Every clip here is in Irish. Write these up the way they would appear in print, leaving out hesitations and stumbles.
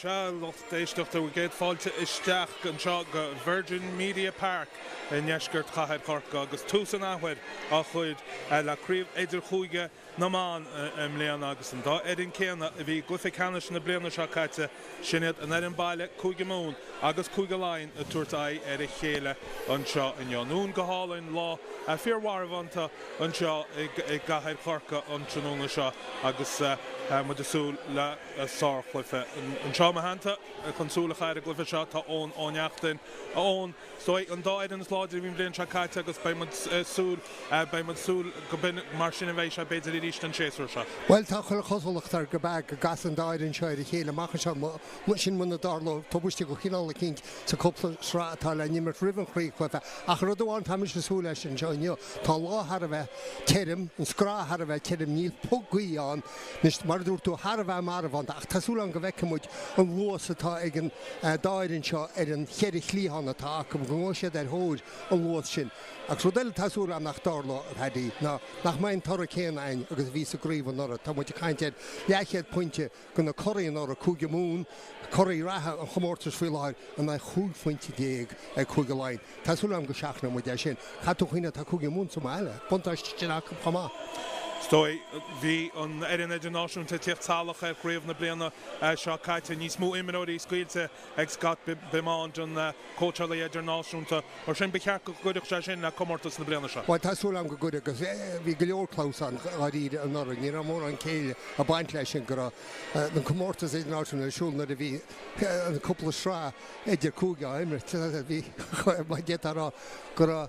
Locht éisteachta bhfuil géad fáilte isteach an seo go Virgin Media Park in Neisgurt Chathad Corca agus túsan áhuiid a chuid le Craobh Idirchúige Naman mléan agus an dá Edin céanna a bhí glufa canis na bliana seo caite sinad an Edin baile cúige mún agus cúige Laighin a tuairtaí ar a chéile an seo in Janún go hálainn lá a fíorhharmhanta an seo i Chathad Corca an tróna seo agus mu de súl le sár chlufa an seo mahananta chun súla chaide glufa seo tá ón áneachtain ón stoi an dá Edin sláidir bhín blian seo caite agus bei mud súl go bin mar sin a bhééis se beidir í ríist an séasúir seo. Well tá chuil chosolaachtar go bag gas an dáirann seo ar a chéile maicha seo mu sin muna darló tóbuiste go chinál cinint sa coppla srá atá le nimar rivan chríoch chufa ach rudháin táimiis na súla sin seo inniu tá láthar a bheith teirm an scráthar a bheith teirm níl pogaí an nís mar dúir tú har a bheith mar a bhaint ach tásúla an go bhheicimid an luas atá ag an dáirann seo ar an chéidir chlíhanna tá go ngóisiad ar thóid an luas sin ach rudéil tásúla am nach darló hadí nach main tar céan ein agus ví a gríomh an orra tá muid caiintead leichéad pointe go na choirí an orra cúige mún choirí rathe an chomórtas fuiláir an na chúg fointe déag ag cúige Laighin. Tásúla am go seachna muid sin chatú chuoine tá cúige mún sa eile buntáiste teach chumá. Stoi bhí an Erin Idirnáisiúnta tíochtálacha Craobh na bliana seo caite níos mó imimeóirí scuilte ag scat bemáin an cóteala Idirnáisiúnta mar sin bechear go goideach sé sin na comórtas na bliana seo. Well tásúla am go good agus bhí go leor clós an ríd an orra ní mór an céile a baint lei sin go an comórtas Idirnáisiúnta siúlna a bhí an coppla srá Idirchúige imir bhí mai détarrá go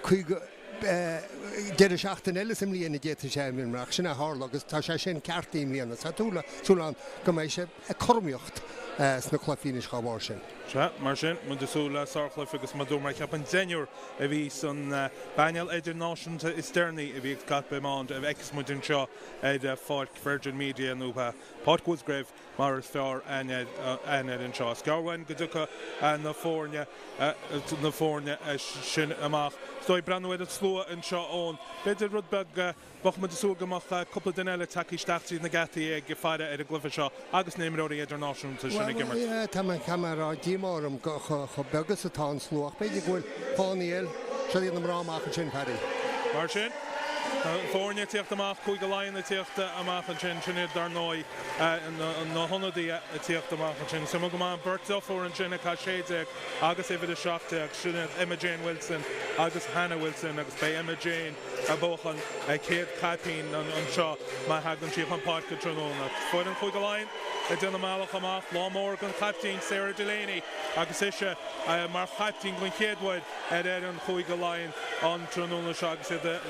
chuige Deidir seachtain eile sem líana déta sé mimreach sinna hála agus tá sé sin cearttíim líana sa túla súlan go méid sé cormíocht sna chlufiínis chábhar sin. Se mar sin mu de súla sáchluif agus madúmra ceap an déineúr a bhí san Bainneal Idirnáisiúnta Istearnaí a bhí gat bemáint a bheith muidin seo ag fáilt Virgin Media nó Podquizgrave mar is fear anad an seo. Scarhain go ducha na fórne sin amach. Stoi brandhfuid a slua an seo ón. Beidir rudbeg bach mu de súga amach coppla den eile takeísteachtaí na gataí ag fáide ar a glufa seo agus néimiróí Idirnáisiúnta sinna gimmert. Tá man camera dímárm go begus atá an slúach beidir bhfuil fáíil se dhéanam rámach an sin Paddy. Mar sin? Fórne tíocht amach cúige Laighin a tíochta amach an sin sinad dar nói na honadaí a tíocht amach an sin. So go má Babhta fór an sin a cá séideag agus éfid a seachtaach sinad Emma Jane Wilson agus Hannah Wilson agus bei Emma Jane a bóchan céad caipín an seo má hagann tíoch an pád go tróna. Fóid an cúige Laighin a duna máach amach lámór an caiptín Sarah Delaney agus isise mar caiptín gwn céadhhaid ar an cúige Laighin an tróna seo agus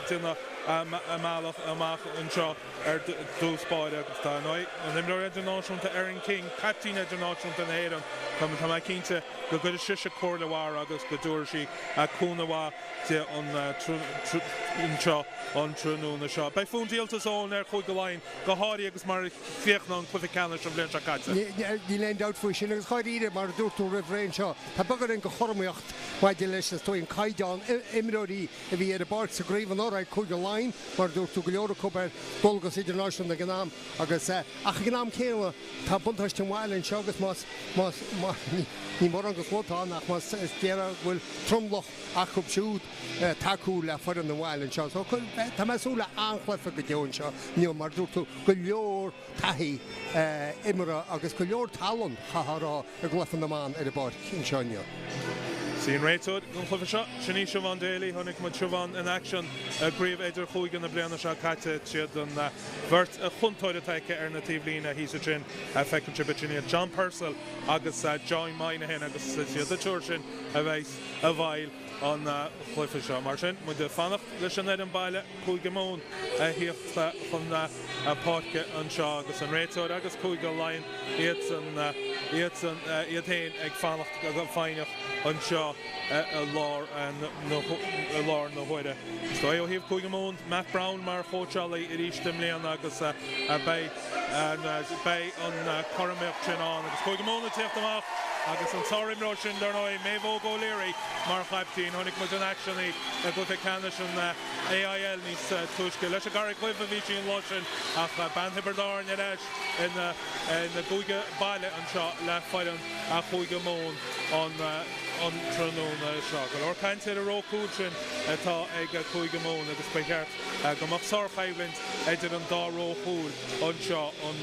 duna máach amach an seo ar dúspáid agus tá nói an imreoir Idirnáisiúnta Erin King caiptín Idirnáisiúnta na héan tá cínte go go siise cóirlahhar agus go dúir si cúnahá an seo an tróna seo. Bei fún díaltas ón ar cúige Laighin go háirí agus mar fiochna an clufi canis an blian caite. Ní leon dat faoi sin agus cháiríide mar dúirtú rihréin seo. Tá bagad an go chormaíocht maidir leis stoin caiideán imreoirí a bhí ar a bart sa gríomh an óráid cúige Laighin mar dúirtú go leor cúpar bolgus Idirnáisiúnta gnám agus ach gnám céile tá buntáiste mháilinn seo agus ní mór an go chótá nach mas déire bhfuil tromloch a chub siúd taú le for an bháilinn seo. So tá mesúla anchlefa go deann seo níl mar dúirtú go leor taí imire agus go leor talan chathrá a glufann amán ar a bar cin seoinne. Sín réitúd an chlufa seo, sinní Siobhan Daly, tháinig mu Siobhan in action a Craobh Idirchúige na bliana seo caite siad an bhirt a chuntóide taice ar na tíomhlína hí sa sin feiceann tributine John Purcell agus John Moynihan agus siad a túir sin a bheith a bhail an chlufa seo. Mar sin mu de fannacht leis an Edin baile cúige mún a híochta chun páce an seo agus an réitúd agus cúige Laighin iad hain ag fannacht go fáineach an seo a lár na huide. Stoi ó híomh cúige mún Matt Brown mar chóteala i rístim léan agus bei an chorameocht sin an agus cúige mún a tíocht amach agus an Torim Russian Darnoy, Mevo Goleri, Mark Haptin, Honik Mujan actually, a good Canish and AIL needs Tushka, Lesha Gary Cliff of Vichy and Lochin, Ban Hibberdar and Yadesh in the Guiga Ballet and shot left fight on Guiga Moon on Tranona shot. Or can't say the row coaching at Ega Guiga Moon at the speaker. Gamach Sar Highland, Edit and Dar row pool on shot on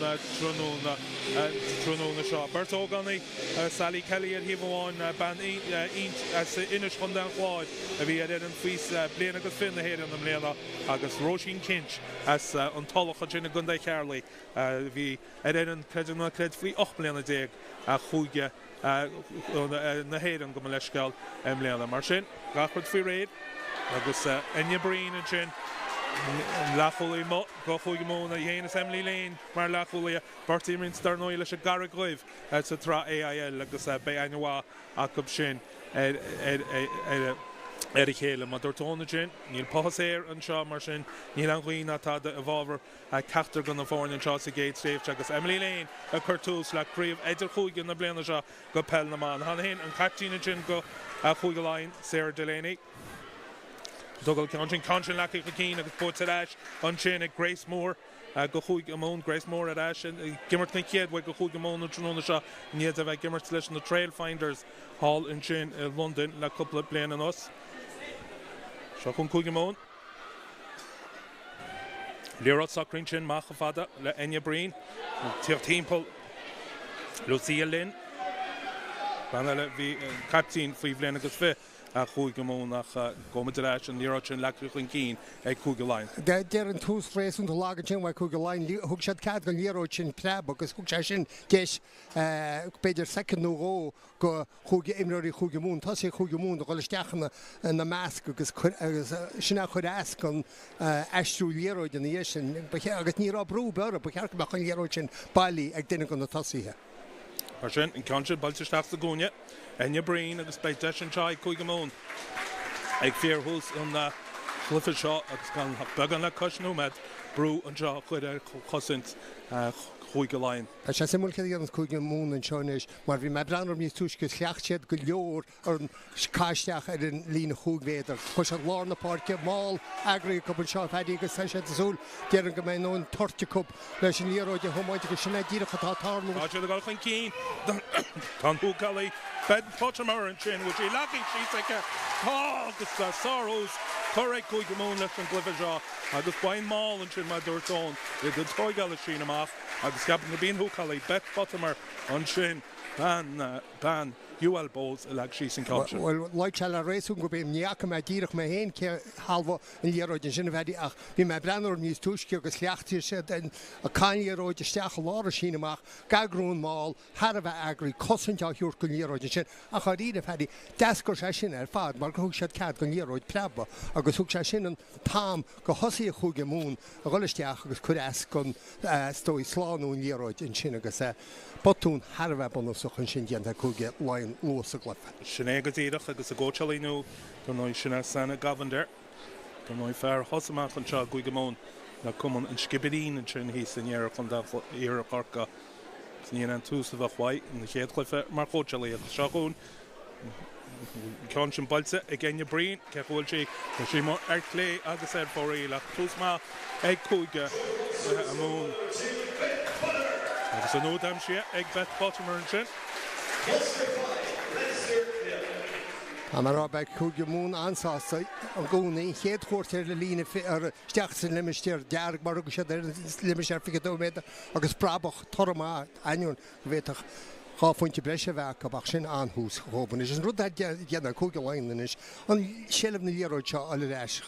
Tranona shot. Bert Ogani, Sally Kelly and Hivon, Ban Eat as the Inish from down quad. We had in Feast, playing a good fin the head on the Mlela, Agus Roshin Kinch as on Toloch in a Gunday Carly. We had in President Cred Free Ochplan a day, Huga. Na héan go leisceil mléana mar sin gachard fí réad agus inne brín an sin lecholaí mo go chuig móna dhéana Emily Lane mar lecholaí Bertie Min Starnoil leis a Garra Gloiv sa tra AIL agus be anhá a cub sin chéile má dúirtóna sin níl pohas an seo mar sin níl an ghuioine atá a bhábhar ceachtar gan na fórn an seo sa géad tréimhte agus Emily Lane a chuirtús le Craobh Idirchúige na bliana seo go pell na man hana hen an captíine sin go chuig Laighin Sarah Delaney Dogal Consin le go cín agus Port Ash an sin ag Grace Moore go chuig amón Grace Moore at Ash and gimmert na céad go chuig amón na tróna seo níiad a bheith gimmert leis na Trail Finders Hall in sin London le couple of blian an us Seo chun chuig amón Lérod Sacrin sin Macha Fada le Enya Breen tíoch timppel Lucia Lynn Banna le bhí captain faoi bhléana agus fi a chuig amón nach gomaderáis an Lérod sin lecrich an cín ag chuig Laighin. Déir an tús fréasún do lágad sin bhaid chuig Laighin thug siad cad go Lérod sin pleb agus thug sé sin deis beidir second nó go chuig imreirí chuig amón tá sé chuig amón do goisteachna na measc agus sinna chud as gan eistú Lérod an dhé sin agus ní rá brú beara ba chearcha bach an Lérod sin bailí ag duine go na tasíthe. Mar sin in Consin balteteach sa gúine Enya Breen agus bei deis an trai chuig amón ag fearhús an chlufa seo agus gan began le cosnúmed brú an seo chuid chosint chuig Laighin. Tá sé simú an chuig amón an seois mar bhí me breannar níos túisce chleachtéad go leor ar an caiisteach ar an lína chuúgvéidir chus an lána páirce máil agraí go an seo fedí agus sé asúil dear an go mé nó torte cup leis an líróide thomáide go sinna díirecha tátarnú. Tá sé gáil chun cín Tá thuúcalaí bed Pottermar an sin which lucky she's like agus tá sorrows correct chuig amón leis an glyfa seo agus bain máil an sin má dúirtón i do toigáil sin amach agus ceapan na bíon thuúcalaí bet Pottermar an sin ban UL Bowles a leg she's in culture. Well, like shall a race go be niaca me dírach me hen ke halva in Lérod in sin vedi ach vi me brenner níos túisci agus leachtir sé den a cainróid de steach lára sinach gagrún máil har a agri cosint a hiúr go Lérod in sin a cha ríide fedi desgur sé sin ar fad mar thug sé cad go Lérod pleba agus thug sé sin an tam go hosí a chuig amún a goisteach agus chud as gon stoi sláánún Lérod in sin agus botún har a bonus an sin dianta chuige Laighin Lúsa glyfa. Sinné go dtíadach agus a ggótealaíú don nó sinna sanna gavandir don nó fear thosamach an seo chuig amón le cuman an scibirín an sin hí san éar chun ar a parca sníon an túsa bh chhaid na chéad chlufa mar chótealaí seún ceann sin bailse ag Enya Breen ceúil sé go sí mar ar clé agus ar fóí le túsma ag chuige amón agus an nódam si ag bet Pottermar an sin. Amar be chuig amún ansásta an gúnaí chéad chóirteir le lína ar steach san limimisteir dearg mar agus sé limimisteir figadóméide agus brabach torma ainún bhéach cháfuinte breise bheith bach sin anhús choban is an rud déanana chuig Laighin is an séileh na Lérod seo a leis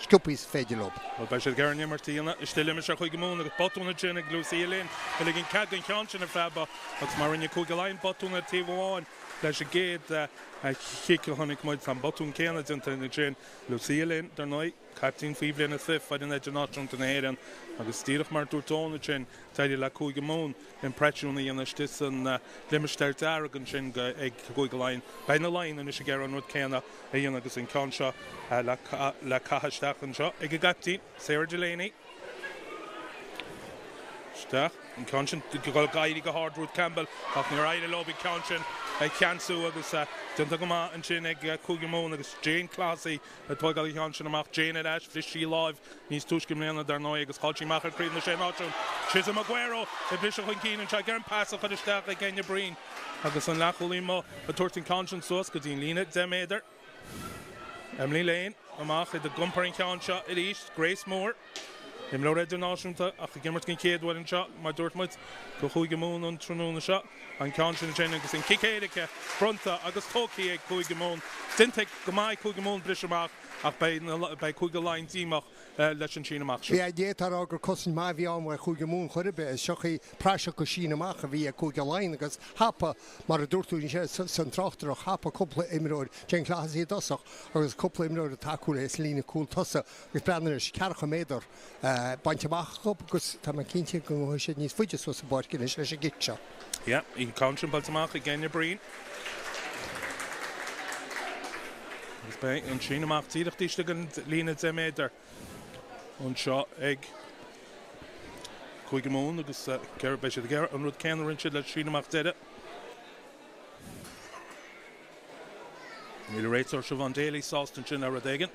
sciúpís féidir lob. Well bei sé garne martína is still limimiir chuig amón agus botúna sin ag Lucia Lynn le gin cad an cean sin ar feba agus mar rinne chuig Laighin botúna TG4 leis a géad chiice tháinig muid fan botún céanna dinta na sin Lucia Lynn dar nói captain faoi bhliain fifth faid an éidir náisiúnta na héireann agus tíoch mar dúirtóna sin taidir le chuig amón in preisiúna dhéana stis an limimisteir deargan sin ag chuig Laighin beina Laighin in is ggéar an rud céanna a dhéana agus in cean seo le cathaisteach an seo ag a captain Sarah Delaney Steach in cean sin go gáidí go Hardwood Campbell ach ní raide lob in cean sin ceanú agus dionta go an sin ag cúgamón agus Jane Clasí tógáil an sin amach Jane Ash frisí láimh níos túiscim léanana dar nó agus háiltí machar críomh na sé náisiún. Chisholm Aguero I bhris chuin cín an se gar pasa chu isteach ag genne brín agus an lecholaí má a tuairtin conscience sos go dtíon lína 10 méidir. Emily Laighin amach I do gumparing ceann seo I ríist Grace Moore. Im le réidir náisiúnta ach gimmart cin céadhfuil an seo mar dúirtmuid go chuigeamón an trúna seo an ceann sin sin agus in cicéirice fronta agus tócaí ag chuigeamón. Dinta go maiid chuigeamón bris amach ach bei chuige láin tíach leis an sin amach. Bhí détar agur cosin má bhí an bhfuil chuigeamón churibe seochaí práise go sin amach a bhí a chuige láin agus hapa mar a dúirtúin sé san trachtarach hapa coppla imróid Jane Clasí dosach agus coppla imróid a takeúla is lína cúil tosa gus breanna is cearcha méidir baintach agus tá cinnte go sé níos fuide so sa báid cin leis a gitse. Ja, í countrin baltamach a genne brín. Gus bei an sin amach tíach tíiste an lína 10 méidir. An seo ag chuigeamón agus ceir bei sé gar an rud cean rinse le sin amach deide. Ní réitor se van déala sástan sin ar a daigen.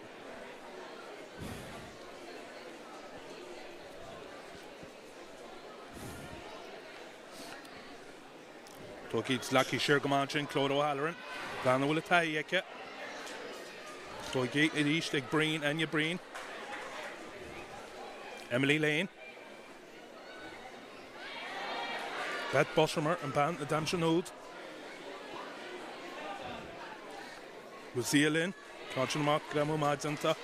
Tógid Lucky Shergaman sin Craobh O'Halloran. Glána bhfuil a taíice. Tógid I ríist ag brín Anya Brín. Emily Laighin. Beth Boshermer and Ban a Damson Oud. Lucia Lynn. Conscious Mark Gramu Madzanta.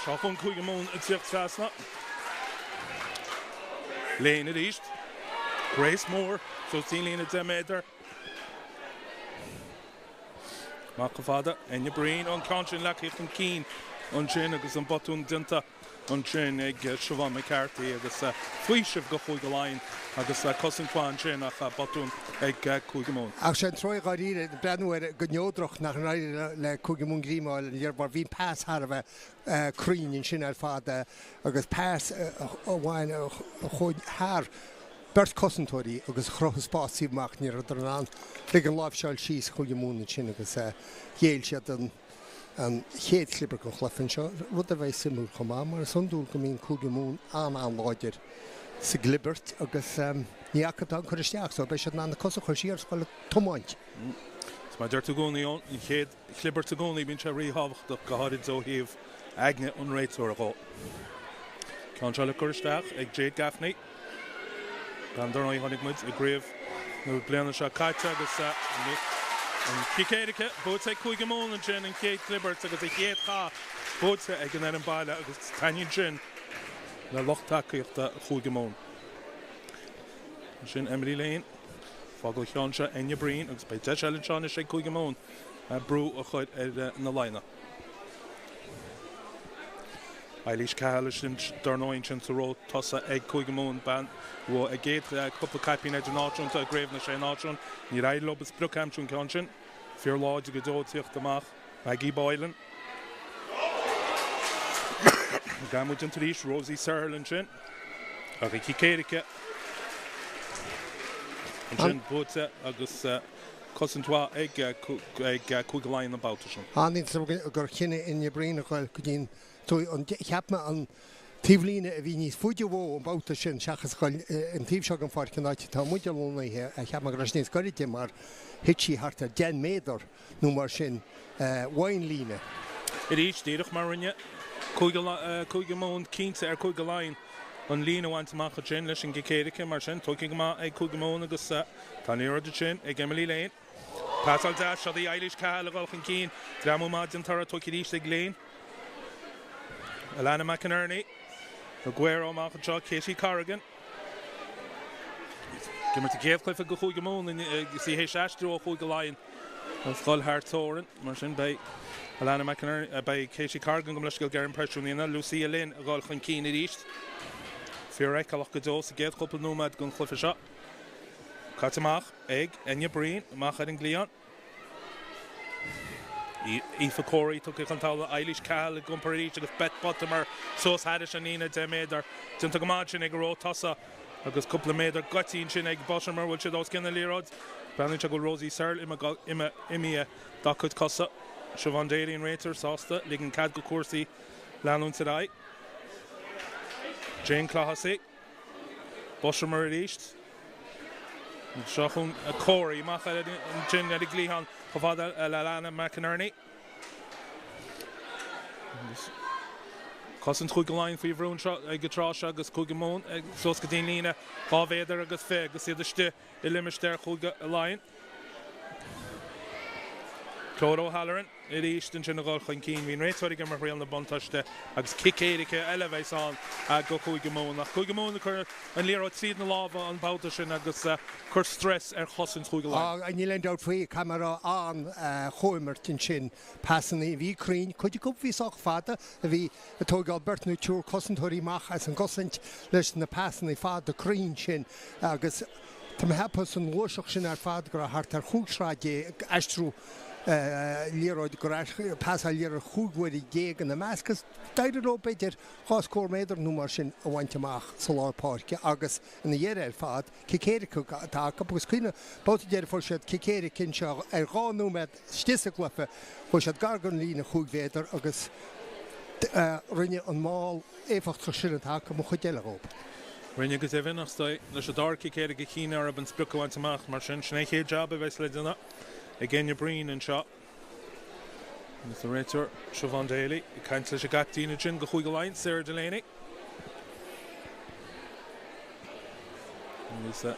Shafon Kuigamon at Sir Trasna. Laighin at East. Grace Moore. So Lynn at 10 meter. Macafada. Enya Breen on Conscious Lucky from Keen. On sin agus an botún dinta an sin ag Siobhan McCarthy agus fuisih go chuig go láin agus cosin chláin sin ach botún ag chuigeamón. Ach sé troi gáíre breanúir go neódroch nach an raide le chuigeamón grímáil ar bar bhín pás har a bheith crín sin ar fád agus pás bhhain chuid thar bert cosintóirí agus chroch spásíach ní ar an le an láimh seáil síos chuigeamón sin agus héal siad an chéad clipper go chlufann seo rud a bheith simú chumá mar sundúil go mín chuigeamón an láidir sa glibert agus níachcha an chuiristeach so bei sé ná na cosa chuir síar scoil tomáint. Má dúirt gcónaíón in chéad clipper a gcónaí bíonn sé ríhabhacht go háid ó híomh agne an réitúir aá. Ceann se le chuiristeach ag Jade Gaffney. Gan dornaí tháinig muid i gréibh nó blianana se caiite agus an cicéirice bóta chuigeamón an sin an chéad clibert agus a chéad chá bóta ag an baile agus taíonn sin le lochtaíochta chuigeamón. Sin Emily Laighin fágal cheann se Enya Brín agus bei de seann seánna sé chuigeamón brú a chuid na Laighin. Eilís Cahill sin darnáin sin sa ró tosa ag chuigeamón ban bhfuil a géad cúpla caipín idir náisiúnta a gréibh na sé náisiún ní raid lobas brúcamsún ceann sin fear láid go dótíocht amach Maggie Boylan. Gamúid an taríis Rosie Serlan sin ag i cicéirice an sin bóta agus cosintá ag chuig láin na Babhta sin. Anín gur chinine Enya Brín a chuil go dtín cheapma an tíomhlína a bhí níos fuide bhó an Babhta sin seachas chuil an tíomh seo an fáir cinnáid tá muide lónathe a cheapma go níos goide mar hití harta 10 méidir nó mar sin bhain lína. I ríis díadach mar rinne chuigeamón cínta ar chuig láin an lína bhaint amach sin leis an gicéirice mar sin tóigh go ag chuigeamón agus tá níorda sin ag Emily Laighin. Pásal de seo í Eilís Cahill a gáilchan cín dramú máid an tar tóigh ríis ag Laighin. Alana McInerney, Aguero amach an seo Katie Corrigan. Gimar a géadclifa go chuigeamón sí hééis eistrú ó chuig go láin an scoil háirtóran mar sin bei Alana McInerney bei Katie Corrigan go leis go gar an presisiúína Lucia Lynn a gáilchan cín i ríist. Fioraic alach go dós a géad cúpla nómad gon chlufa seo. Catamach ag Enya Brín amach ar an Glion. Aoife Corey took an tála Eilís Cahill gumparíte agus bet bottomar sos hadis an ina 10 méidir. Dinta go máid sin ag ró tosa agus couple of méidir gatín sin ag Boshamar bhfuil siad os cinna líród. Beannaigh go Rosie Searle imi dacud cosa. Siobhan Daly an réitir sásta, Laighin cad go cuasaí leanún today. Jane Clahasí. Boshamar a ríist. Seachún a cóirí macha an gin a glíhan chofada a Lana McInerney. Cosint chuig láin faoi bhrún ag go trás agus chuig món ag sos go dtíon lína bhávéidir agus fé agus iadiiste I limisteir chuig a láin. Craobh Halloran I ríist an sin a gáil chuin cín hín réithaigh mar réal na bontaiste agus cicéirice eile bheithán a go chuig món. Nach chuig món chur an líróid tríd na lábha an Babhta sin agus chur stress chosint chuig láin. A ní len dát faoi camera an choimert in sin passanna bhí crín chuid go bhí soch fada a bhí atógáil bertnú túr cosantóirí mach as an cosint leis na passanna fada crín sin agus tá hepas an lóiseach sin ar fad gur a hart ar chúgsráide eistrú líróid go pasa líar chúghaí déag an na meascas daidir ó beidir cháscór méidir nó mar sin a bhainteach sa lápáirce agus in na dhéir fad cicéirice tá agus cuine bóta déir fór siad cicéiri cin seo ar gáú med stisa glufa chu siad gargan lína chúghéidir agus rinne an máil éfacht chu sinna take mo chu déile óp. Rinne go éhinn nach stoi leis a dar cicéir go cíine ar an sprucahaintach mar sin snéché job a bheits le duna. Again, your Breen and shot. With the Rator, Siobhan Daly, you can't let a gatín a gin, go chuig line, Sarah Delaney.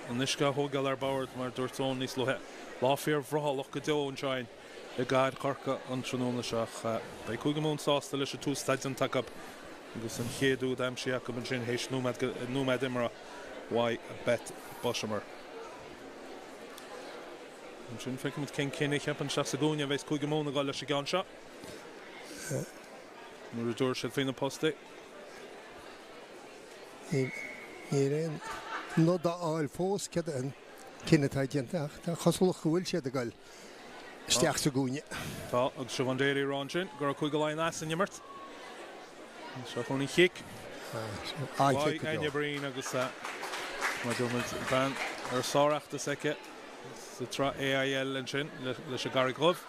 And this guy Hogal our Boward, Mar Dorton, this lohe. Lafir Vrah, look at Doe and Shine. The guard Corka on Trinona Shach. By Kugamon sauce, the Lisha 2 stads and tuck up.Gus and here do them Shiakab and Shin Hish, Numad Imra. Why a bet Boshamar. Sin feic mit cin cinnig heb an seach sa gúine bheits chuig móna gáil leis a gán seo. Nuair a dúir siad faoin na posta. Ní réon nó a áil fós cead an cinnetá diantach tá chosúlach bhfuil siad a gáil isteach sa gúine. Tá agus Siobhan Daly rán sin gur chuig go láin as an immert. Seo chunig chic. Bhaid aine brín agus má dúmid ban ar sáireachta seice. The tra AIL and sin leis a Gary Grove.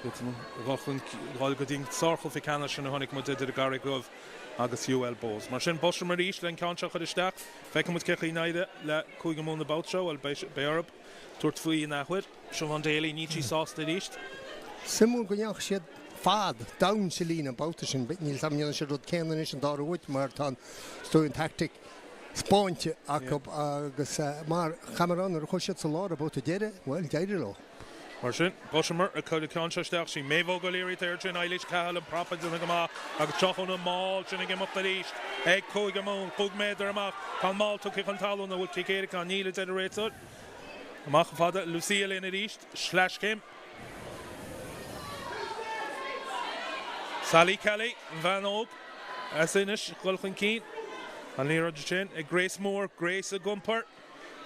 Gáil go dtín sorchel fi canna sin a honnig mu idir a Gary Grove agus UL Bowes. Mar sin Boshamar ríist len cáseach chuir isteach, feiceann muid cechaí naide le chuig go móna Babhta al Bearab tuairt faoí nachhuiir, Siobhan Daly ní tí sásta ríist. Simú go neach siad fad dain sa lína Babhta sin níl samíanana sé rud céanan is an dá uait mar tá stoin tactic Spóinte agus mar chamarán ar chuisiad sa lá a bóta déire, bhfuil deidir lá. Mar sin, Boshamar a chuid cánseisteach sin méhó go léirí ar sin eilis cahall an propad duna go má agus teachún an máil sin ag imachta ríist ag chuig amón, chuig méidir amach tá máil tucha an talún a bhfuil ticéir can níla idir réitúir. Amach fada Lucille in a ríist, slash Kim. Sally Kelly, Van Og, as inis, Gulchan Keen. An líróid sin ag Grace Moore, Grace a Gumpar.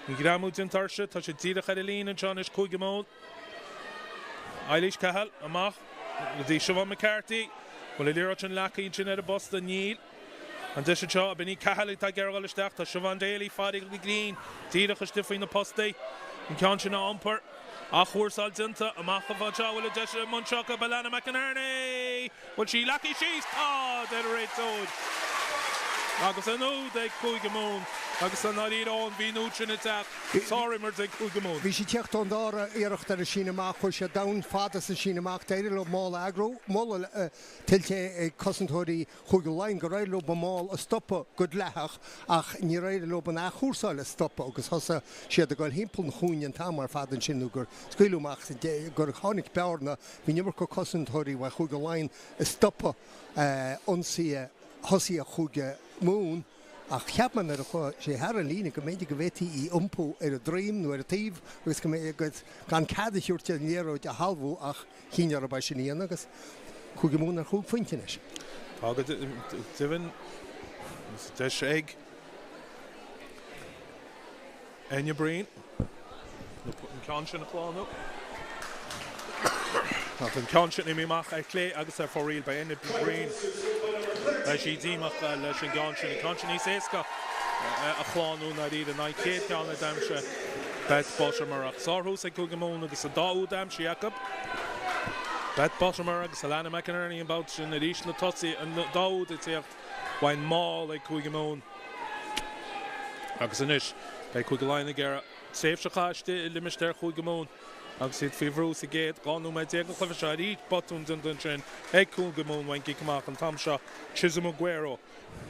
Ní gramú din tarse, tá sé tíadach ar lín an John is chuig amón. Eilish Cahal, amach, dí Siobhan McCarthy, bhfuil líróid sin lecaín sin ar a bosta níl. An dis an seo, ben ní Cahal tá geargáil isteach, tá Siobhan Daly fádig go glín, tíadach is stifaí na postaí, an ceann sin na ampar. A chuairsáil dinta, amach a bhaidse bhfuil a deise Munseacha Lana McInerney. Bhfuil sí lecaí síos tá de réitóid. Agus an nó ag chuig amón, agus an aríán bhí nút sin ateach, sorry mar ag chuig amón. Bhí sé teocht an dára éireacht ar a sin amach chuir sé dain fada sa sin amach deidir le mála agró, mála tiltte ag cosantóirí chuig láin go raibh lob máil a stoppa go lethach ach ní raibh lob an achúrsáil a stoppa agus thosa siad a gáil himpln chuin an tamar fadan sinú gur scuilúmach gur chánig bearna bhí nimar go cosantóirí bha chuig láin a stoppa onsaí hosí a chuige mún ach cheapman ar a chu sé har an lína go méidir go bhhétí í umpú ar a dreim nó ar a tíh agus go méid gan cadisiúirte an léróid a halbhú ach cíinear a sin íana agus chuige mún ar chuig fointenis. Tá go duhann deis ag Enya Breen an ceann sin a chláánú. Tá an ceann sin imíach ag clé agus ar fóríil ba Enya Breen. Leis sí díach leis an gáin sin ceann sin níos éasca a chláánú na ríad na céad ceanna daimse bet Boshamar Sarhús ag Cúgamón agus a dáú daimse Jacob. Bet Boshamar agus a lena McInerney an báut sin a ríis na tosaí an dáú de tíocht bhain máil ag Cúgamón. Agus inis, ag Cúgaláin ag gera séif se cháiste I limisteir Cúgamón. Agus iad fihrús I géad gánú me déag an chlufa se a ríd botún dun sin ag Cúgamón bhain gicamach an tam seo Chisholm Aguero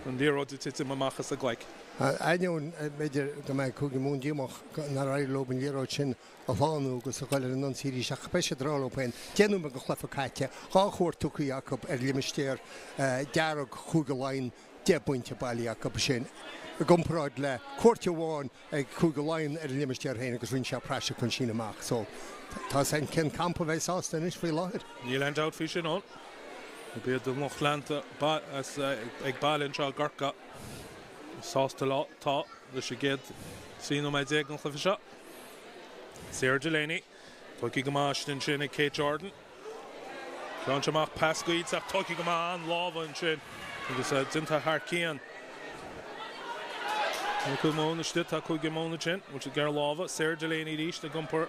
an díró de titim amachchas a gleic. Ainiún méidir go méid Cúgamón díomach na raid loban líró sin a bháinú agus a gáil an ansírí seach be sé drálópain. Déanú me go chlufa caite, há chóir tucha Jacob limisteir dearag Cúgaláin de buinte bailí Jacob sin. Gomráid le cuairte bháin ag Cúgaláin limisteir héine agus rin se preise chun sin amach. So tá san cin campa bheith sásta is faoi láthir. Níl an doubt fi sin on. Bíad do mocht lenta ag bailin seo garca. Sásta lá tá le sé géad síú méid déag an chlufa seo. Sarah Delaney, tuí go máistin sin ag Kate Jordan. Ceann seach pascuid ach tuí go má an lábha an sin agus dinta Harcían. Cúgamón istid a Cúgamón sin, which is gar lábha, Sarah Delaney ríist a gumpur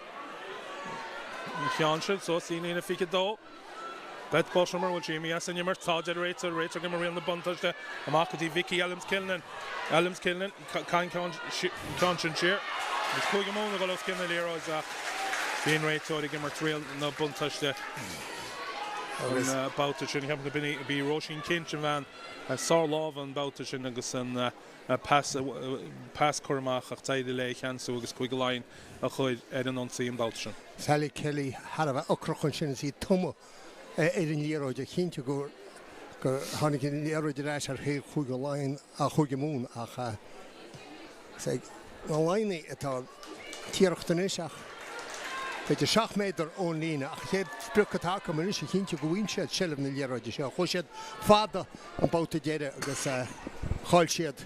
ceann sin, so sína fiche dó. Bet Boshamar will Jamie as and Yammer Todger Rachel Gimmer on the buntage Amakati Vicky Elms Kilnan can conscience share. It's Cúgamón go los Kilnan Lero is being Rachel Gimmer trail no buntage there. Babhta sin have to be Roisin Kinchin van Sar Love and Babhta sin agus an pass Cormach ach taide le Chansu agus Cúgaláin a chuid an on see Babhta. Sally Kelly had a ocrochan sin is Tomo. In Lero de Chintu go Hannig in Lero de Rash ar Hay Cúgaláin a Cúgamón ach say Laighin at all Tíochtanisach. But the Schachmeister on Lina, he had Sprukatak, and she hinted to go in shed, shell of the Lero de Shell. Who said, Father, about to get this Holshed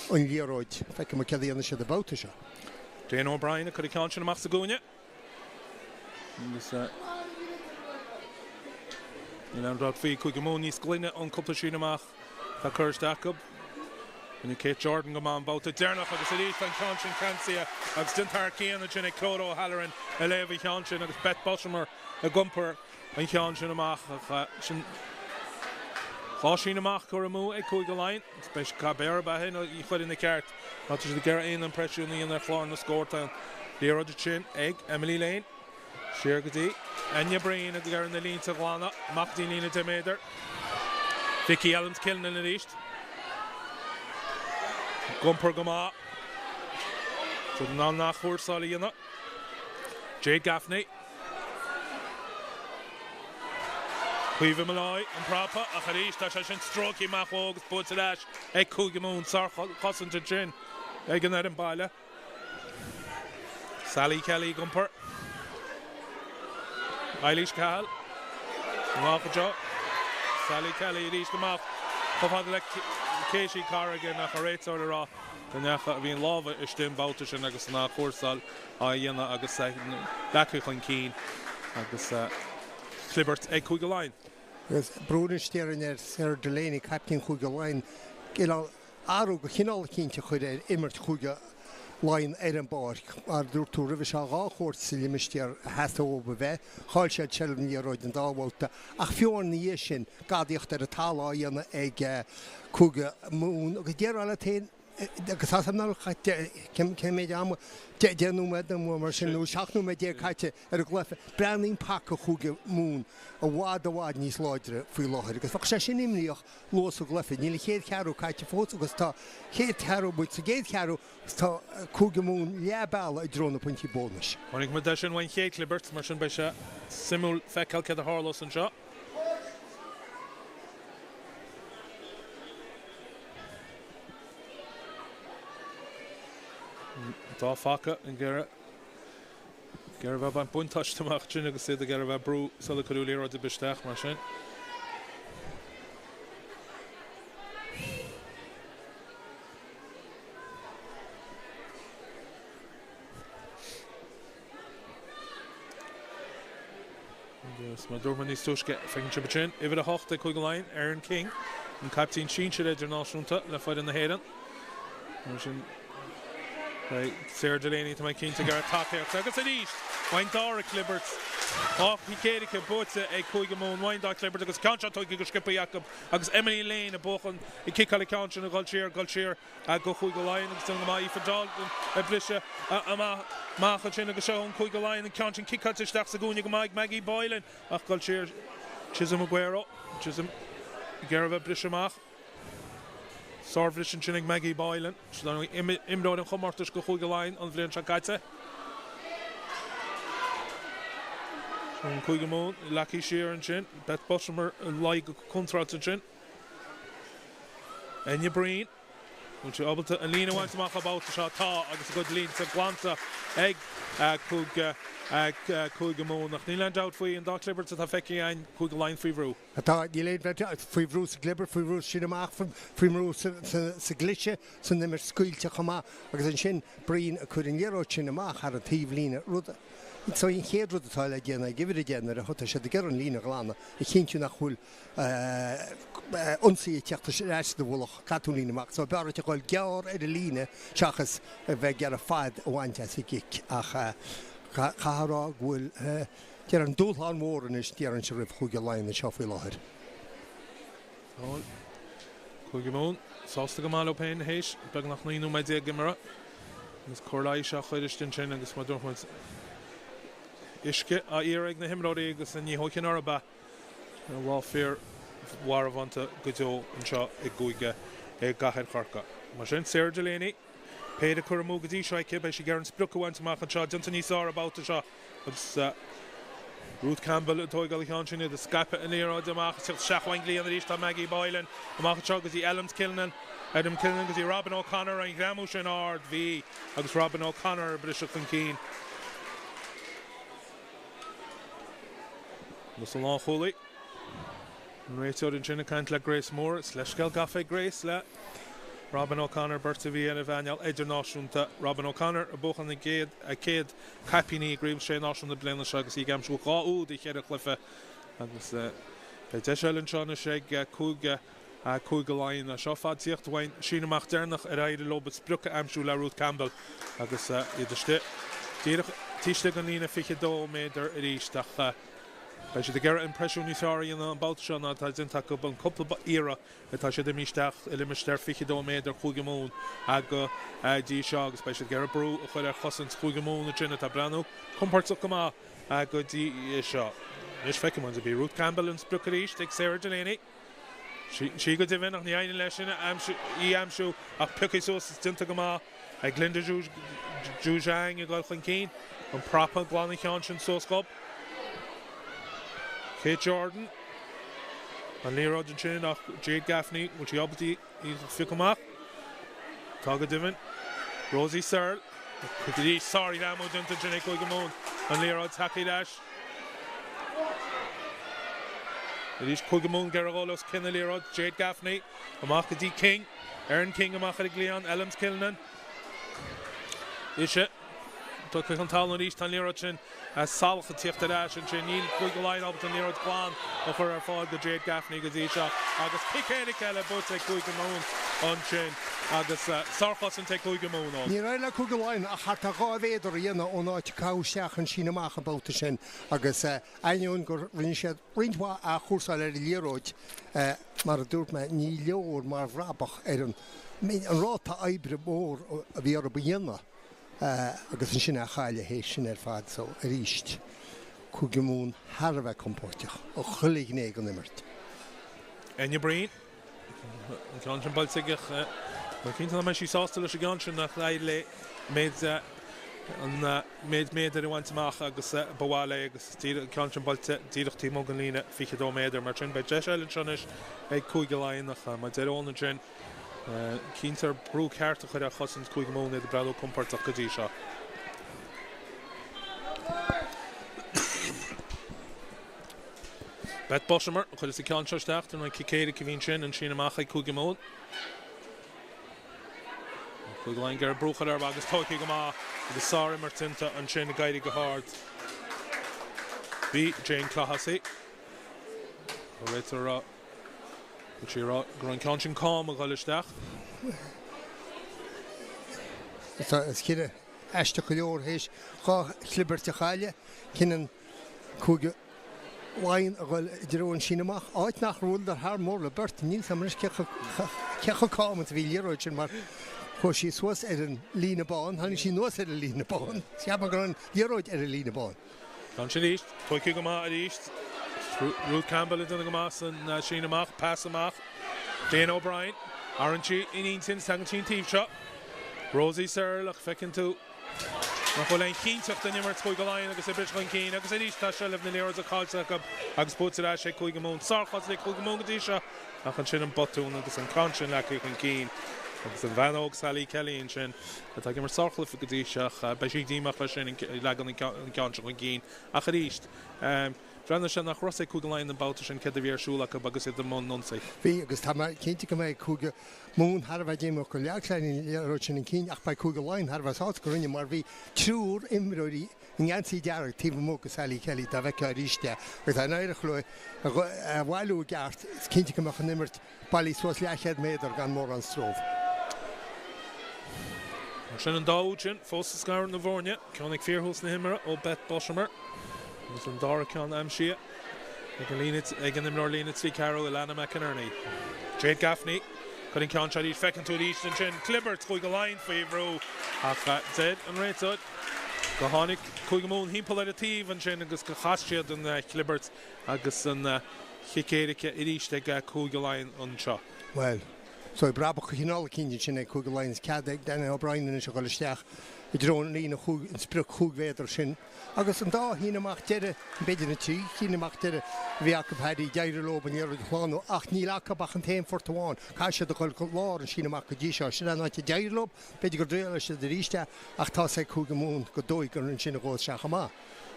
on Lero, if I can make the shed about the show. Jane O'Brien, could he count on Maxagonia? You know, Rod Fee, Cúgamónís Glynne on Cuplashinamach, the Curse Jacob. And you Kate Jordan go on about the Dernach agus Elite and Conscience Cancia, agus Dintar Kean and Jenny Craobh Halloran, Elevi Conscience agus Bet Boshamar, a Gumper, and Conscienamach, Conscienamach Coramu, a Cúgaláin, special Cabera Bahin, you put in the cart, not just the Gara in and pressure in their floor in the score time. Lero de Chin, Egg, Emily Lane, Shirgadi, Anya Breen at the Gara in the Lean Taglana, Makdi Nina Demeder, Vicky Elms killing in the east. Gumper Gama to the non-nachur Salina. Jay Gaffney. Cuiva Malloy and Prapa. Acharish Tashan Strokey Mahog, Butalash, Ek Cúgamón, Sar Cossin to Gin, Eganet and Bala. Sally Kelly Gumper. Eilish Cal. Mafajo. Sally Kelly reached the mouth. Pofadlek. Casey Carrigan nach a réit or ra den nacha bhíon lábha istíim Babhta sin agus na cuarsal a dhéanana agus lecu chun cín agus Clibbert ag Cúgaláin. Agus brúnisteir Sarah Delaney captain Cúgaláin gil áú go chinál cínte chuid immert Cúgaláin an bar ar dúirtú rih se gáchóirt sa limisteir heasta ó bheith cháil sé teilm níróid an dáhálta ach fiorn ní sin gadíocht ar a tála dhéanana ag Cúgamón agus déar eile tain agus ná cé méid am déanú me mar sin nó seaachnú me dé caite ar a glufa breanín pacha Cúgamón a bhád níos láidre faoi láthir agus fa sé sin imníoch lós a glufa níla chéad chearú caite fós agus tá chéad chearú buid sa géad chearú tá Cúgamón leabáil a drona pointí bónas. Tháinig mu sin bhain chéad Clibbert mar sin bei se simú feicáil cead a hálas an seo. Tá facha an Gera bheith an buntáisteach sin agus siad a Gera bheith brú sula chuú léire de bisteach mar sin. Má dúrma níos túisce feiceann si sin. Ifir a hochta Cúgaláin, Aaron King, an captain sin siad idirnáisiúnta le fáid in na héireann. Sarah Delaney to my king to get a top here. So I guess it is. Wine Dara Clibbert. Oh, he can't get but a Kuigamon. Wine Dara Clibbert because Concha took a skipper Jacob. Because Emily Lane a book on a kick on the Concha and Gulcheer. I go Kuiga Lion and still my for Dalton. A Blisha. Machin and show on Kuiga Lion and Concha kick out to Staxagunia Maggie Boylan. Ach Gulcheer. Chisholm Aguero. Chisholm. Gerva Blisha Mach. Sarvish and Chinnig Maggie Boylan. She's done Imrod and Homartish go Kuiga Lion on Vlencha Gaita. Kuigamon, Lucky Shear and Chin, Beth Boshomer, like contract and Chin. Enya Breen, which you're able to, and Lena wants to make about the shot. I guess a good lead to Glanta, Egg, Kuigamon, nach Niland out for you, and Doc Clibbert to Tafeki and Kuigaline free row. I thought you laid that free row, Glibber, free row, Shinamach from free row, Siglicha, so never school to come out, because in Shin Breen, couldn't Yero Chinamach had a thief Lena Rudder. So in here the tile again, I give it again, and I had to shed the girl in Lena Glana. I can't you not unsee it the wool Catulina Max. So about to call Gyar Edelina, Chachas, a vegar fad, one as a kick. Kahara will get on Dulhan war and is dear and Sheriff Hugger line the Shoffy Lohead. Kuigamon, Sostagamalo Pain Hesh, Bagnach Nino, my dear Gimera. Miss Corlai Shachedish and Chen and the Smadormans. Ishke a Erig na Himrod agus an Yehokin Araba Warfare Waravanta Gujo and Shaw a Guiga a Gahed Harka. Mashin Sarah Delaney paid a Kuramugadi Shike by Shigaran Spluka to Machan Shaw, Johnson saw about the Shaw. It's Ruth Campbell, Toigal Hanchin, the Scapa and Nero, the Mach Shachwangli and the Rishta Maggie Boylan, the Machan Shaw because he Elms Kilnan, Adam Kilnan because he Robin O'Connor and Gramush and Ard V. Agus Robin O'Connor, Bishop and Keen. Muscle on Holy. Rachel and Chinna can't let Grace Moore. Sleshkel Gaffe Grace let Robin O'Connor, Bertie V and Evaniel Edernashunta. Robin O'Connor, a book on the gate, a kid, Capini, Green Shane Oshun, the Blend Shagas, he gams will go, the Keda Cliffe. And this, Deshel and Shana Shag, Kuga, Kugaline, a Shofad Sicht Wayne, Sheena Machternach, a Ride Lobet Spluka, Amshula, Ruth Campbell. I guess, Idishte. Tishtek and Nina Fikido made her Iristach. I should get impression you sorry in about Sean that I didn't take up a couple of era that I should have missed out Elimishter Fikido made their Kugamon Aga G Shog, especially get a brew of their cousins Kugamon and Jenna Brano. Comforts of Kama Aga D Shot. This second one's to be Ruth Campbell and Spluckerish, take Sarah Delaney. She got even on the island lesson. I'm sure a Pukisos Tintagama, a Glinda Jujang, a Golfin Keen, and proper Glani Conscience Sauce Cup. Kate Jordan and Leroy Chin of Jade Gaffney, which he obviously is Ficamac. Toga Divin, Rosie Searle, sorry, Ramo Junta Janeko Gamon, and Leroy Taki Dash. It is Kugamon Garagolos, Kenna Leroy, Jade Gaffney, Amaka D King, Aaron King, Amaka Glion, Elms Kilnan. Isha. Took on Talon East and Lirochin as Salch Tifta Dash and Chinil Kugaline up to Nero Kwan over our fall the Jade Gaffney Gazisha. August Pikanikala Bote Kugamon on Chin. August Sarkos and take Kugamon on. Nirela Kugaline, a Hataka Vader, Yena, on our Kaushach and Shinamach about the Shin. August Anion Rinshed Rintwa, a horse already Liroj, Maradurma, Nilo or Marvrabach, Aaron. And Rota Ibre more of Yerobina. Agus an sin a chaile hééis sin fad so a ríist Kugamún Harbheith compórteach ó chulig né an immert. Enya Breen an Conscian Balsigach ma cínta na sí sásta leis a Conscian nach le méid an méid ar bhaintach agus bháile agus Conscian Balte díochtí mo an lína fichadó méidir mar sin bei Deshel an Shonis ag Kugaline nach ma deróna sin Keenter Brooke Hart of the Cousins Kugamon the Brado Comport of Kadisha. Bet Boshomer, could the contrast after my Kikade Kevin Chin and Sheena Macha Kugamon. Kugaline Garrett Brooke or August Tokigama, the Sari Martinta and Shane Guide Gahard. B. Jane Clahasi. Later, which you're Grand Conscian Calm of Galistach. is kinne eiste go leor hééis gá clibberte chaile cinan cúge Laighin a bhfuil idirún sinamach áit nach rúil ar thar mór le burt níos am cecha cámant bhí léróid sin mar chu sí suas ar an lína bán, tháinig sí nuas ar a lína bán. Ceap gur an léróid ar a lína bán. Gan sin íst, tuici go má a íst. Ruth Campbell duna go más an sinamach, pass amach. Dane O'Brien, Arantí in sin sang sin tíb seo. Rosie Searle fecinn tú. Nach bhfuil ein cínteach den nimmer chuig go Laighin agus ibris chuin cín agus é tá se leh na léir a cáilte agus búta sé chuig go mún sarchas le chuig go mún go seo ach an sin an botún agus an cansin le chuig an cín agus an bheanóg Sally Kelly in sin tá mar sarchla go dtí seach bei sí díach lei sin le an cansin chuin cín ach a ríist. Brenna sin nach Ross chuig go Laighin an Babhta sin cad a bhíar siúlacha agus iad an món nonsaí. Bhí agus tá cinnte go méid cúge mún Harbh déime go leaglein léróid sin an cín ach ba cúig go Laighin Harbh áit go rinne mar bhí trúr imróí in ansaí dearach tíh mó go Sally Kelly tá bheith a ríiste agus tá éireach le a bhhailú geart cinnte go meach an nimmert bailí suas lechead méidir gan mór an stróh. Sin an dáúid sin fós a scair na bhórne ceannig fíorthús na himara ó Bet Boshamer. Agus an dára ceann am sia ag an imlór lína trí Caro i lena McInerney. Jade Gaffney chun in ceann seí fecinn tú ríist an sin clibbert chuig go Laighin faoi bhrú ach dead an réitúid go tháinig chuig go mún hímpel ar a tíb an sin agus go chaistíad an clibbert agus an chicéirice i ríist ag chuig go Laighin an seo. Well, so brabach go chinál cíne sin ag chuig go Laighin cadag Dane O'Brien in se go leisteach I drón lína in sprúch chuúgvéidir sin. Agus an dá hínaach deire beidir na tí, hínaach deire bhíach pedí deidir loban ar chláánú ach ní lecha bach an téim fortáin. Cá sé do chuil go láir an sínaach go dí seo sin an áte deidir lob, beidir gur dréile se de ríiste ach tá sé chuúga mún go dóig gur an sinna ggóil seach amá.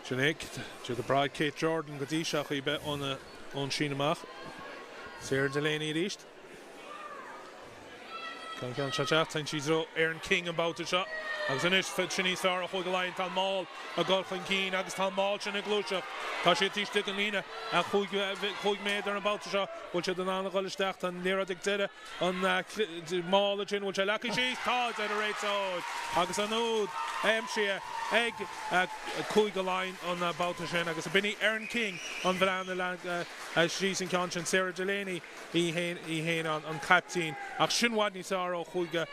Sinnéic, tu de braid Kate Jordan go dí seach i be ón sínaach. Sarah Delaney ríist. Can se teachtain sídro Aaron King an Babhta seo. Agus inis sinní fear a chuig go Laighin tá máil a gáil chuin cín agus tá máil sin na glúiseach. Tá sé tíiste an lína a chuig méid ar an Babhta seo bhil sé den anna gáilisteach an léad ag deire an máil a sin bhil sé lecha sí tá ar a réitáid. Agus an nód si ag chuig go Laighin an Babhta sin agus a binní Aaron King an bhleanna sí sin ceann sin Sarah Delaney í héin an captain ach sin bhaid ní sár ó chuig go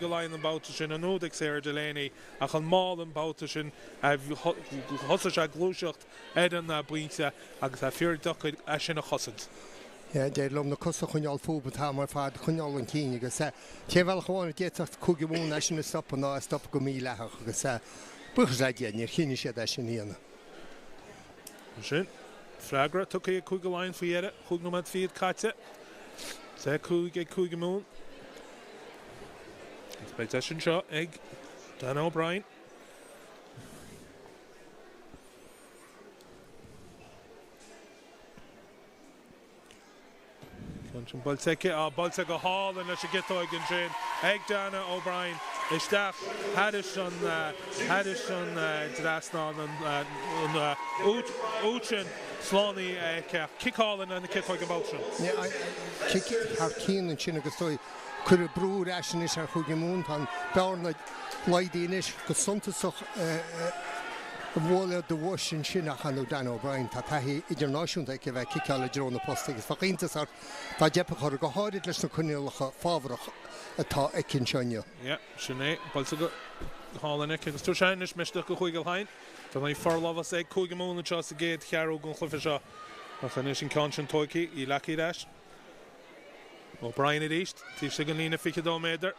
Laighin an Babhta sin an nód ag Sarah Delaney ach an máil an Babhta sin thosa sé glúiseacht an buinte agus a fior dochuid sin a chosint. Déir lom na cosa chuneáil fóba tá mar fád chuneáil an cíine agus téhheil cháinna déach chuige mún sin na stop ná stop go mí lethach agus buchas déan ar chinine sé sin íana. Sin freigra tu é chuig go Laighin faoiire chuig nó fiad caite sé chuig mún. Bei sin seo ag Dan O'Brien. Balta go hall and leis getóig an sin ag Dana O'Brien isteach hadis an drasná an útsin slánaí kickálan an kickóig an Babhta. Har cían an sin agus dói chur a brú eisian is ar chuig mún tan bearna leidíis go suntasach bhla do bhin sin a chanú Dan O'Brien tá taithí idirnáisiúnta ag bheith kicáil drón na posta agus faíntas tá depa chu go háid leis na chuinealacha fábharach atá ag cin seine. Sinné balsa go hálanna agus tú seinis meisteach go chuig go Laighin Tá mé forlávas ag chuig mún an a géad chearú gon chlufa seo a chanis sin can sin tóici í lecí leis. O'Brien i ríist, tí sé go lína ficadó méidir.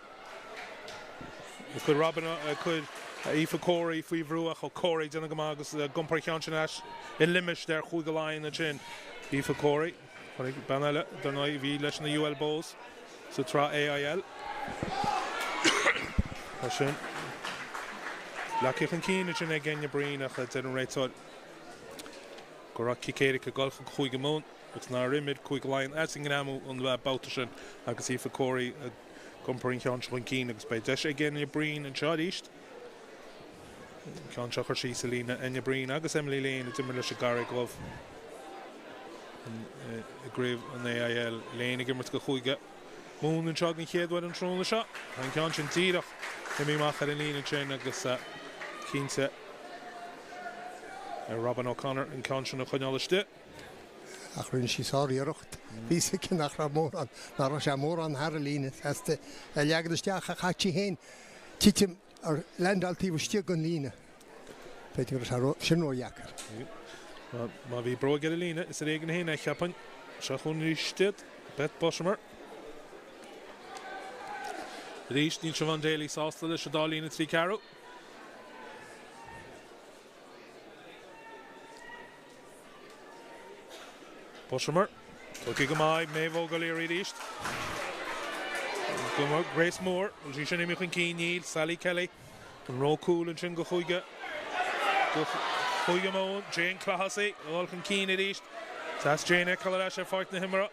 Chud Robin chud Aoife Corey faoi bhrúach ó Corey duna go agus gumpar ceann sin eis I limis der chuig go Laighin a sin. Aoife Corey, ban eile don bhí leis na UL Bowls sa trá AIL. Tá sin. Leacich an cíine sin ag genne bríach a den réitáil. Go ra cicéiric a golcha chuig mún, agus ná rimid chuig Laighin as an gnámú an Babhta sin agus Aoife Corey gumpar ceann sin cín agus bei deis ag genne brín an seo ríist. Ceann seo chuir sí sa lína enne brín agus Emily Lane a dimar leis a garrig glóh. A gréibh an AIL Lane ag immert go chuige. Mún an seag an chéadhhaid an tróna seo. An ceann sin tíadach Imi mach ar an lína sin agus cínte Robin O'Connor in Conscion of Chunealiste. Ach rinn sí sáí rocht. Bhí sé cin nach ra mór an ná ra sé mór an har lína heasta leagadisteach a chatí héin titim ar landaltíh stiag an lína. Beidir sin óheachar. Má bhí bro ar a lína is régan héna cheapan se chun rístead Bet Bosmer. Rís ní se van Daly sásta leis se dá lína trí Craobh. Bosmer. Tuki go mai Mavo Galeri ríist. Go Grace Moore, sí sin imich an cíníil, Sally Kelly, an Ró Cool an sin go chuige. Go chuige mó, Jane Clahassi, all an cíní ríist. That's Jane Ecclera sé fáit na himara.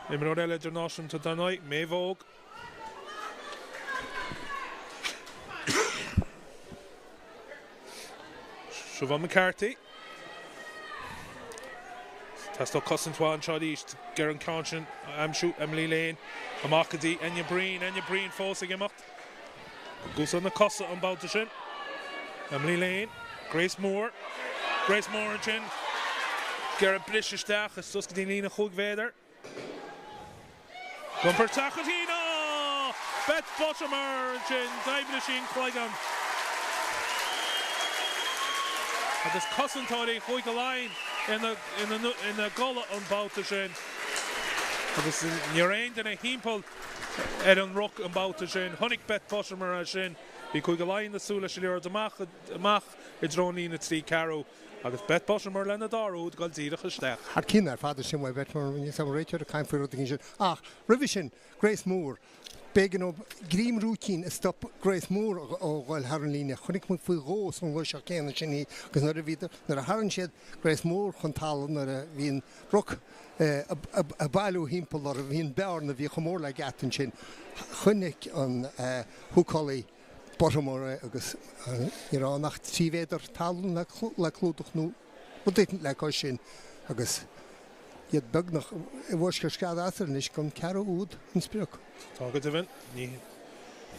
Imro eile Jonashan to Danoi, Mavog. Siobhan McCarthy. Tasto Cossintwa Shot East, Garen Conscion, Amshoot, Emily Laighin, Amakadi, Enya Breen forcing him up. Goes on the Cossa on Babhta. Emily Laighin, Grace Moore and Chin. Garen Blishestach, is Tuskadina Hugveder. Gumper Takatina! Bet Bottomer and Chin, Daiblishin Claigan. And this Cossintwa Huigalain. In the goal on Babhta sin. Agus Nirain in a himpel an rock on Babhta sin. Honnig Bet Bosmer sin. Bhí chuig go láin na súla se leor amach I dróní na trí Craobh. Agus Bet Bosmer lena darúd gáil díreach isteach. Har cin ar fada sin bhfuil Bet mar ní sam réitear a caiim fuú sin. Ach, Rivision, Grace Moore. Began op Grim routine is stop Grace Moore ó gáil har an líne. Chnig mu fuil rós an bhil se céanna sin ní agus nar a bhíidir nar a haran siad Grace Moore chun tal nar a bhíon rock a bailú himpel ar a bhíon bear na bhí chomór le gatan sin. Chunnig an thuálaí Bottomore agus nach tívéidir talún le clúdach nó bud le có sin agus iad beg nach bhhaisgur scad asar nis gon Craobh úd an spiach. Tá go divin, ní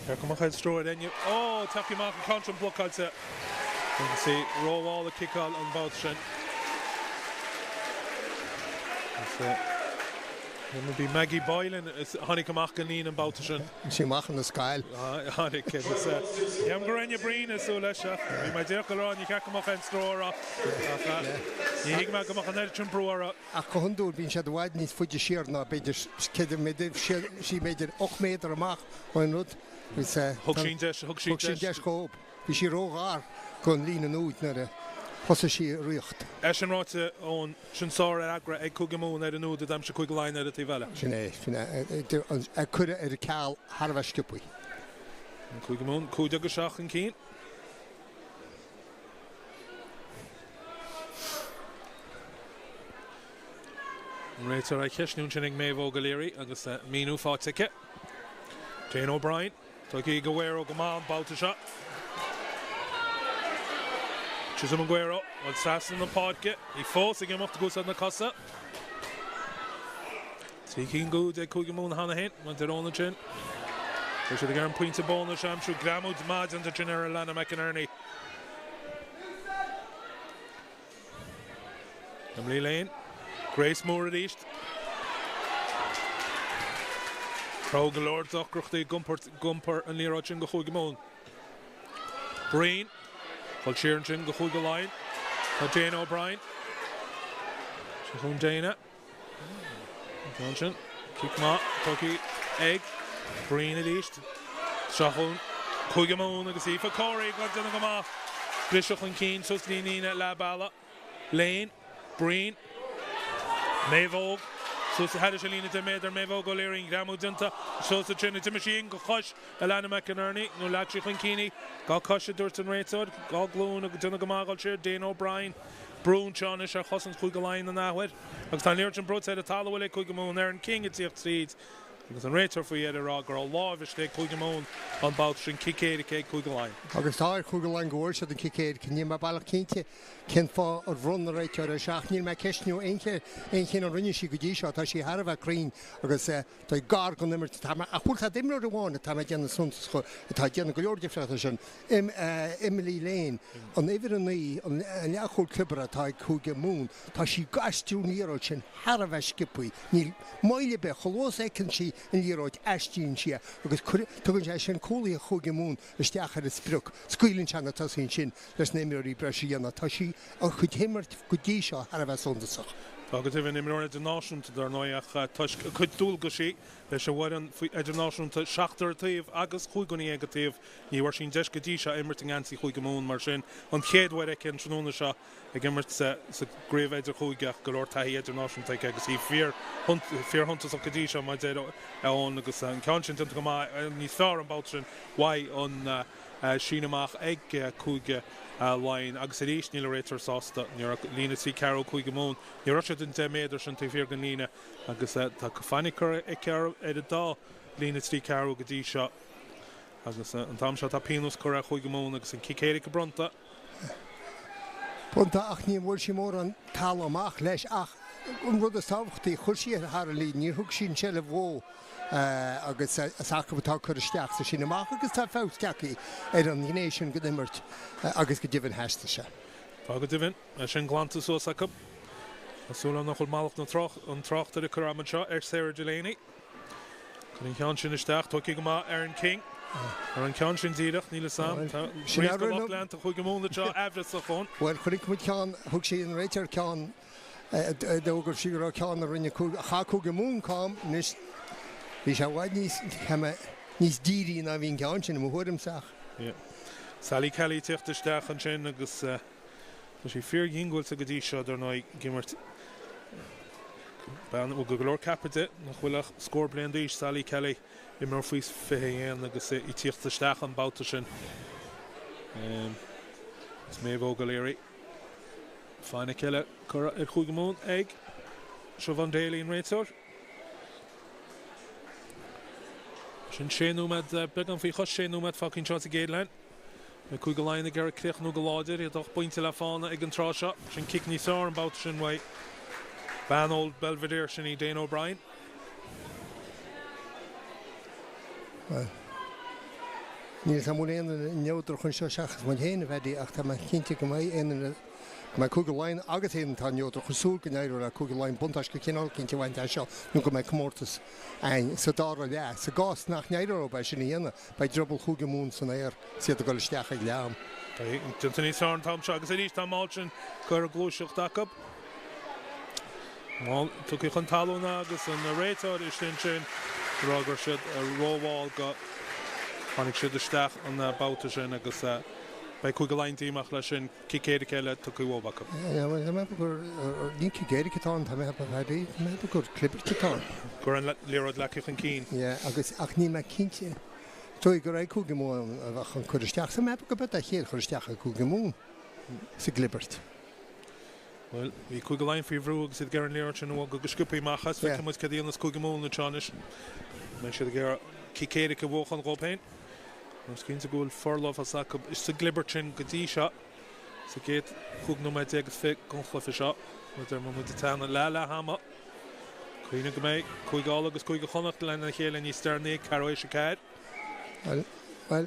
cumach chaid stróid ennne. Ó, taci mach an Conscion blocáilte. You can see Róháil a kickáil an Babhta sin. It would be Maggie Boylan is honey amach gan líon an Babhta sin. Sí mach an scail. Honey kid is Iam Gorenya Breen is so leis. Bhí mai deach go ní ceach amach an stróra. Ní hiig me amach an eltrin brúara. A chundú bín sé bhhaid níos fuidir siar ná beidir ceidir méidir sí méidir 8 méter amach óin rud. Hug sin deis cóp. Bhí sí róghar gon lína úd na a hosa sí riocht. Sin ráte ón sin sár agra ag chugamún ar an úd am se chuig láin ar a tíhile. Sin a chuide ar a ceall Harbh Skipui. Chugamún cúide agus seach an cín. Réitar a ceisnún sin ag Mavo Galeri agus míú fátice. Jane O'Brien, tuí go bhfuir go má an Babhta seo. Chisholm Aguero, on Sasson and Podke. He forcing him off to go on the Cossa. Taking good, they could give him Hannah Hint, went their own the chin. They should have points of ball, Sham should Gramwood's Mads and the General Lana McInerney. Emily Laighin, Grace Moore at East. Craobh Galore, Dockrachty, Gumper, and Leroy Chingo Hugamon. Breen. Well, Sheeran Chin go chuig go láin. Jane O'Brien. Siobhan Dana. Johnson. Kick ma. Tucky. Egg. Breen at East. Siobhan. Chuig amón agus Aoife Corey. Got done go ma. Bishop and Keane. Suslinina La Bala. Laighin. Breen. Mavog. So the had a Shalina to Mader Mavo Goleering Gramudunta, shows the Trinity Machine, go Hush, Alana McInerney, no Lachi Klinkini, got Kush at Durton Raitod, got Gloon, Dunagamagal Chair, Dane O'Brien, Brune, Chonish, or Hussens Kugaline and that way. Because Tan Lurchin Broods had a Talaway Kugamoon there and King at the Streets. agus an réitir faoi idirrá gur lábhiste chuige mún an Babhta sin cicéad chuige láin. Agus táir chuige láin ggóir se an cicéad cin níos bailach cinnte cin fá ar bhrún réitear a seaachníil me ceisniú éinche chin an rinne sí go dtí seo tá sí Harbh crín agus tá gar go nimir a chuiltá dimir bháinna tá déanana suntas chu tá déanana go leordi freita sin Emily Laighin an éidir an ní an leachúil clubara tá chuige mún tá sí gasistúníróid sin Harbh skipuí níl maile be cholós écinn sí in líróid eistíonn si agus tugann sé sin cólaí a chuige mún isteachar is spruch scuilinn seanna tasíonn sin leis néimirí breisi dhéanana tá sí a chud himirt go dtí seo Harbh suntasach. Agus bhíon imreoir idirnáisiúnta dar nóach chud dúil go sí leis a bhhain idirnáisiúnta 16 taobh agus chuiganí ag taobh ní bhar sin deis go dtí seo immirting ansaí chuige mún mar sin an chéadhhair ag cin tróna seo ag immert sa gréibh idirchúigeach go leor taí idirnáisiúnta agus í fíor huntas go dtí seo mai ón agus an ceansin go níos fearr an Babhta sin waid an síneamach ag chuige Laighin agus éis níl réitir sásta níor lína sí Craobh chuige mún ní ra den 10 méidir sin tí fíor gan lína agus tá go fannicur ag Craobh dá lína sí Craobh go dtí seo agus an tam seo tá pínus chur chuige mún agus an cicéad go bronta. Punta ach ní bhfuil sí mór an tal amach leis ach an rud a tábhachtaí chuir sí ar Har Lín ní thug sin sele bhó agus sacbatá chur isteach sa sin amach agus tá fáteachí ar an gnéisisin go imirt agus go dtíhann heasta se. Tá go dtíhann sin glanta suasach asúla nach chuil máach an trochtar a churáman seo ar Sarah Delaney. Chun cean sin isteach tuí go má ar an King. Ar an cean sin díireach níle sam leanta chuige múna seo ehras a chun. Well chuig mu ceán thug sé an réitear ceán dógur sigur á ceán a rinne chaúge mún cá níos hí sé bhaid níos díí na bhín ceán sin mo thuirimseach. Sally Kelly tuchttasteach an sin agus sí fear ghingúil a go dtí seo ar ná gimmert ban go glór capite nach bhfuilach scór blian díos Sally Kelly I mar faois fihéan agus I tuchttasteach an Babhta sin. Is mé bhó go léirí. Fáinna ceile chur ar chuige mún ag seo van Daly an réiteoir. Sin séúmed began fao chus séúmed fácinn seo a géad lein. Me chuige láinna gar cléochnú go láidir i doch pointe le fána ag an trá seo sin kick níos an Babhta sin waid ban old Belvedere sin I Dane O'Brien. Níl tá mún éana neúidir chun seo seachas man héana bheití ach tá cinnte go mé éana chuige láin agus éan tá neúidir chusú go néidir a chuige láin buntas go cinál cinnte bhaint seo nu go mé cummórtas ein sa dára le sa gás nach néidir bei sin dhéana bei drobal chuige mún san éir siad go isteach ag leam. Tá níos an tam seo agus éis tá máil sin chur a glúiseach dacob. Well, took ich an talúna agus an réiteoir is sin rágur siad a róháil go tháinig siad isteach an Babhta sin agus bei chuige láin tíach lei sin cicéad céile tu chuhbhacha. me gur ní cicéad tá tá mé bhí me gur clipirtá. Gur an léróid leciach an cín. agus ach ní me cinnte. Tó gur é chuige mún a bheit an chuiristeach sa me go bet a chéad chuiristeach a chuige mún sa glibert. Well, we chuige láin faoi bhrú agus iad gar an léir sin bhil go scipaí machchas fe mu cadíanana chuige mún na teanis. Me siad gar cicéad go bhchan gópéin. Nos cinn a gúil forlóh as is sa glibert sin go dtí seo sa géad chuig nó méid agus fé gonchla seo ar mu tena le hama. Cuoine go méid chuigáil agus chuige chonacht lena chéile ní starnaí Craobh se céad. Well,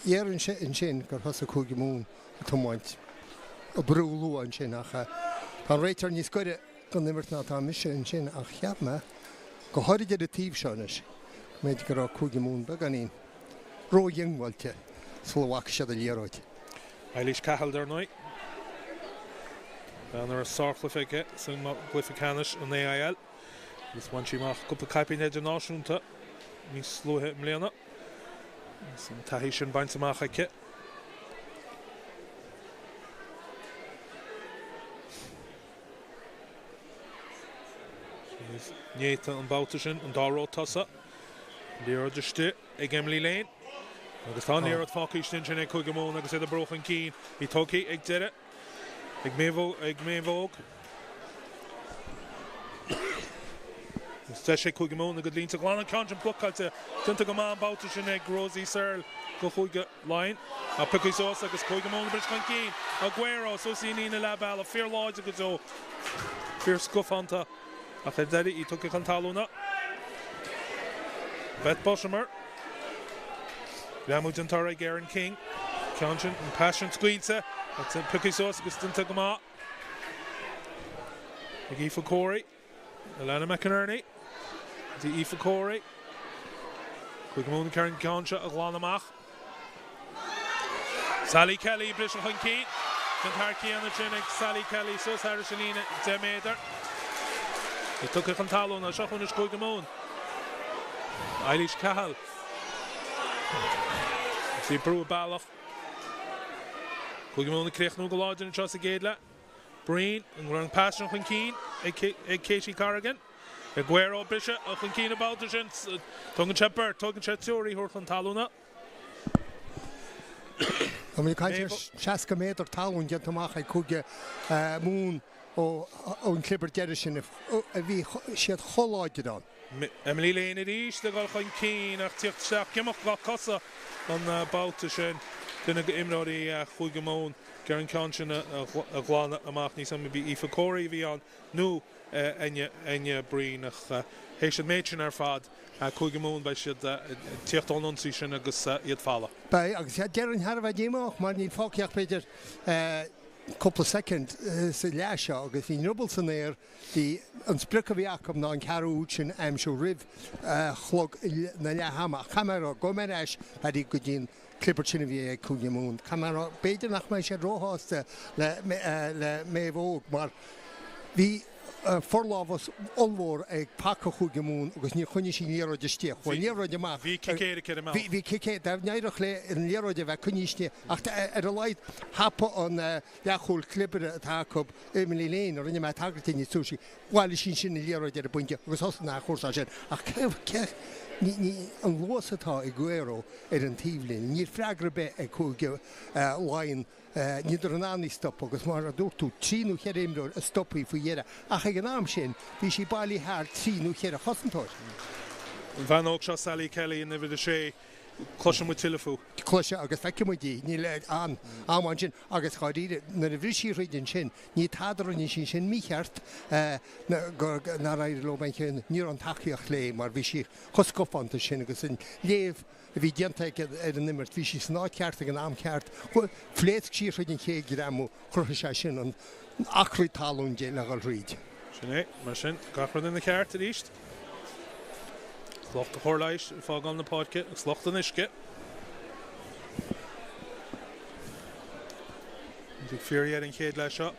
dhéar an sin gur thosa chuige mún tomáint a brúlú an sin ach tá réitear níos coide go nimmert ná tá mis an sin ach cheap me go háide a tíb seánis méid gur á chuige mún beganín. Ró dhéinghailte slóhacha siad a léróid. Eilís cahall ar nói. An ar a sáchla féice san glyficanis an AIL. Is bhain síach cúpla caipín idirnáisiúnta ní slúthe mléana. San taithí sin baint amach aice. Néta an Babhta sin an dáró tasa. Léireoidiriste ag Emily Laighin. Agus tá léiread fácíiste sin ag chuige mún agus iad a brochan cín í tócaí ag deire ag méhóg. Sé chuig món a go lín gláán can plucáilte tunta go má Babhta sin ag Rosie Searle go chuige Laighin a Pucasós agus chuig món bris chuin cín Aguero so sí nína le ball a fear láide go dó fear scufanta a chu deire í tucha an talúna Bet Boshamer Leamú an tar Garen King Canchin an passion squeeze that's in Pucasós agus tunta go má ag Aoife Corey Alana McInerney the Aoife Corey chuig món Karen Concha a gláán amach Sally Kelly bris a chuin cín den Tarky an Jinnig Sally Kelly sos Harrisalina Deméder I took an talún a seachún is chuig món Eilish Cahill sí brú bailach chuig món créichnú go láidir an tros a géadla Breen and run past chuin cín ag Casey Corrigan Aguero brise a chuin cín a Babhta sin tugann sé burt tugann sé teorí thuair chun talúna I mean, kind of 60 meter talún get amach ag chuige mún ó clipper Gerrishin a bhí siad choláide an. Emily Lane ríis de gáil chuin cín ach tíocht seach cimach gá cosa an Babhta sin duna go imráí chuige món Garen Canchin a gláán amach ní sam bhí Aoife Corey bhí an nó aine Breen ach hééis an méidsin ar fad chuige món bei siad tíocht anionsaí sin agus iad falla. Bei agus dearan har bheith déimeach mar ní fáceach beidir couple second sa leise agus hí nubal san éir hí an sprica bhíach ná an cearú sin aimsú rih chlog na lehama camera gomenéis a dí go dtín clipper sin bhí ag chuige mún. Camera beidir nach mai sé róháasta le méhóg mar hí forláfas olmór ag pacha chuige mún agus ní chuine sin léróide stíach chuil léróide má Bhí cicéad céad amach Bhí cicéad deh neireach le an léróide bheith chuníiste ach ar a leid hapa an leachúil clipper atá Emily Lane ar rinne me tagartíine túsí bháil sin sin na léróide a buinte agus hosan nach chósá sin ach ní an glósatá i Aguero ar an tíomhlín ní freigra be ag chuige Laighin níidir an anní stop agus mar a dúirtú tríú chear imreúir a stoppaí faoi dhéire ach ag an am sin bhí sí bailí thar tríú chear a chosantáir. Bhean óg seo Sally Kelly in bhid sé cloise mu tilafú. Cloise agus feice muidí ní le an amhain sin agus cháíide na a bhrísí riidir sin ní tádarí sin mícheart na raid lobain chin ní an taíoch lé mar bhí si choscopanta sin agus in léh a bhí dianta ar an nimmert bhí si sná ceart ag an am ceart fléit sí riidir ché gramú chutha sé sin an achraí talún dé le gáil riid. Sinné mar sin gachran in na ceart a ríist. Slocht a chorláis fág an na páce ag slocht an isce. Dí fiúr an chéad lei seo.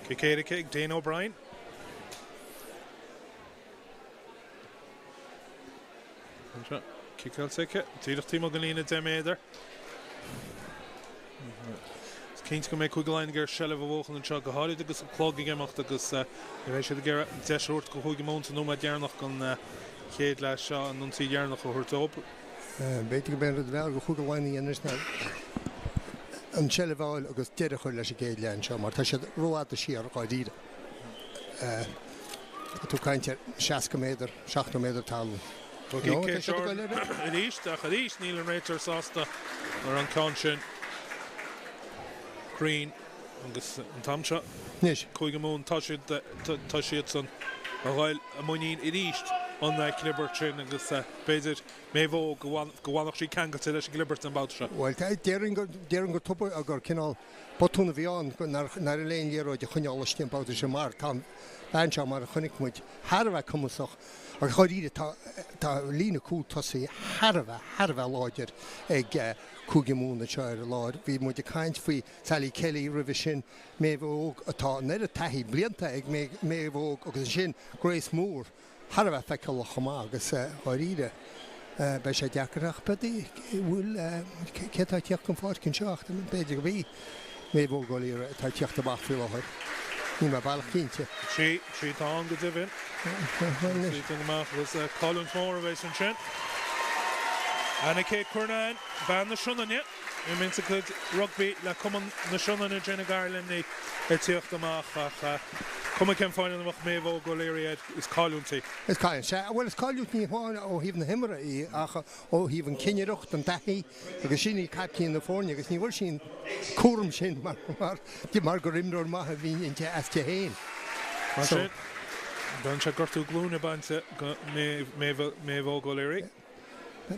Cicéirice ag Dane O'Brien. Cicail sice, tíadach tí mo go lína Deméder. Keins go méid chuig Laighin gur sellh bhóchan an seo go háid agus chlógaí gemacht agus bhééis sé gur deisiút go chuig mórta nó dearnach gan chéad le seo an nunsaí dearnach go thuirtóp. Béidir go ben bhil go chuig Laighin dhéanana an sellh bháil agus deidir chuir leis géad leann seo mar tá sé roiáta siar gáidíide. Tú caiinte 60 méter 60 méter talún. Ríist a charíist níl an réitir sásta ar an Canchin Green agus an tamse chuig mún tá siad san a gháil a muín i ríist an clibber sin agus béidir méhó gohhaach sí cangate leis glibert an Babhta. Well déan go tupa a gur cinál botúna bhíán nar a léon léróide chuneálatí an Babhta sem mar tá bhaintse mar a chunig muid Harbheith cumasach ar choiríide tá lína cú tosaí Harbheith láidir ag chuige múna teir a láir. Bhí muid a caiint faoi Sally Kelly rih sin méhóg atá neidir taithí blianta ag méhóg agus sin Grace Moore Harbheith feiceil chomá agus choiríide. Bei sé deacharach bedí bhfuil cetá teach an fáid cin seach beidir go bhí méhóg gáilíre tá teocht a bach fiú láthir. Ní mar bailach cínte. Sí tá an go dibhin. Sí amach was Colin Moore a bheits an sin. Anna Kate Curnan, ban na sinne. I mean to could rugby la come na shona na Jenna Garland ni tíocht amach come can find an mach mevo goléri is callúnti. Is call well is callúnti hon ó hífn himra í ach ó hífn kinnerucht an dahi agus sinni captain na fórne agus ní bhil sin cuam sin mar di mar go rimror ma ha vín inte aste héin. So dan se gortú glúna bante mevo goléri.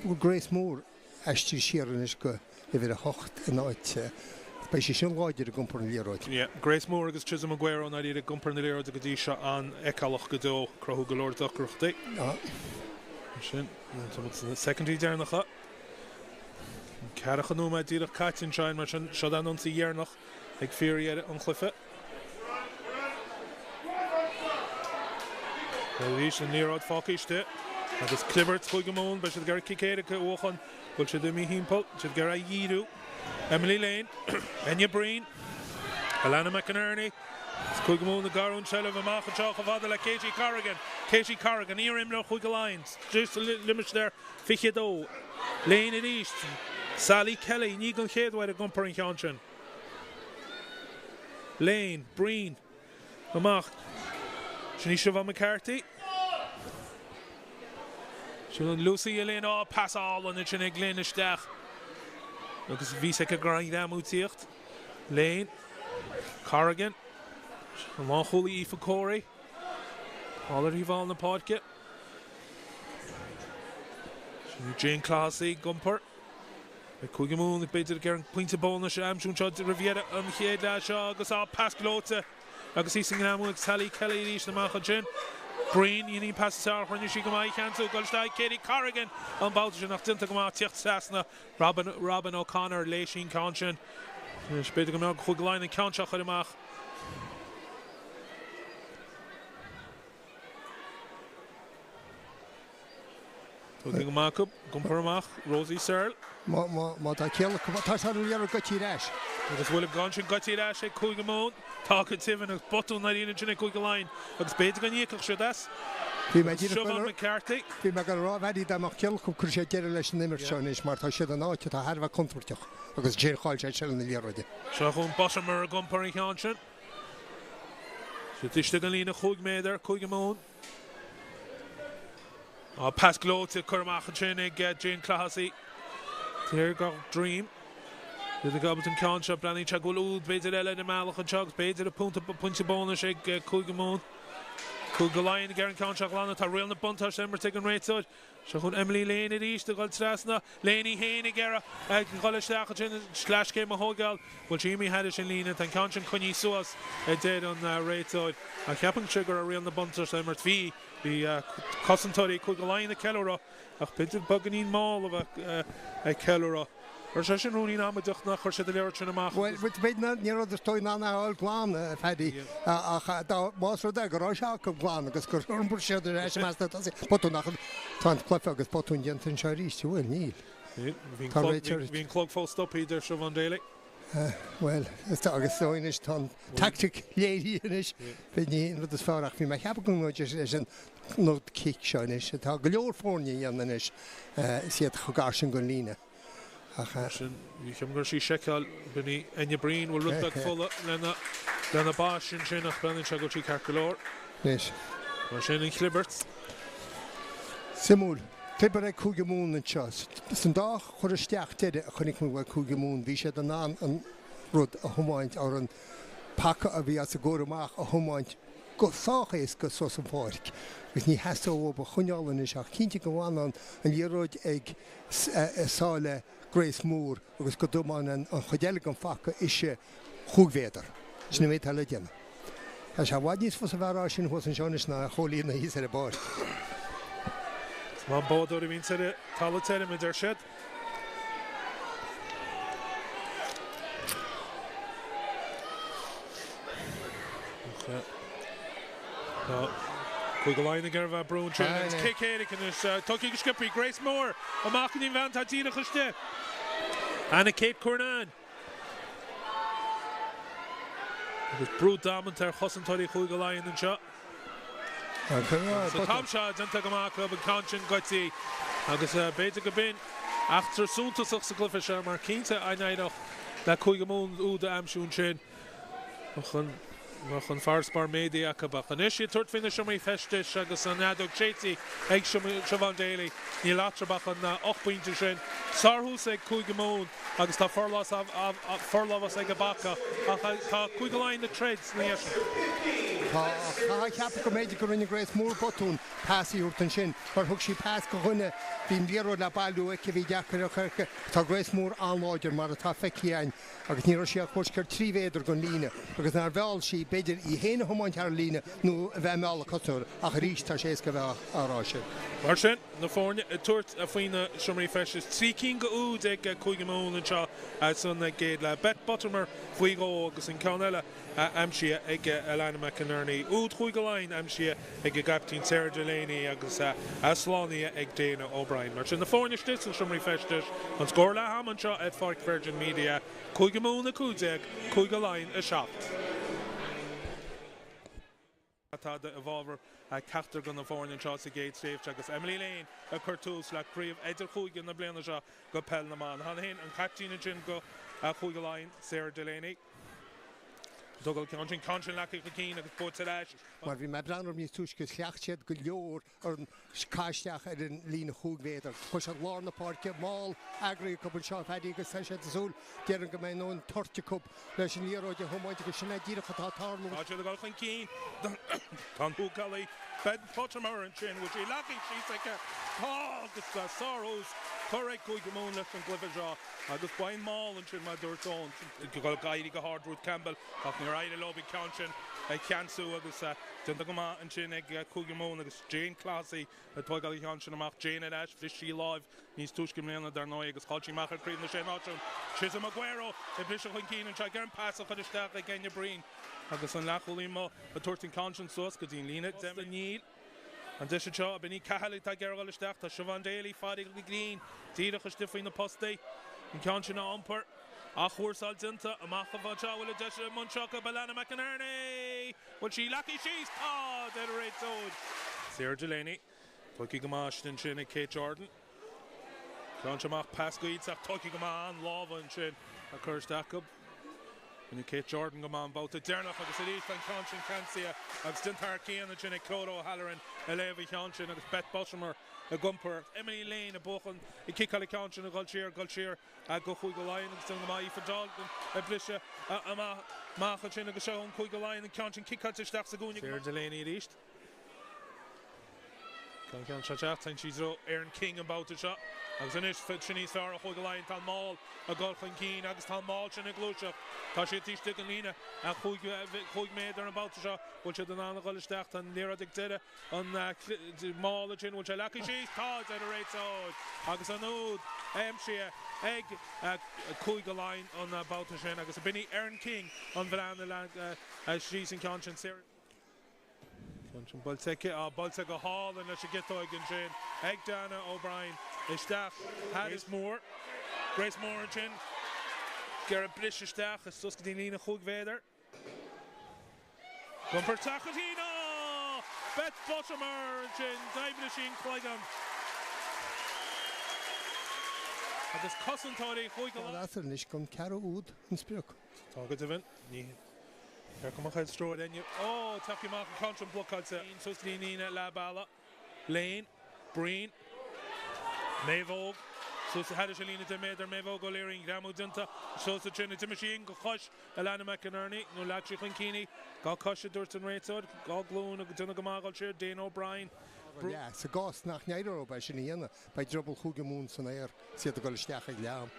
Well Grace Moore astí siaran is go I bhí a hocht in áit bei sé sin gáidir a gumpar na léróid. Yeah, Grace Moore agus Chisholm Maguire na a gumpar na léróid a go dtí seo an ecalach go dó Craobh golóir docruchtaí. Sin secondary dearnacha. Cearach nó díach caitin sein mar sin seo an antaí dhearnach ag fíorí an chluife. Rís an léróid fáciste agus Clibbert chuig go món be sé gar cicéide go óchan bhil sé dumi hímpel sé gar a dhíú. Emily Laighin, Enya Breen, Alana McInerney, chuig go món na garún seileh amach an teach a bhada le Katie Corrigan, íar imle chuig go lines, just a limit there, fiche dó. Laighin in east, Sally Kelly, ní gan chéadhhaid a gumpar an cheann sin. Laighin, Breen, amach, sin Siobhan McCarthy. Lucy Elaine pass all on the sin ag Glyn isteach. Agus bhí sé go graid am útíocht. Laighin, Corrigan, an lá chulaí Aoife Corey. All ar híbháil na páidce. Jane Classy, Gumpar. Chuig go mún ag beidir gar an pointe bóna se amsún seo riviera an chéad le seo agus á pas glóta. Agus hí sin amú ag Sally Kelly rís na macha sin. Breen, you need pass out when you see my cancel. Goldstein, Katie Corrigan on Boucher nach Tinta go out Sasna, Robin O'Connor, Laighin Conscion. Später go nach Ruglein and Concha Chodemach. Tugging Markup, Gumpermach, Rosie Searle. Ma da kill tá sé lear gotí reis. Agus bhfuil gansin gotí reis é chuig go món, tá go tíhann agus botú na dtíanana sinna chuig go láin, agus beidir go níoch sé das. Siobhan McCarthy. Bhí me go ráhhaidí amach ceol chu cur sé deir leis an nimir seonis mar tá siad an áite tá Harbh contorteach agus déir cháil sé se na léróide. Seo chun bosa mar a gumpar an cheann sin. So tuiste go lína chuig méidir chuig go món. Pass glóte Cormach sin ag Jane Classy. Here go Dream. The Gobbleton Concha, Blanny Chagulud, Beidir Ellen and Malachan Chugs, Beidir a punta bonus egg Kugamon. Kugalion, Garen Concha, Lana, Taril, the Bunter, Semmer taking right side. Shahun Emily Lane at East, the Goldstrasna, Laney Hain, Gera, Golishachin, Slash came a Hogal, well, Jimmy Haddish and Lena, and Concha Kunyi Suas, a dead on the right side. A Captain Sugar, a real the Bunter, Semmer V, the Cossentori, Kugalion, the Kellera, a bit of Buganin Mall of a Kellera. Or sin rúní ná duch nach chuir sé de leir sin amach. Well, with bedna níor the stoin ná áil glán fedi a da más de gorá se go glán agus gur umbur sé de reis mas tá potú nach tá club agus potún gentin se ríist bhfuil níl. Bhín clog fó stopí idir Siobhan Daly. Well, is agus soinis tá tactic léiríis be ní rud is fárach bhí me cheap go is an nó kick seonis tá go leor fórne annis siad chugar sin go lína. You can go see Shekel, Benny, Enya Breen will look back full Lena Bosch and Shinach Brennan Chagochi Carcolor. Yes. Machine in Clibbert. Simul, Clibbert Kugamoon and Chas. Sandach, Horestiach did it, a Honikman Kugamoon, Visha the Nan and Rud, a homoint, or an Paka of Vias a Goromach, a homoint. Go Thachis go so some pork. With ni has to over Hunyal and Ishak, Kinti go on and Yerod egg Sale. Grace Moore agus go duman an chodeligan facha isise chuugvéidir. Sna mé tal déna. Tá sé bhaidníos fos a bhará sin hos an seonis na cholíí na hís ar a báir. Má bódú a vín sa talatéire me der siad. Chuig go láin gar bheith brún kick héidir tuí go skippi Grace Moore amach ní bhean tá tína chuiste. Anna Kate Cornan. Agus brú damant ar chosantóirí chuig go láin an seo. So Tom Shaw danta go amach club an Conscion Gutty agus beidir go bin After súnta sa glufa se mar cínta anéideach le chuige mún úd amsún sin chun farspar média acabach. An isí tuairt fin siomí festis agus an adog Chétí ag Siobhan Daly ní látrabach an 8 pointe sin. Sarthús ag chuige mún agus tá forlas ag a bacha tá chuige láin na treds níos. Tá ceap go méidir go rinne gréis mór botún pasí úirt an sin mar thug sí pas go chunne bhín léarú le bailú ag bhí deachar a chuircha tá gréis mór anláidir mar a tá feiceáin agus ní sé chuir gur tríhéidir go líne agus nar bheáil sí beidir í héana thomáint ar líne nó bheith meála cosúir ach rís tá sé go bheith árá. Mar sin na fórne tuairt a faoine siomí festis trí cín go úd ag chuige mún an seo san géad le bet bottomer faoi go agus an cáile amsia ag Elena McInerney úd chuige láin amsia ag gaptín Sarah Delaney agus Sláine ag Dana O'Brien. Mar sin na fórne stitzel siomí festis an scór le ham an seo at Fark Virgin Media chuige mún a cúdeag chuige láin a seacht. Tá de evolver ceachtar gan na fórne seo sa géad stéifte agus Emily Laighin a chuirtús le Craobh Idirchúige na bliana seo go pell na man. Han hen an captíine sin go chuige láin Sarah Delaney. Dogal Consin le go cín agus bóta leis. Mar bhí me breanúm níos túis go chleachtéad go leor ar an caiisteach ar an lína chúgvéidir. Chus an lár na páirce máil agraí go seo fedí agus san sé asúil dearan go mé nó torte cup leis an líróide thomáinte go sinna díracha tátarnú. Tá sé gáil chun cín tá húgalí bed Pottermar an sin, which he lucky she's like agus le Sarthús chuir chuige mún leis an glufa seo agus bain máil an sin má dúirtón go gáil gaiide go Hardwood Campbell ach ní raide lobby counchin ceanú agus dunta go má an sin ag chuige mún agus Jane Classy a toigáil counchin amach Jane and Ash Fishy Live níos túiscim léanana dar nó agus cháiltí machar críomh na sé náisiún Chis am Aguero I blis chun cín an se gan pasa chud isteach ag genne brín agus an lecholaí má a tuairt an counchin sos go dtíon lína dem a níl an de seo ben í cahalí tá geargáil isteach tá Siobhan Daly fádig go grín tíadach is stifaí na postaí an counchin á ampar a chuirsáil dinta amach a bhaid seáil a deise munseach a Elena McInerney well she lucky she's dead a rate zone Sarah Delaney tuigi go más den sin ag Kate Jordan counchin amach pas go íach tuigi go má an lábha an sin a chuir stacob and Kate Jordan go man Babhta Dernach agus a líf an counchin Cancia agus dintar cían an sin ag Craobh Halloran a levi counchin agus Bet Bottomer a gumper Emily Laighin a bochan I kickáil counchin a Gulshire a go chuig go láin agus go mai for Dalton a blisha a mácha sin agus seo an chuig go láin an counchin kickáil isteach sa gúine Sarah Delaney ríist can chat and she's Aaron King and Babhta shot agus inis sinní fear a chuig go láin tá máil a golchan cín agus tá máil sin ag glúiseach tá sé tíiste an lína a chuig méid ar an Babhta seo bhil sé den anna gáil isteach an léad ag deire an máil a sin bhil sé lecí síos tá dead a réitsáid agus an úd si ag chuig go láin an Babhta sin agus a binní Aaron King an bhleanna síos an counchin Sarah Balta go hall and she get to sin ag Dana O'Brien isteach Grace Moore an sin gur a bris isteach is sus go dtí lína chuig véidir Gumper tachatína Bet Bottomer an sin daimne sin chláigan agus cosantáí chuig go láthar níos gon cearú úd an spireach Tágad a bhain ní Here come a straw then you Taki Mark and Contra blockouts so Nina La Bala Laighin Breen Mayvogue so Hadishalina to Mader Mayvogue O'Leary Gramu Dunta so the Trinity Machine go Hush Elena McInerney no Lachi Clinkini got Kush Durton Raitod got Gloon Dunagamagal Chair Dane O'Brien Ja, sa gás nach neidir bei sin íana bei dribble chuige mún san éir siad a go isteach ag leam.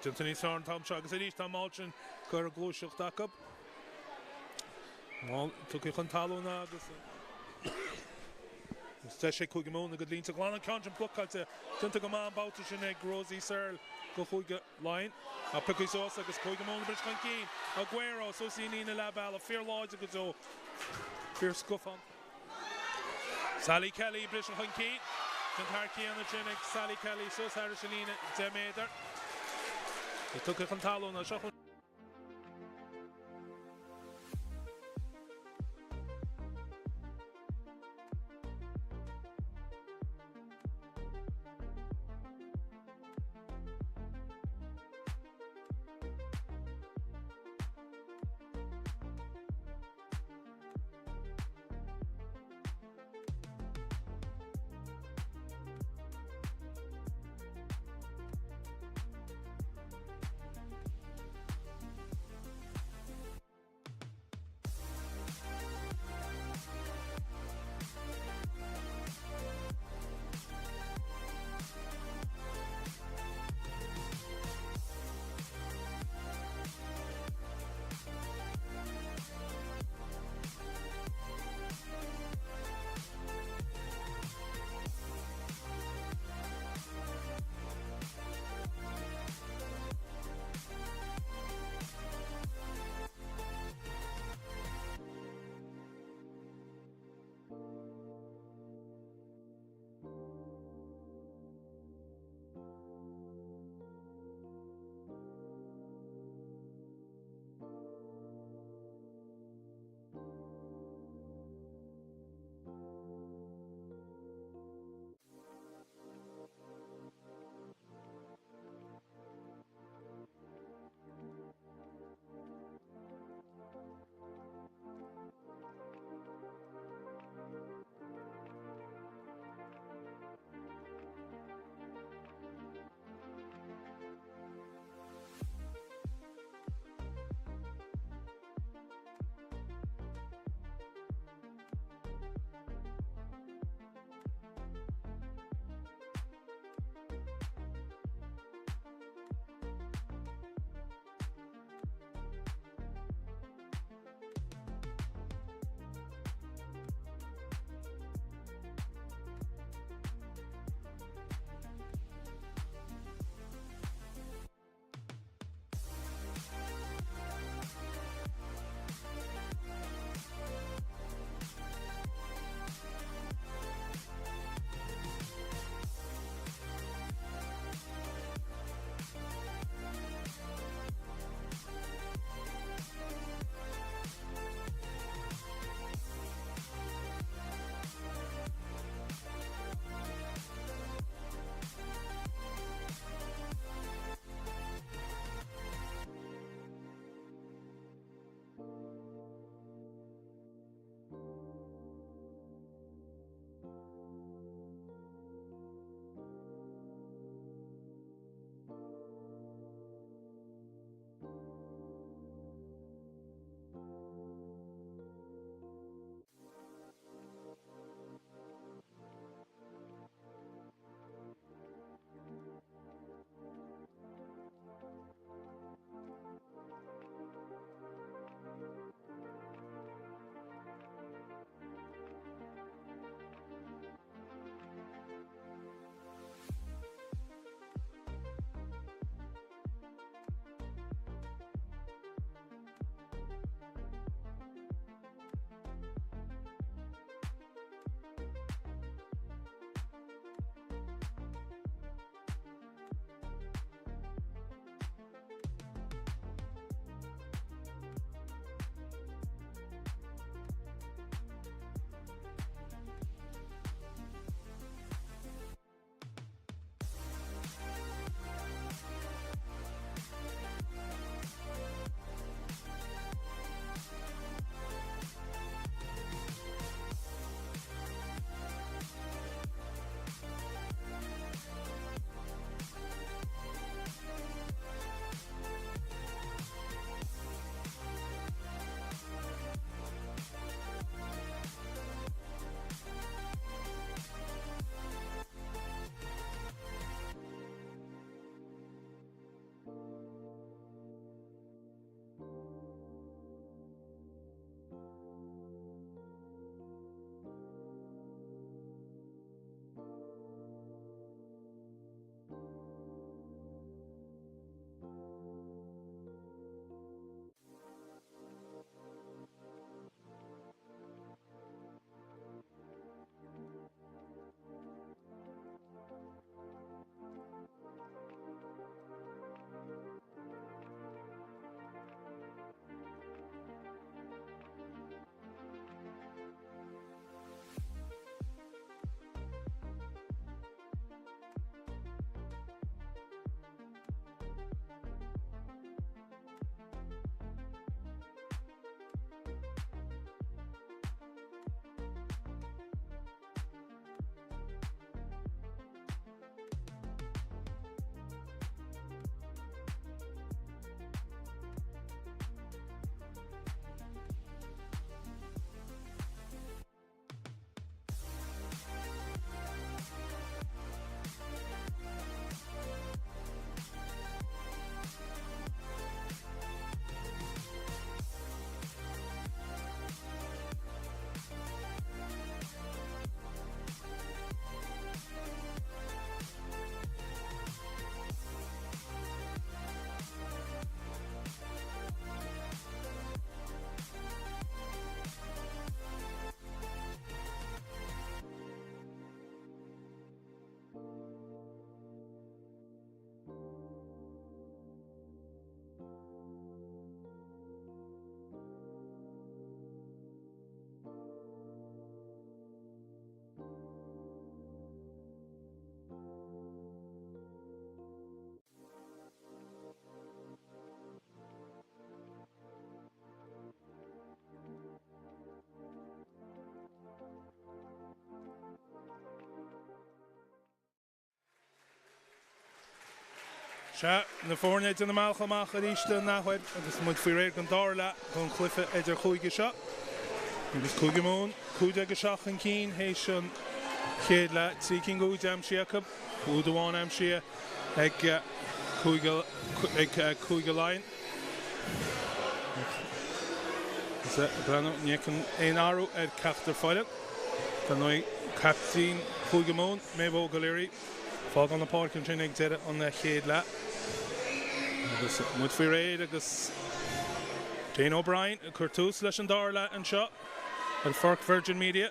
Duntaní Sarn Tom Shaw agus éis tá máilsin gur a glúiseach dacab Well, took a talona agus sé chuige mún a go línta gláán an counchin blockailte dunta go má Babhta sin ag Rosie Searle go chuige láin a pucaí sós agus chuige mún bris chun cín Aguero so sínína le ball a fear láid agus ó fear scufan Sally Kelly bris chun cín duntar cíanna sin ag Sally Kelly sos Harrisalína de méidir I took a talona seo Se na fórneid in na máchaach a ríiste nachhaid agus mu fao réir an dála chun chluife Idirchúige seo. Agus cúgamón, cúide go seach an cín hééis sin chéad le trí cin gúid am siacab, údháin am sia ag cúige Laighin. Brenn níchan éon áú ar ceachtar fáile. Tá nó captín cúgamón mé bhó go léirí fág an na páircin sin ag deire an chéad le. Agus mu fao réad agus Jane O'Brien a chuirtús leis an dála an seo ar Fork Virgin Media.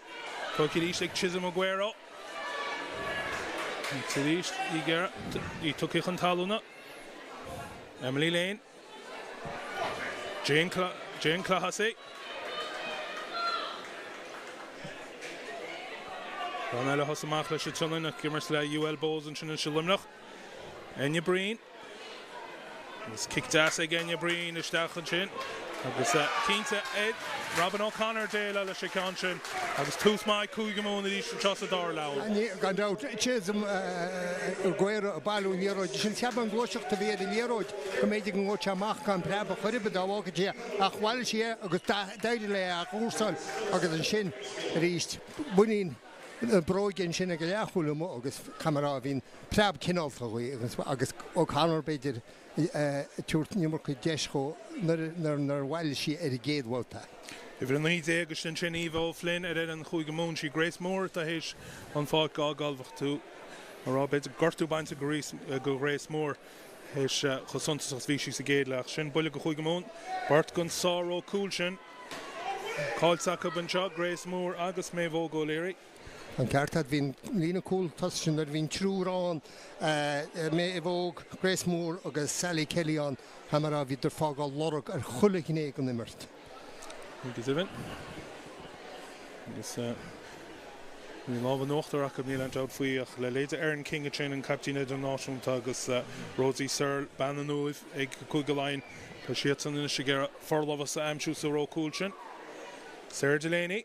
Coci ríist ag Chisholm Aguero. Sa ríist í ggéire í tucaich an talúna. Emily Lane. Jane Clahassie. Ron eile hosamach leis tunan a gimmers le UL Bowes an sin Limnach. Enya Breen. Agus kickdas ag Enya Breen isteach an sin. Agus cínta Ed Robin O'Connor déile leis an sin. Agus tús mai cúgamón a ríiste tras a dar leabhar. Gandát Chisholm Aguero a bailú níróid sin teaban glóiseach a bhéad in níróid go méidir an ggóte amach gan preba chuirbe dáhágadtí ach bhhail sé agus daidir le a úsáil agus an sin ríist buín bróigin sinna go leachúla mó agus camerá hín preb cináltaí agus O'Connor beidir túirt nimar go deisco nar bhhail sí ar i géadhilta. If an níd agus sin sin Íomh Flynn ar an chuigamón sí Grace Moore a hééis an fád gágalbhach tú ará beidir gortú baint go Grace Moore hééis chusontas as bhí sí sa géadleach sin buile go chuigamón Bart gon sáró cúil sin cáilteach an seo Grace Moore agus mé bhó go léirí. An ceartad hín lína cúil sin ar bhín trúrán mé bhóg Grace Moore agus Sally Kelly an hamara bhíidir fágáil lorug ar chulla cinné an imirt. Agus even. Agus ní lábh nóachtarach go níl an tead faoíach le léide Aaron King a sin an captain idirnáisiúnta agus Rosie Searle Bananúibh ag cúige Laighin tá siad san ina sigéire forlabhas a amsú sa ró cúil sin. Sarah Delaney.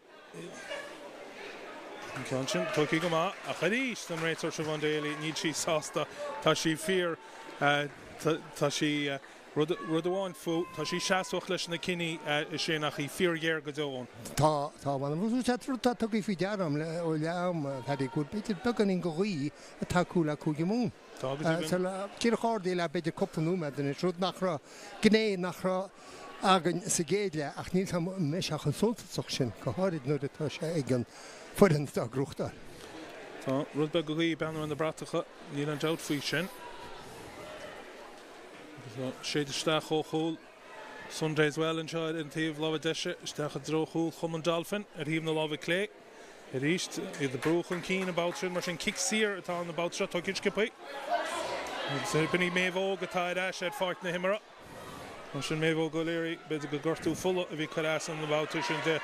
An ceann sin tucaí go má a charíist an réitir se bhain déala níd sí sásta tá sí fíor tá sí rud amháin fú tá sí seaasfach leis na cinní sin nach í fíorgéir go dóin. Tá bhana bhú tá tugaí fao dearm le ó leam hadí go beidir began in goí a takeúla cúgamún. Tíar chádaí le beidir coppanú me den is rud nach ra gné nach ra agan sa géadle ach níl meisach an soltasach sin go háid nuair atá sé ag an fuan a grúchttar. Tá rud be goí ben an na bratacha níl an dead faoi sin. Séidirsteach ó chúil Sundays well an seid in taobh lábh deise isteach a dróchúil chum an Dolphin ar híomh na lábh clé. I ríist iad the brúchan cín about sin mar sin kick sír atá an about seo tuigid scipaí. Agus buní mé bhóg atá eis ar fáirt na himara. Mar sin mé bhóg go léirí beidir go gortú fulla a bhí chuás an about sin de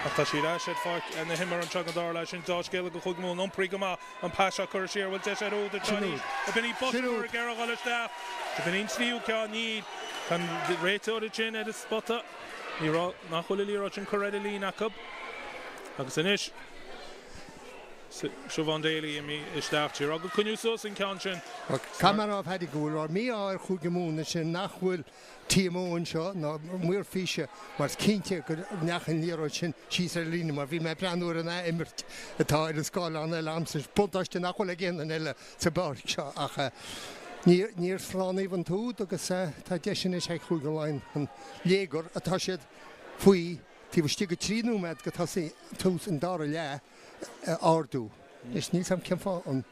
atá sí eis ar fáirt na himar an teag an dar leis sin dáiscéile go chuigmún iomprí go má an páise chuir siar bhfuil deis ar óda Johnny. A buní bosú ar gar gáil isteach. A buní slíú ceá níd can réiteóid sin ar is spotta. Ní nachhfuil líra sin choréide lín acab. Agus inis Siobhan Daly and me isteach tíir agus cuniú sos in ceann sin. Camerá hadí gúil ar mí áir chuigamún sin nachhfuil tíomón seo ná muir físe mar cinnte go nechan líróid sin síos ar lína mar bhí me breanúir an imirt atá ar an scáil an eile amsa buntáiste nachhfuil a ggéan an eile sa báir seo ach níor slán íhan túd agus tá de sin is ag chuige Laighin an légur atá siad faoi tíh tí go tríú meid go tá tús an dar le áardú. Is níl sam ceá an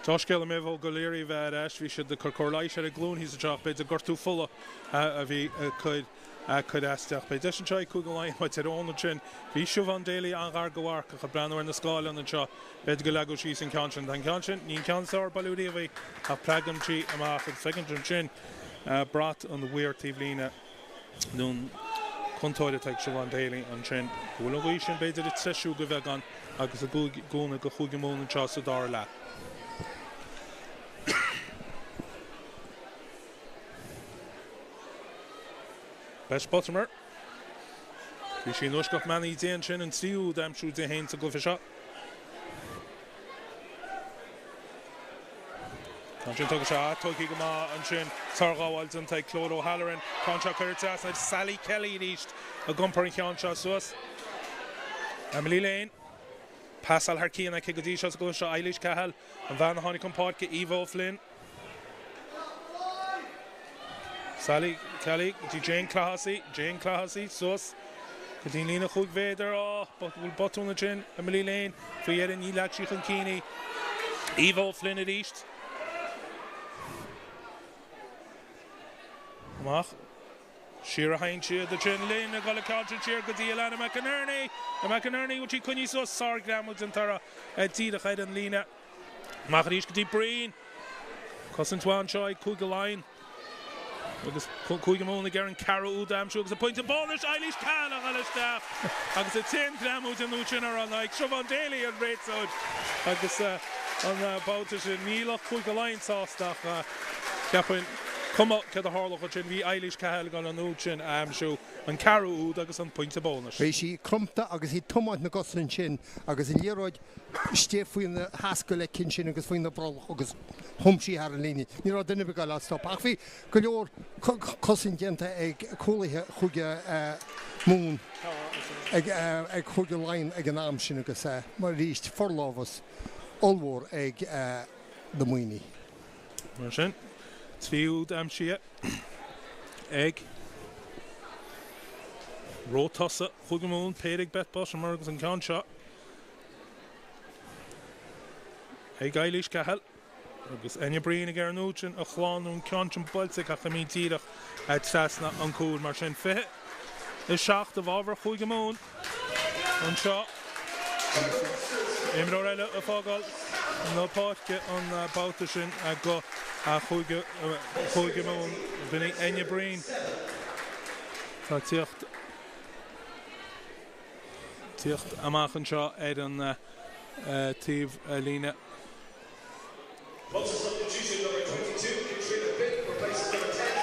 Táiscéile mé bhil go léirí bheith eis bhí siad de chorláis ar a glún hís a teach beidir gortú fulla a bhí chud eisteach. Bei deis an teid cúige Laighin chuid arrónna sin bhí Siobhan Daly an ghar go bhharca a breanúir na scáil an seo beidir go leú síos an ceann sin. An ceann sin níon ceansáir bailúdaí a bhí a pleagantí amach an feicin sin brat an bhuiirtíh lína nún contóide teag Siobhan Daly an sin. Bhfuil an ghuí sin beidir it seisiú go bheith gan agus a gúna go chuigemón an teas a dar le. Best Bottomer. Bhí sin nuiscach menaí déan sin an tríú damsú de héint a go fi seo. Jin tug shot, tug Higama and Shin, Sargawals and take Clóid O'Halloran, Concha Curtis, and Sally Kelly reached a gumper in Concha Sus. Emily Lane, Pass Al Harkey and I kick a D-shot to go shot Eilish Cahill, and Van Honeycomb Podke, Evo Flynn. Sally Kelly, Jane Clahassy, Sus. Cadine Chug Vader, but will button the chin, Emily Lane, Fier and Ilachi Kini, Evo Flynn at East. Mach Shira Heinche, the chin lane, a goal catch cheer, Gadil and McInerney, which he couldn't so sorry, Gramilton Tara, Tida Head and Lena, Macharish Deep Breen, Cousin Twan Choi, Kugaline. Agus Cúigeamóna Gearan Craobh Udam agus a point of bonus Eilish Cahill a gal staff agus a 10 Craobh an útin ar an like Siobhan Daly an Raitsod agus an Babhta sin Níla Cúigeáin sástach ceapain cuma ce a hárlach sin bhí Eilish Cahill gan an útin amsú an Craobh Ud agus an point of bonus. Bhí sí crumpta agus hí tomáid na goslin sin agus in léróid stéh faoin na hascail le cin sin agus faoin na brolach agus humsí ar an líne. Ní rá duine beáil á stop. Ach bhí go leor cosin dianta ag cúlaithe chuige mún ag chuige lein ag an am sin agus mar ríist forláhas olmhór ag na muoine. Mar sin, tvíúd am si ag Rótasa, Chugamón, Périg Betbos and Murgus and Concha. Ag Eilish Cahill. Agus Enya Breen ag Núchin, a Chlán and Concha Baltic a Chamí Tídach at Sasna an Cúl mar sin fihe. Is seacht of over Chugamón. An seo. Imre Orella a fágáil. No páirce an Babhta sin a go a Chugamón. B'nig Enya Breen. Tá tíocht amach an seo ar an tíomh líne.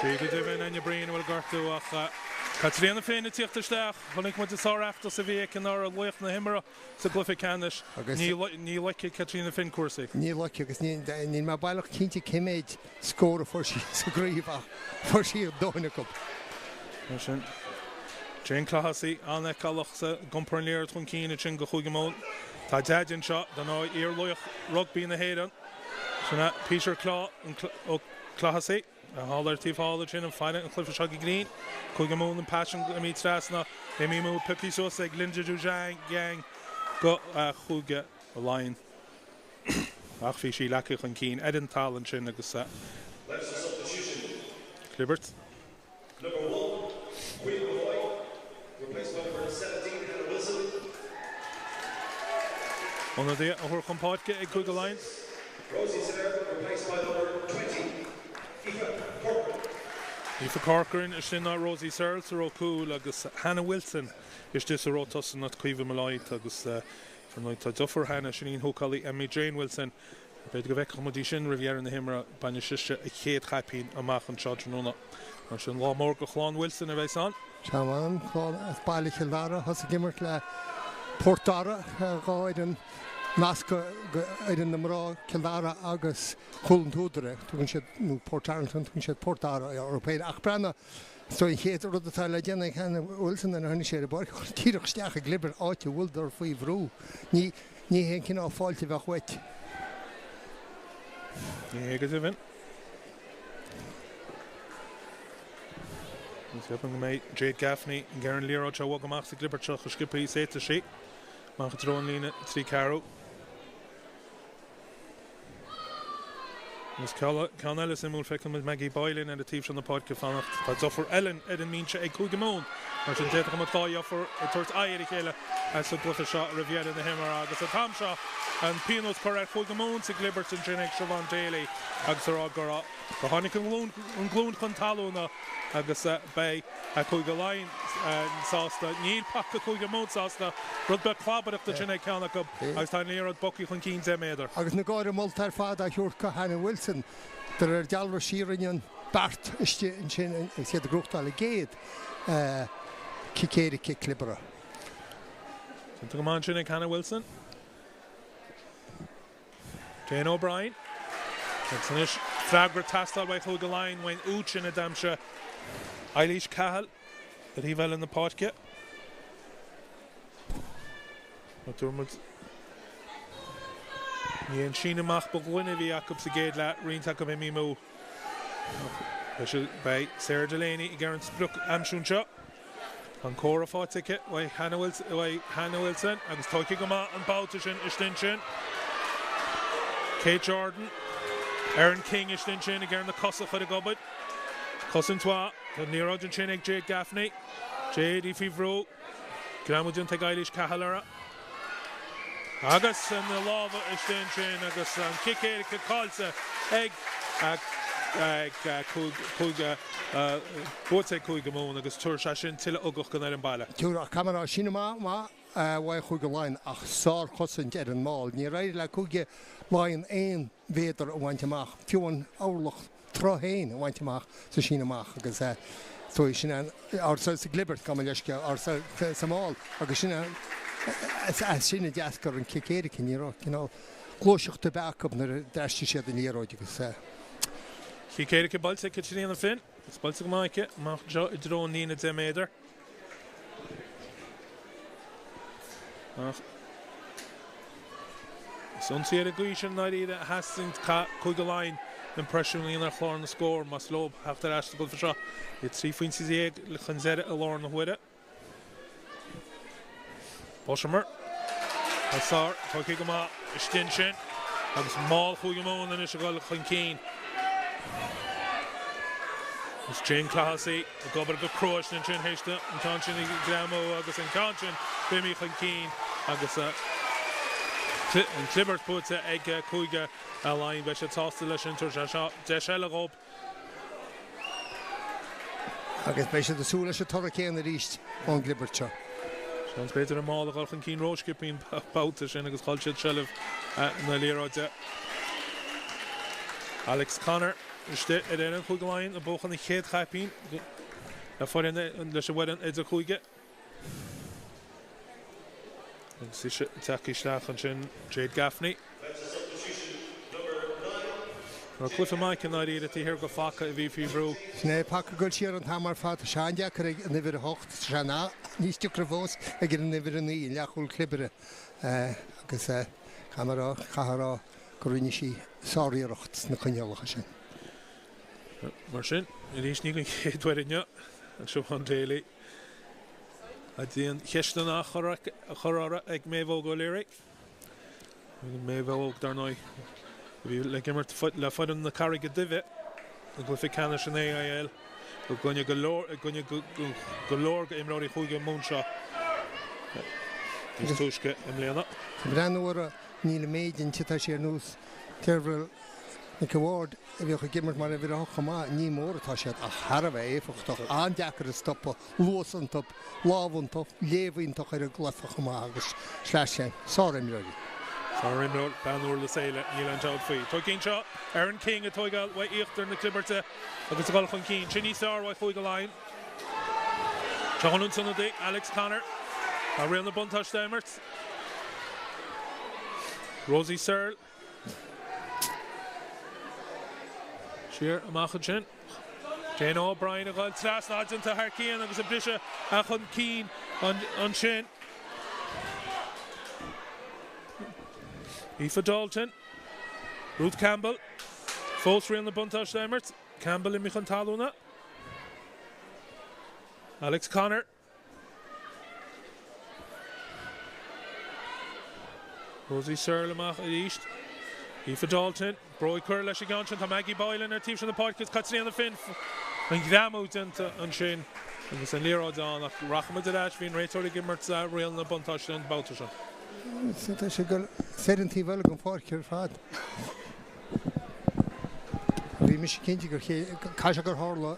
Sí go dibh Enya Breen bhfuil gortú ach Catríana féin tíocht isteach chunig mu sáreachta sa bhíh an ar a luoch na himara sa glufa canis ní leice Catríana féin cuasaí. Ní leice agus ní má bailach cinnte céméid scóra fuair sí sa gríomh fuair sí dóna cup. Sin Jane Clahassy an callach sa gumpar léir chun cíine sin go Chugamón. Tá deadin seo don á ar luoch rugbaí na héan. Sinna Peter Clahassy a hálar tíomh hála sin an fáine an chlufa seag Green. Chugamón an passion a mí trasna é mí mú pipi sos ag Linda Dujang gang go chuige a Laighin. Ach bhí sí lecha chun cín Edan talan sin agus Clibbert. Number 1, Queen Boy, replaced by number 17, Hannah Wilson. On the day of her compáidce ag chuige Laighin. Rosie Sitter, replaced by number 20, Aoife Corcoran. Aoife Corcoran is sin ná Rosie Searle sa Rócúil agus Hannah Wilson is dis a rótas an at cuimhe malaid agus for noid tá duffer Hannah sin hócalaí Emmy Jane Wilson. Beidir go bheith chumodí sin rivier na himra baine siiste a chéad chapín amach an seádróna. Mar sin lámór go Chlán Wilson a bheith an. Seán Chlán bailí Kildára has a gimmert le Portara gáid an nasca idir na mrá Kildára agus Chuln Túdra tugann siad nó Portaranton tugann siad Portara Européid ach brenna so in chéad rud atá le déanana Hannah Wilson an hana sé a bar tíreach steach a glibber áite bhfuil faoi bhrú ní hén cin á fáilte bheith chuit. Ní go dibhin. Go mé Jade Gaffney an Gearan Líró se bhag amach sa glibber seach a skipaí séta sí. Má go trón lína trí Craobh. Mus Ceann Ellis in múl feiceil mit Maggie Boylan and the tíb sin na páidce fannacht. Tá dofar Ellen Edan mínse ag Chugamón. Mar sin déach am atá offer a tuairt aiad i chéile as a glufa seo riviera na himar agus a tam seo an pianos correct Chugamón sa glibert an sin ag Siobhan Daly agus ará gorá. Go tháinig an glún chun talúna agus bé a chuige Laighin sásta níl pac a Chugamón sásta rud be chlabadach sin ag ceanna go agus tá níorad boci chun 15 méadar. Agus na gáir moltar fád a thuúrcha Hannah Wilson dar dealra sírainn Bart iste in sin ag siad a grúchtáil géad cicéiri clibbera. Go man sin ag Hannah Wilson. Jane O'Brien. That's Fragra tastal by Chuige Laighin when Uch in a damsha Eilish Cahill that he fell in the podcast. Wat Dermot Yen Sheena Mach Bogwine vi Jacob Segedla Reintak of Mimo by Sarah Delaney Garant Spruck Amshuncha on Cora fought ticket by Hannah Wilson and was talking about and Babhta Ishtinchin Kate Jordan Aaron King Ishtinchin again the Cossa for the Gobbit Cousin Twa the Nero Chinig Jade Gaffney Jade Ifivro Gramujin Tagailish Kahalara Agus and the lava Ishtinchin Agus and Kike Kalsa Egg Kuiga Bote Kuiga Moon Agus Turshashin Tilla Uguk and Bala. Tura Camera Shinama why Chuige Laighin ach sár cosint an mall. Ní raid le Chuige Laighin ein véidir a bhaintach fiúan áirlach trohéin a bhaintach sa Shinamach agus so sin ar sa glibert kam leisce ar sa mall agus sin sinna deascar an cicéire ciníró glóiseach de backup na dreiste siad an íróid agus Cicéire ke balse kitchen an fin. Balse maike mag drone ní de méidir. Son siad a gúishin naí that hasn't Chuige Laighin impressionally in their floor on the score mas lob after ashta go for shot. It's 3 points is egg Lchanzera a lorn with it. Boshamer. Asar Chuige Ma Ishtinchin. Agus Mal Chuige Moon and Ishagol Khankeen. It's Jane Classy, the Gobber of Croash and Chin Hishta, and Kanchin Gramo, Agus and Kanchin, Bimmy Khankeen, Agus and Clibbert puts a egg Chuige Laighin Besha Tostilash into Deshelagob. agus Besha the Soolish Torake and the East on Glibbercha. Sounds better than all the Khankeen Roach skipping Babhta and Agus Culture Shelev and the Lero. Alex Connor. Is er een Chuige Laighin een boog aan de geet gaapien. Daarvoor in de wedden is een Chuige. En zie je takkie slag van Jade Gaffney. Maar Cliffe Mike naar die dat hij hier gevakken wie vro. Nee, pakken goed hier aan hammer vat Shanja krijg en weer hocht Shana niet stuk revoos. Ik er never nie ja goed klibberen. Agus camera kahara korinishi sorry rocht na kanjal gaan. Marsin, it is niet een tweede en zo van daily. Het is een gisteren achterra ik mee wil go lyric. Mee wil ook daar nooit. We like immer la foot in the carry gedivet. We go for Canish and AIL. We go je galore imrori Chuige Moonshaw. Is tuske Emlena. Brand ora níle méidin tita sé nús tervel ik award we gegimmerd maar weer ook gemaakt niet meer het is a harve even toch aanjakker stoppen losen top laven top leven toch er glaf gemaakt slash sorry me sorry no banor the sailor Nilan Joud Fee Toking shot Aaron King a Toigal way echter in the Clibberte agus gal van Keen Chinny Star way Chuige Laighin John Hunson of Alex Connor around the buntash Demert Rosie Searle Sheer Amachin Jane O'Brien got tras nods into Harkeen and was a blisha a chun Keen on Shin Aoife Dalton Ruth Campbell Fosri on the buntash Demert Campbell in Michan Taluna Alex Connor Rosie Searle Amach East Aoife Dalton Broy Curl as she gone to Maggie Boyle and her team from the podcast cuts on the fin and Gramo into on Shane and it's a Lero down Rachma Dadash being right to Gimmert's real in the buntash and Babhta. So she got 70 well going for her fad. We miss Kintiger Kashagar Horla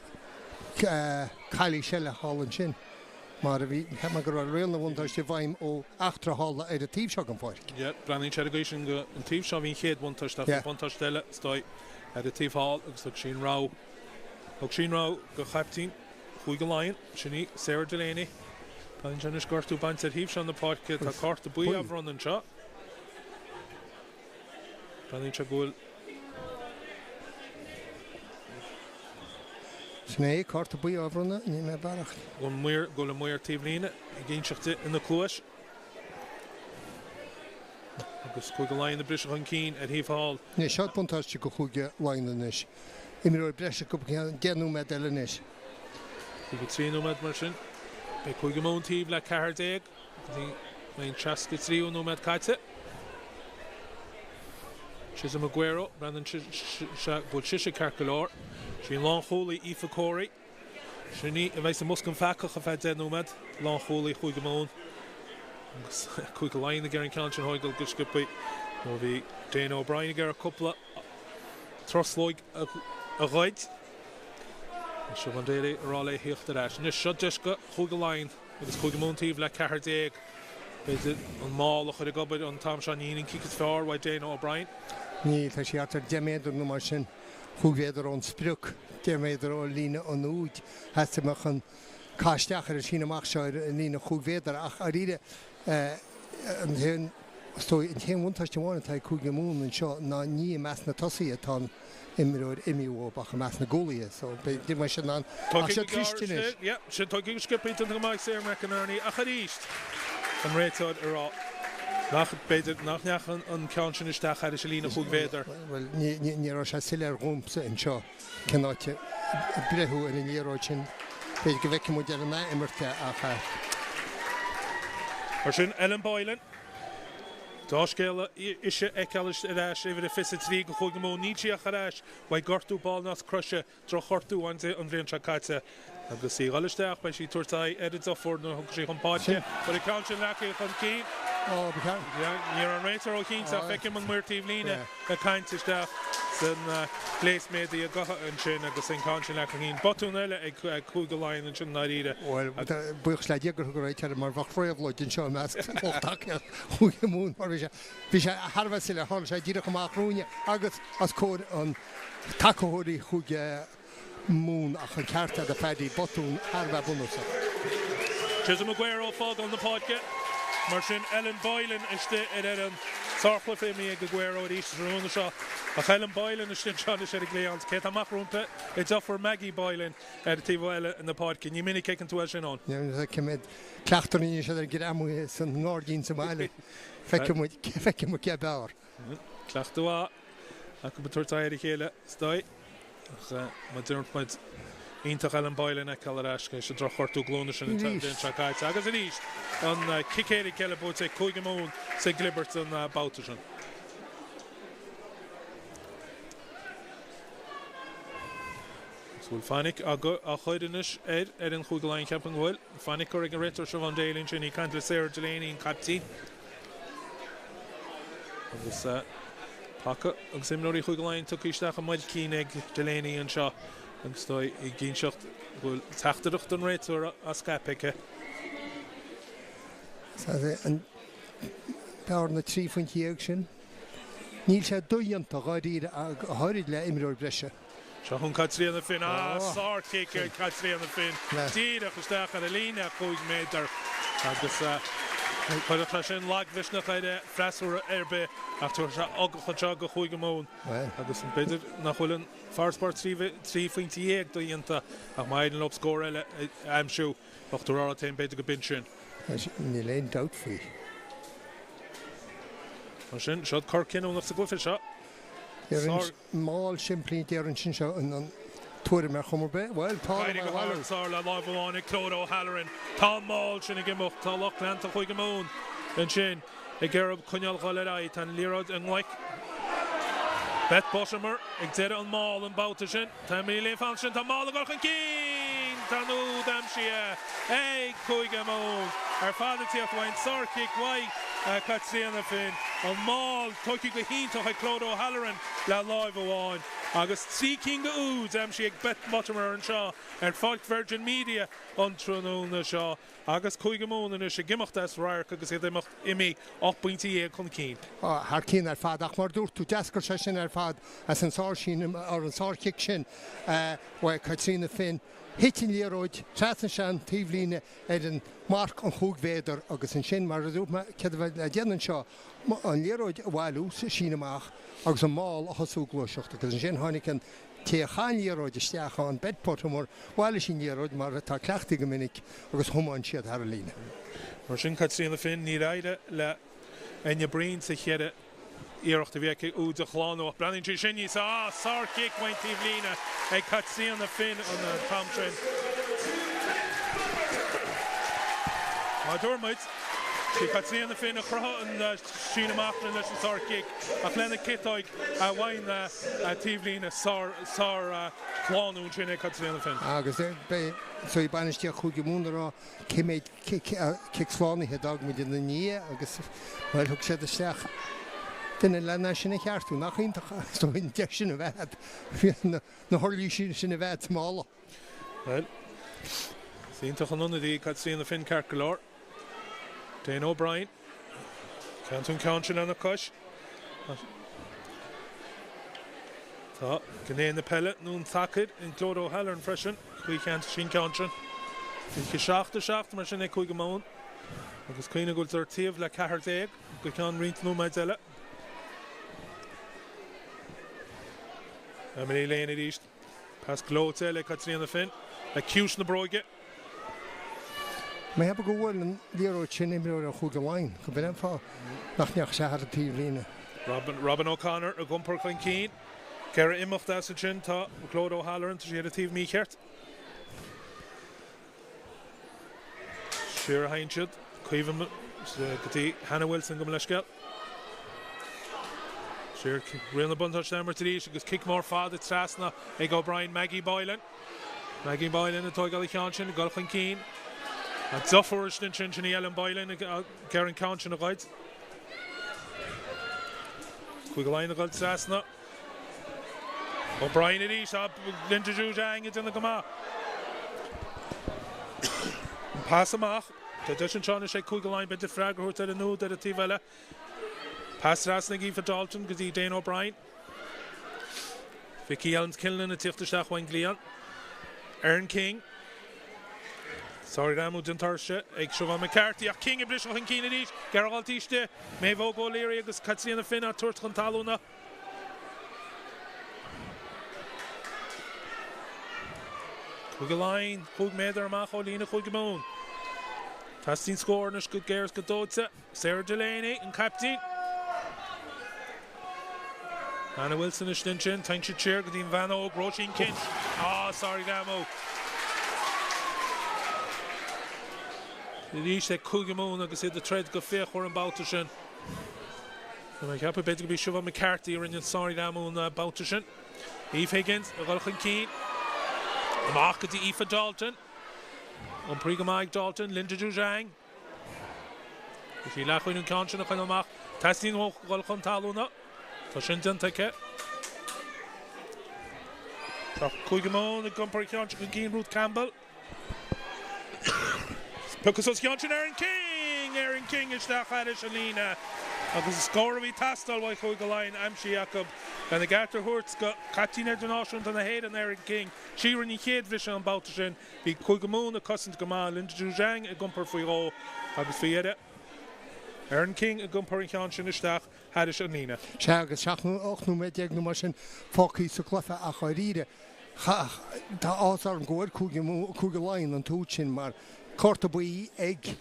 Kylie Shella Hall and Shin. Maar we hebben maar een reële wonder als je van o achterhalen uit de team gaan voor. Ja, planning chargation go een team zou in geet wonder dat wonder stellen stoi uit de team hall ook Shane Rao. Ook Shane Rao go captain Chuige Laighin, Shani Sarah Delaney. Dan Janice Gortu band het hief aan de podcast a kort de boei af runnen shot. Planning chagul Sné carta buí ábhrana ní mé barach. Go muir tíomhlíne I ggéinseachta ina clúis. Agus chuig go Laighin na brise an cín a híomháil. Ní sead buntáiste go chuige Laighin is. Imir breise go genú me deilenis. Chuig go 3 nómad mar sin. Be chuig go món tíomh le 40. Mae'n trasgu 3 nómad caite. Chisholm Aguero, Brandon bhfuil siise carcolóir. Sin lán cholaí Aoife Corey. Sinní a bheits a muscan facach a bheith 10 nómad. Lán cholaí chuig go món. Agus chuig go Laighin a gur an ceann sin hoigil go scipaí. Nó bhí Dane O'Brien a gur a cúpla troslóig a ghaid. Seo an déire ará le híocht aráis. Nis seo deisce chuig go Laighin agus chuig go món tíomh le 40. Beidir an mála chuir a gobad an tam seán íon cíchas fearr wa Dane O'Brien. Ní tá sé atar 10 méadar nó mar sin chuvéidir an spruc 10 méadar ó lína an úd heasamach an cáisteach ar sin amach seir an lína chuvéidir ach a ríide an théan stoi in théan bhaintáiste bháin tá chuig go mún an seo ná ní meas na tosaí atá imiróir imiú bach a meas na gólaí so dí mar sin an se trístin Ja, sin tá gig scipaí an go maiid sé mecanarní a charíist an réiteáid ará. Nach neachan an ceann sin isteach ar is lína chuig véidir. Well ní ra sé siile rúmsa in seo cenáte brethú ar in níróid sin beidir go bheice mú dearna imirte a cha. Mar sin Ellen Boylan. Tá scéile ise eicealis aráis éidir a fisa trí go chuig go mó nítíach aráis wa gortú ball nás cruise dro chortú an bhríon se caite. Agus í ghalisteach bei sí tuairtaí edit a fór nó thug sí chumpáite, but I ceann sin leacha chun cín. Oh, bekan. Níor an réitar ó cínta feiceim an muir tíomhlíne a caiintisteach san pléisméadaí a gatha an sin agus an ceann sin leacha cín. Botún eile ag chuig go Laighin an sin naíre. Well, buich le diegur go réitear mar bhach froibhlóid in seo meas óchtach chuig go mún mar bhí sé Harbheith le hall sé díra go máchrúne agus as cód an takeóirí chuig mún ach an cearta de fedí botún Harbheith bunasa. Chisholm Aguero fág an na páidce. Mar sin Ellen Boylan iste ar an sarchla féimi ag Aguero ar ístas rúna seo. Ach Ellen Boylan is sin seán is ar gléans. Cét amach rúnta, it's offer Maggie Boylan ar tíomh eile in na páidce. Ní minic ag an túil sin ón. Ja, cymryd clachtarí sé ar gramú san ngordín sa maile. Feice mu ce bear. Clachtú a go betúirtaí ar chéile stoi. Ma dúirt maid Ítach Ellen Boylan ag calarás sé dro chortú glóna sin den traáite. Agus a ríist an cicéirí ceile bút é chuig go mún sa glibert an Babhta sin. Bhfuil fannic a chuidenis ar an chuig go Laighin ceapan bhfuil. Fannic chuir an réitir se bhan délinn sin í caiintear Sarah Delaney an captí. Agus pacha agus imnóirí chuig go Laighin tucíisteach a maid cín ag Delaney an seo. Agus stoi I ggéinseacht bhfuil teachtareacht an réiteúir a scapaice. An bear na trí faoin chéag sin. Níl sé dúíonnta gáiríre a háirid le imiróir breise. Seo chun caitrí an fin sár céice caitrí an fin. Tíad chuisteach ar a líne chuig méidir agus chuidecha sin lághis nach chuide freisúra arbe ach tuair se agacha go chuig go món. Agus an beidir nach chuileann Spórt trí faointí éag do dhéanta ach maidid an lopscóir eile aimsú ach tuair taon beidir go bin sin. Ní léon dat faoi. Mar sin seo corcinú nach sa glufa seo. Máil simplín déar an sin seo an tuair mar chumar be? Well, tá le láimháinnig Craobh Rugbaí tá máil sin gimocht tá lechleanta chuig go mún an sin ag ggéireadh chuineal gáile tan líróid an ghaik. Bet Boshamer ag deire an máil an Babhta sin. Tá mí le fan sin tá máil a gchan cín tá nó dam si ag chuig go mún. Ar fád tíocht bhain sarcic bhaid caitríanna fin. An máil tuici go híntaach ag Craobh Rugbaí le láimh amháin. Agus trí cín go úd am si ag Bet Boshamer an seo ar fáilt Virgin Media an trúna seo. Agus chuig go mún is sé gimocht rair agus é d imi 8.1 chun cín. Thar cín ar fad ach mar dúirt tú deascair sé sin ar fad as an sár sin ar an sárcic sin bhaid caitrína fin. Hitin líróid, trásan sean tíomhlíne ar an marc an chuig véidir agus an sin mar a dúpma cead bheith le déanaan seo an líróid bhhailú sin amach agus an máil a hasú glóiseocht agus an sin tháinig an Téchan euro de steachán bedpot mar bhile sin euro mar tá cleachtaí go minic agus thomáin siad ar lína. Mar sin cad sína fin ní raide le aine brín sa chéide íirecht a bheice ú de chláánó brenin trí sin sá kick main tíh lína ag cad sína fin an na tamtrin. Má dúrmaid sí cad sína fin a chrotha an sína machna leis an sár kick ach lena citáig a bhain a tíh lína sár chláánún sin ag cad sína fin. Agus so I banistíach chuig múnará cimméid kick slánithe dag mu in na ní agus bhil thug sé isteach duine lena sinna cheartú nach ionintach in de sin a bhead na thorlí sin a bhead mála. Well, síntaach an unadí cad sína fin ceart go leor. Dane O'Brien Cantún Counchin an a cush. Tá gné na pellet nún thacid in Clód O'Halloran freisin chuí ceant sin Counchin. Fi seachta mar sin é chuig go món agus cuoine gúil ar tíomh le 14 go ceann rint nó maid eile. Emily léana ríist pas glót eile cad sína fin le ciús na bróige. Mae heb go bhfuil an líoró sin imreoir a chuig Laighin go bhfuil fá nach neach sé ar a tíomh lína. Robin O'Connor a gumpur chuin cín. Ceir imimecht as sin tá Clód O'Halloran tá sé a tíomh mícheart. Siar a haintsiad chuomh gotí Hannah Wilson go leis sceil. Siar rianna buntáis na martíís agus kick mór fád a trasna ag O'Brien Maggie Boylan. Maggie Boylan a tógáil chean sin gal chuin cín. A dufforis din sin Ellen Boylan Garen Counchin a gaid. Chuig Laighin a gail trasna. O'Brien a rís a Linda Jújang it in the gama. Pass amach. The Dushan Sean is chuig Laighin bit de frag hurt at a nú at a tíbhile. Pass trasna gí for Dalton go dí Dane O'Brien. Vicky Ellen's killing a tíochtasteach wain glian. Aaron King. Sorry Ramu didn't tarshe ag Siobhan McCarthy a King a bris chuin cín a rís Gerald tíiste mé bhó go léir agus cad sína fin a tuairt chun talúna. Chuig Laighin chuig méidir amach ó lína chuig món. Tastín scórnas go géirs go dóidsa Sarah Delaney an captain. Hannah Wilson is din sin taint cheer go dín Van Og Roisin Kin. Sorry Ramu. Dí sé chuig món agus iad a treid go féach chuir an Babhta sin. Mae ceappa beidir go bhí Siobhan McCarthy ar in sorry Ramu an Babhta sin. Eve Higgins a gáil chuin cín. Amach go dtí Aoife Dalton. An prí go maig Dalton, Linda Jújang. Go sí le chuin an Counchin a chuin amach. Tastín ó gáil chun talúna. Tá sin dintaice. Tá chuig món a gumpar Counchin go cín Ruth Campbell. Because os Counchin Aaron King is da chadish alina. Agus score vi tastal wai chuig Laighin Amshi Jacob. And the Garter Hurts got Katina Donation on the head and Aaron King. Sheeran ni chéad vision an Babhta sin. Vi chuig món a cosint go má Linda Jújang a gumpar faoi ró agus fiade. Aaron King a gumpar in Counchin isteach chadish alina. Se agus seachnú 8 méideag nó mar sin fócaí sa clufa a choiríre. Tá ásar an ggóir chuig Laighin an túd sin mar Corta buí ag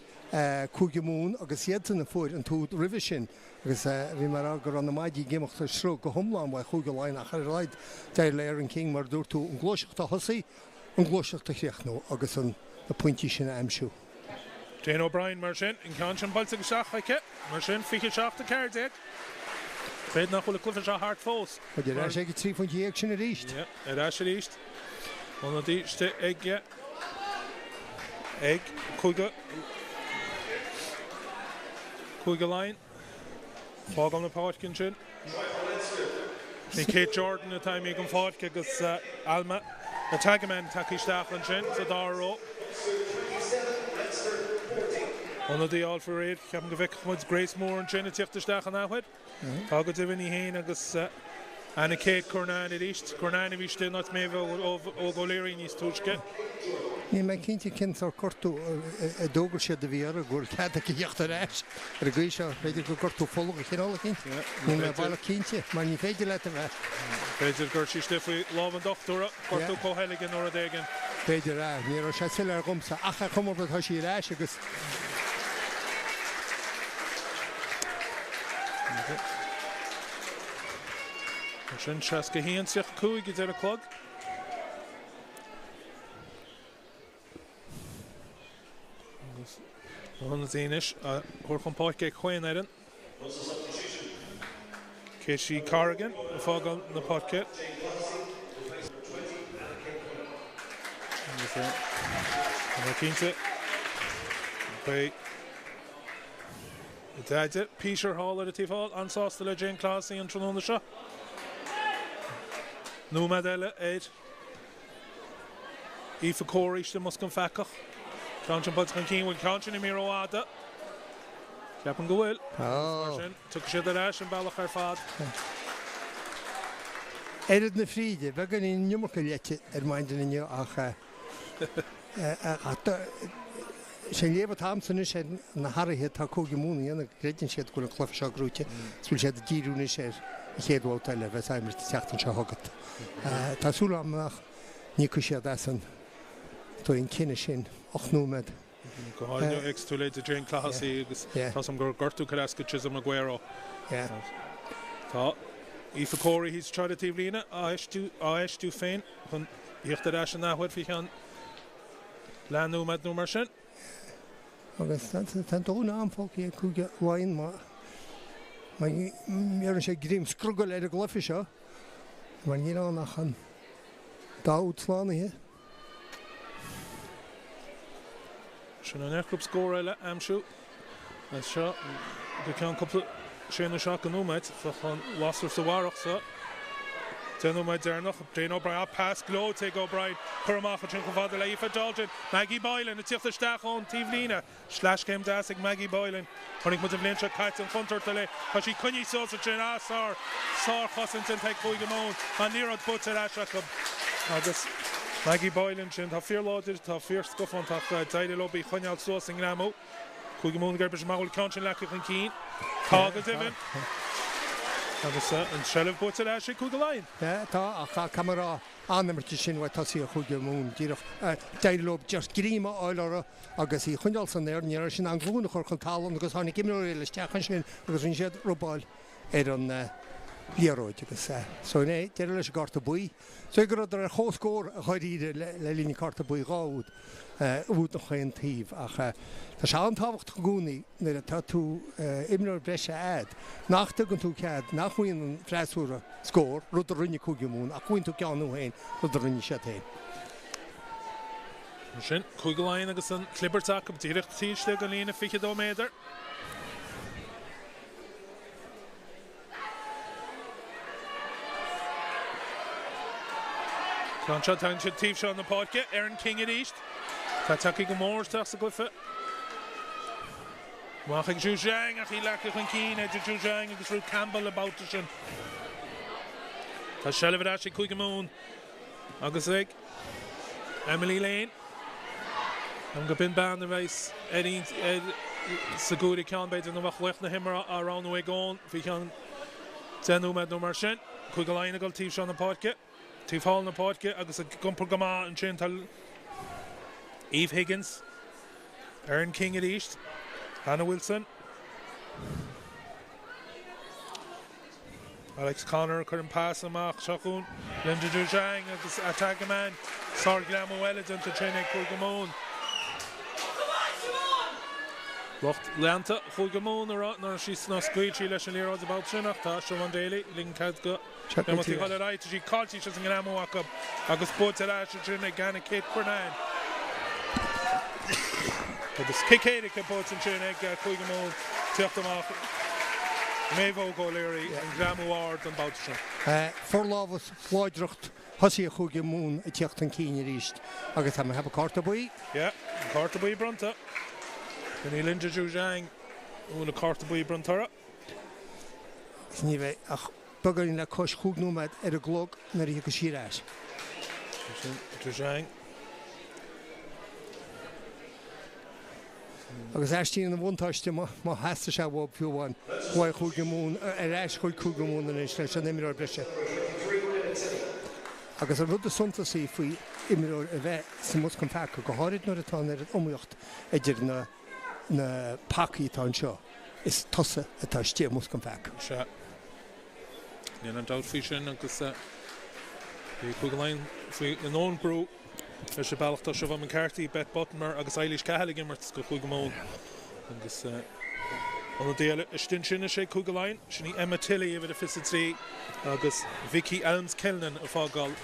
chuig mún agus iad na fuair an túd rih sin agus bhí mar agur an na maidí géimeachta srú go thomláin bhaid chuig Laighin a charáid deir le Aaron King mar dúirtú an glóiseachta thosaí an glóiseachta chréachnú agus an na pointí sin amsú. Dane O'Brien mar sin in Counchin bailta go seachaice mar sin fiche seachta cardéag. Féad nach chuil clufa se hart fós. But dé sé go 3.1 sin a ríist. Ja, a sé ríist. An a díiste ag chuig Laighin fág an na páitcin sin. Ní Kate Jordan a time ag an fáitce agus Alma a tagaman takeísteach an sin sa dáró. An a dí all for réad ceapan go bheith chumid Grace Moore an sin a tíochtasteach an áhuid. Tá go duine héin agus Anna Kate Cornán a ríist. Cornán a bhí stin not mé bh ó go léirí níos túisce. Ní me cinnte cin ar cortú a dógur sé de bhíar a gúil cead a cíocht ar eis ar a gcuí seo féidir go cortú fólaga chéála cinnte. Ní me bhla cinnte, mar ní féidir le a bheith. Féidir gur sí stifaí lábhan dochtúra, cortú cóhéiligin ó a dégan. Féidir rá, ní ar sé siile ar gomsa, acha chumar tá sí reis agus. Sin seas go híon sich cúig i deireadh clog. Hon is éis chuir chun páice chuin éan. Céisi Carrigan a fágal na páice. Ana cínte. Bé i dteide Peter Hall ar a tífáil ansásta le Jane Clásaí an tróna seo. Mumha eile éid. Aoife cóiríiste mus gan fecach. Cantin bud gan cín bhfuil cantin i mí óáda. Ceapan go bhfuil. Tu siad ar eis an bailach ar fad. Éad na fríide, bheith gan í nniumacha leite ar maidin inniu ach sé léomh tamsanna sé na hairthe tá cógi múna ana gréidir siad go na chlufa seo grúte, súil siad a díúna sé chéadhilta le bheith aimir teachtain seo thugad. Tásúla amach ní chu siad san tó on cinenne sin 8 nóiméad. Go háineú ex tú leid a Jane Clásaí agus tá gur gortú cadasca Chisholm a Guero. Tá Aoife cóirí hís tráid a tíomhlína á eistú féin chun hiocht ar eis an náhuiid fi chean lean nóiméad nó mar sin. Agus tá dóna amfóí chuige bháin mar an sé grím scrúgail ar a glufa seo, mar ní nach an dáútlánaithe. Sin an airclub scór eile amsú. Seo go ceann cúpla séanú seo an nóiméad fa chun lasú sa bharach sa. Ten nóiméad déarnach, Jane O'Brien pass gló take O'Brien chur amach sin go fada le Aoife Dalton. Maggie Boylan a tíochtta isteach ón tíomhlína. Slash céim dasig Maggie Boylan. Chornig mu a bblin seo cait an chuntar le tá sí cuní sós a sin sár chosint an teag chuig amón an níród but ar eise agus Maggie Boylan sin tá fíor láidir tá fíor scofanach deide lobí chuineáil sós an gramó. Chuig amón garbis máil cantin lecha an cín. Tá go divin. Agus an shelf but ar eise chuig go Laighin. Tá a camera animirt sin bhaid tasí a chuige mún díirech deide lob just gríma áileara agus í chuineáil san éir níar sin an glúna chur chun talan agus tháinig imreile le teachan sin agus rin siad Rugbaí ar an líaróid agus so né déir leis garta buí. So gur ar a chóscór a chuiríide le líní carta buí gáúd út na chuin tíomh ach tá se an táhacht gúnaí na tá tú imreir breise ad nach tugann tú cead nach chuoin an freisúra scór rud a rinne chuige mún a chuoin tú ceanú hain rud a rinne sé hain. Sin chuig go Laighin agus an clibbertach go díirecht tíiste go lína 52 méadar. Clanse tan siad tíomh seo na páice Aaron King ar íist. Tá taí go mórteach sa glufa. Machig Zhuzhang a chi lecha chun cín idir Zhuzhang agus rú Campbell le Babhta sin. Tá shelf ar eise chuig amón agus ag Emily Lane. An go bin ban a bheits sa gúri cean beidir na bhach lech na himar arán ó gáin bhí cean 10 nóiméad nó mar sin. Chuig go Laighin agal tíomh seo na páice. Tíomh hall na páice agus a gumpur gamá an sin tal Eve Higgins, Aaron King at East, Hannah Wilson, Alex Connor couldn't pass amach Shakun, Linda Zhuzhang agus attack man, Sar Glamo Wellington to Chenek Chugamón. Locht Lanta Chugamón nor she's not squeegee leis an líróid about sinach tá Siobhan Daly, Lynn Cadgo. Then what the other right she called she doesn't Glamo walk up. Agus put it out to Chenek Gana Kate Cornan. Agus Kickéidir can put in Chenek Chugamón tíocht amach. Mévo go léirí an gramúard an báte sin. Forlábhas pláidreacht hosí a chuige mún a tíocht an cíine ríist agus tá heb a carta buí? Ja, carta buí bronta. Ní Linda Zhuzhang úna carta buí brontara. Ní bheith ach bagarín le cos chúgnúmad a glog na rí go síráis. Zhuzhang. agus eistíí na bhuntáiste má heasta se bh fiúháin bhaid chugamún eis chuid chugamún is leis an imimiir breise. Agus a rud a suntaí faoi imimiir a bheith sa mus chun fecha go háid nuair atá ar an omíocht idir na pacaí tá seo is tosa atá stíomh mus chun fecha. Se. Níl an dát faoi sin agus chugaláin faoi an ón brú leis bailachta se bh an ceartaí bet botmar agus éilis ceala gimmart go chugamón agus an déile istin sinna sé chugaláin sinní Emma Tilley a bheit a fisatí agus Vicky Elms Kilnan a fágáil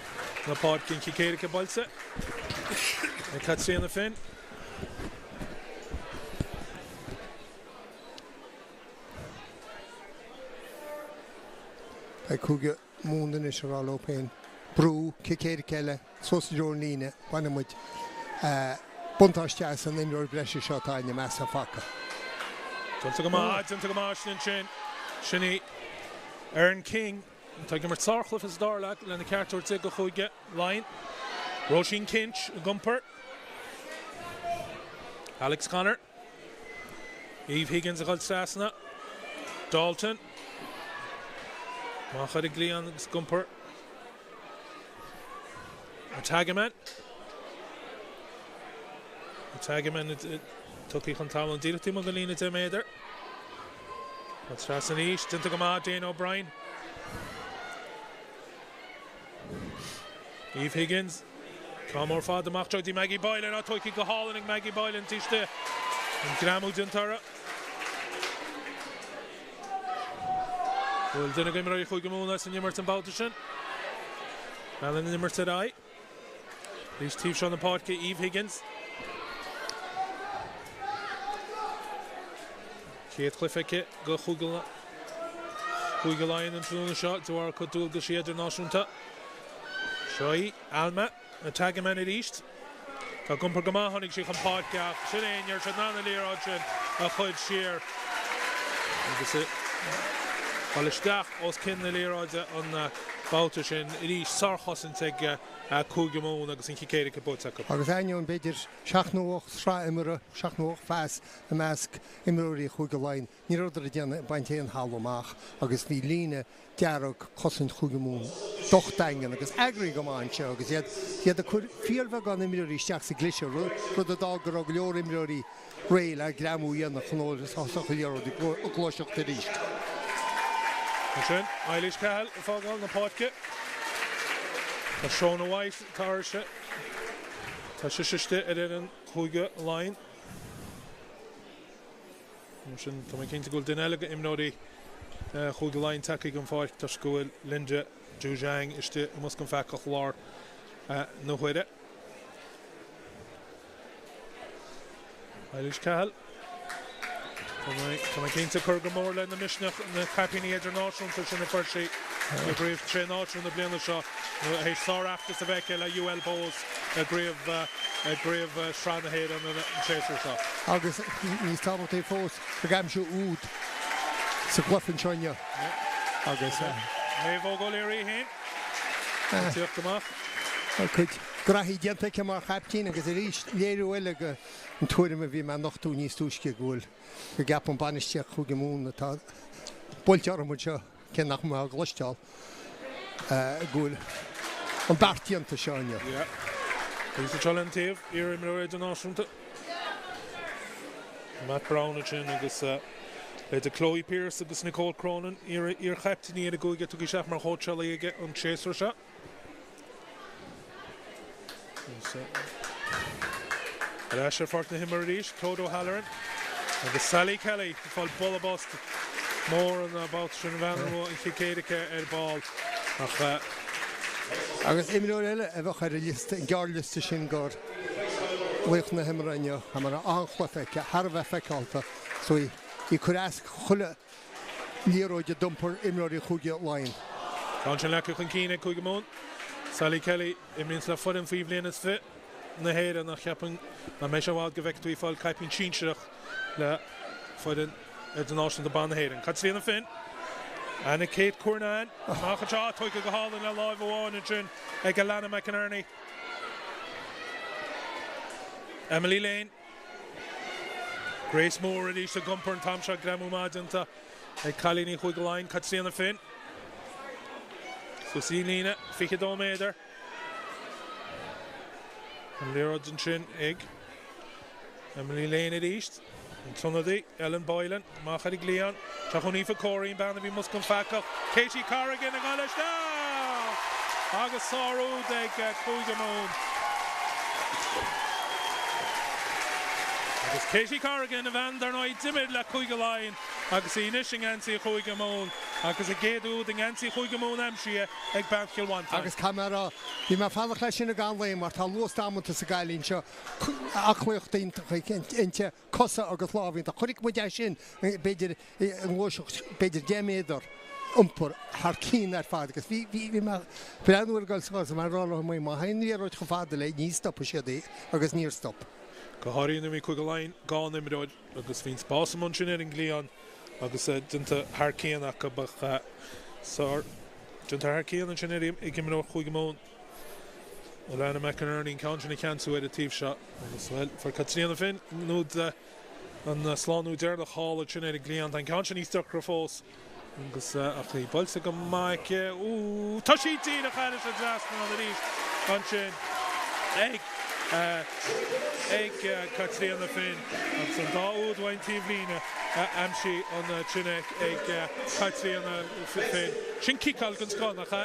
na pád cin cicéirice bailsa na catríanna fin. Bei chuga múndan is rá lópéin brú cicéirice le sósaúir líine bhaine muid buntáiste an imimiir breise seo táine meas a facha. Dúnta go má sin sinní Aaron King tá gimmar sáchlaf is dála lena ceartúirte go chuige Laighin Roisin Kinch a gumper Alex Connor Eve Higgins a gáil strasna Dalton má chuid glíon agus gumper Tagaman tuí chun tálan díirtí mo go lína de méidir Tras an íos dinta go má Dane O'Brien Eve Higgins cá mór fád amach teaghtí Maggie Boylan á tuí go hálan ag Maggie Boylan tíiste an gramú dintara bhfuil duna gimar í chuig gomúna san nimmart an Babhta sin Alan nimmart a rá Rís tíb seán na páirce Eve Higgins Céad clifeice go chugaláin an trúna seo dúar chu dúil go siadidir náisiúnta Seoí Alma na Tagaman a ríist Tá gumpar go maith tháinig sí chun páirceach sin éonar se nána líráid sin a chuid siar agus Balisteach os cin na líráide an Babhta sin i rís sarchosint ag cúgamón agus in cicéirice bóta go. Agus ainion beidir seachnúach srá imire, seachnúach fás a measc imirí chugaláin, ní ruidir a déanana baintéan hallomach agus bhí líne dearag cosint chugamún dochdaingen agus agraí go máin seo agus iad a chur fíormha gan imirí steach sa glisio rud a dágur a leor imirí réil a gramú íana chnóir is hasach leor a glóiseach de ríist. Sin, Eilish Cahill a fágáil na páirce Tá Seán White táirse Tá siiste ar an chuige Laighin sin tá cinnta gúil duine eile imnóí chuige Laighin takeigh an fáirt tá scoil Linda Zhuzhang iste mus go feicach lár na chuide Eilish Cahill Tá cinnta chur go mór le na misneach na capíní idirnáisiúnta sin na fuirsaí na gríomh trí náisiún na bliana seo hééis sáreachtas a bheith le UL Bowes a gríomh sránahéad an séir seo. Agus níos tábhacht é fós a gaimsú úd sa glufann seoine agus Mé bhógáil éirí hain tíocht amach. Chuid grathí dianta ce mar chaptíín agus a ríis léirú eile go an tuairim a bhí me nachtú níos túisce gúil go gap an banisteach chugamún atá boltearm seo cin nach má gluisteáil gúil an bartíanta seáine. Ís a telantíomh ar imimiid an náisiúnta. Matt Brown sin agus le de Chloe Pierce agus Nicole Cronin ar chaptíní a gúige tu seach mar hósealaige an séir se. Asher fort na himar ríis, Códó Halloran agus Sally Kelly fáil bolla bost mór an Babhta sin bheanú in cicéirice ar ball agus imimiúir eile a bheith ar an gearliste sin gur bhuiich na himaraine a mar anchlataice Har bheith feicáilta so í chur as chuile líróide dumpar imimiúirí chuige Laighin. Tá sin lecu chun cíine chuigemón Sally Kelly imrins le fud an fhíomh léananas fit na héire nach cheapan na mééis bháil go bheith túí fáil caipín síseach le fuidan den náisiún de ban na héireann. Cad slíana fin Anna Kate Cornan nachatá tuig go hálan le láimh bháin sin ag go Lana McInerney. Emily Lane Grace Moore at East Gumper and Tom Shot Gramu Madenta. Kalini Huig line, Katsina Finn. So Lena, Fika Domeder. And Lera Chin, Egg. Emily Lane at East. And Tunadi, Ellen Boylan, Machari Gleon, Chahunifa Corey, Bannaby Musconfaka, Katie Corrigan, and Galish now! August Sorrow, they get Kuigamon. Agus Katie Corrigan, Van der Noy, Timid La Kuigalain, Agus Inishing Ansi Kuigamon, Agus a Gadu, the Ansi Kuigamon Amshia, Egg Banfield one time. Agus camera, the Mafala Clash in a Ganway, Marta lost down to Sagalin, Aquich into Cossa or Gothlav, the Kurik Mujashin, Bedir and Wash, Bedir Jemeder. Umper Harkin at father because we plan were girls was my role my Henry or father like ni stop shade agus near stop Gohari in the quick line gone in the agus Vince Boss Munchin in Gleon agus dinta Harkin akabach so dinta Harkin and Chinerium Ikimino Huigmon Alana McInerney Conchini Cansu at a teeth shot as well for Katrina Finn Nud on the Slanu there the hall of Chineri Gleon and Conchini stuck Rafos Agus achli bolsa go Mike Toshiti the Khalish adjustment on the knees Conchin Egg Katrina Finn and some Dawood Wayne Tivlina Amshi on the Chinek Egg Katrina Finn Shinki Kalkins Konacha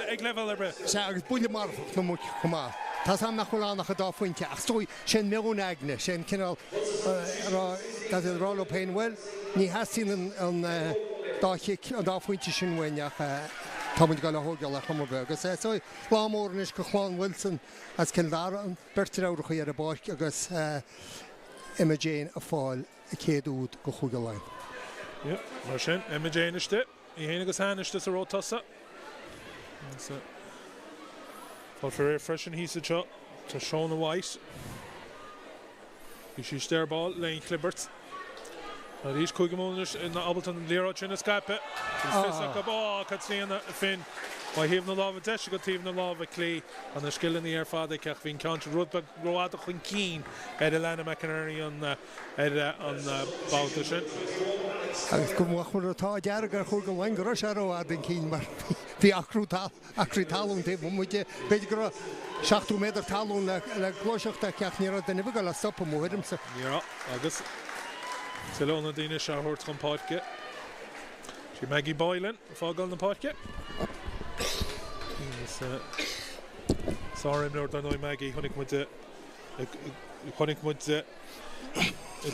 Egg level there Agus bulle mar no mo koma Tasam na khulana khada funti achstoi shen meron agne shen kinal that is roll pain well ni hasin on da funti shin wenach Tommy gal hogal Hammerberg so Lamornish Khan Wilson as Kildara and Bertrand Rocher a boy agus Emma Jane a fall a kedud go hogal Yeah, Marshin Emma Jane is it Henigus Hanish this a rotassa so for very fresh and he's a shot to Shona White you should stare ball Lane Clibbert These Kuigamonish in the Ableton Lero in the Scape. Katrina Finn. Why have no love of Desh, got even the love of Clay and the skill in the air father Kathleen Country Rugbaí Roada Queen Edilana McInerney on Babhta. Agus go mo chur tá deargar chur go lein gro sero ad Keen mar the akritalung te muide beidir 60 meter talún le glosachta ceachníra den nibugal a stop mo hedum sa. Ja, agus Salona Dina Shahort from Podke. She Maggie Boylan, Foggle the Podke. Sorry, I'm not annoying Maggie. Honig with the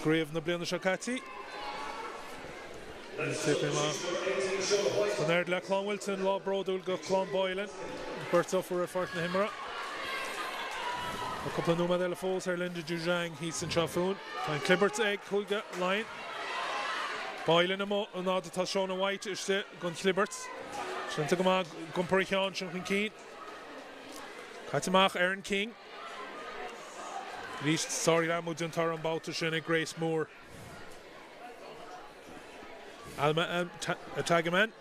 grave in the Blian Shakati. Take him off. And there's Clon Wilson, Law Brodul, got Clon Boylan. Birds off for a fart in the Himera. A couple of Numadella Falls here, Linda Jujang, Heath and Shafoon. And Clibbert's Egg, Kuiga, Line. Boylan and now the Shona White is the gun Clibbert's. Shantagama, Gumperichon, Shankin Keen. Katamach, Aaron King. Least, sorry, Lamudin Taran Babhta Shane, Grace Moore. Alma Tagaman.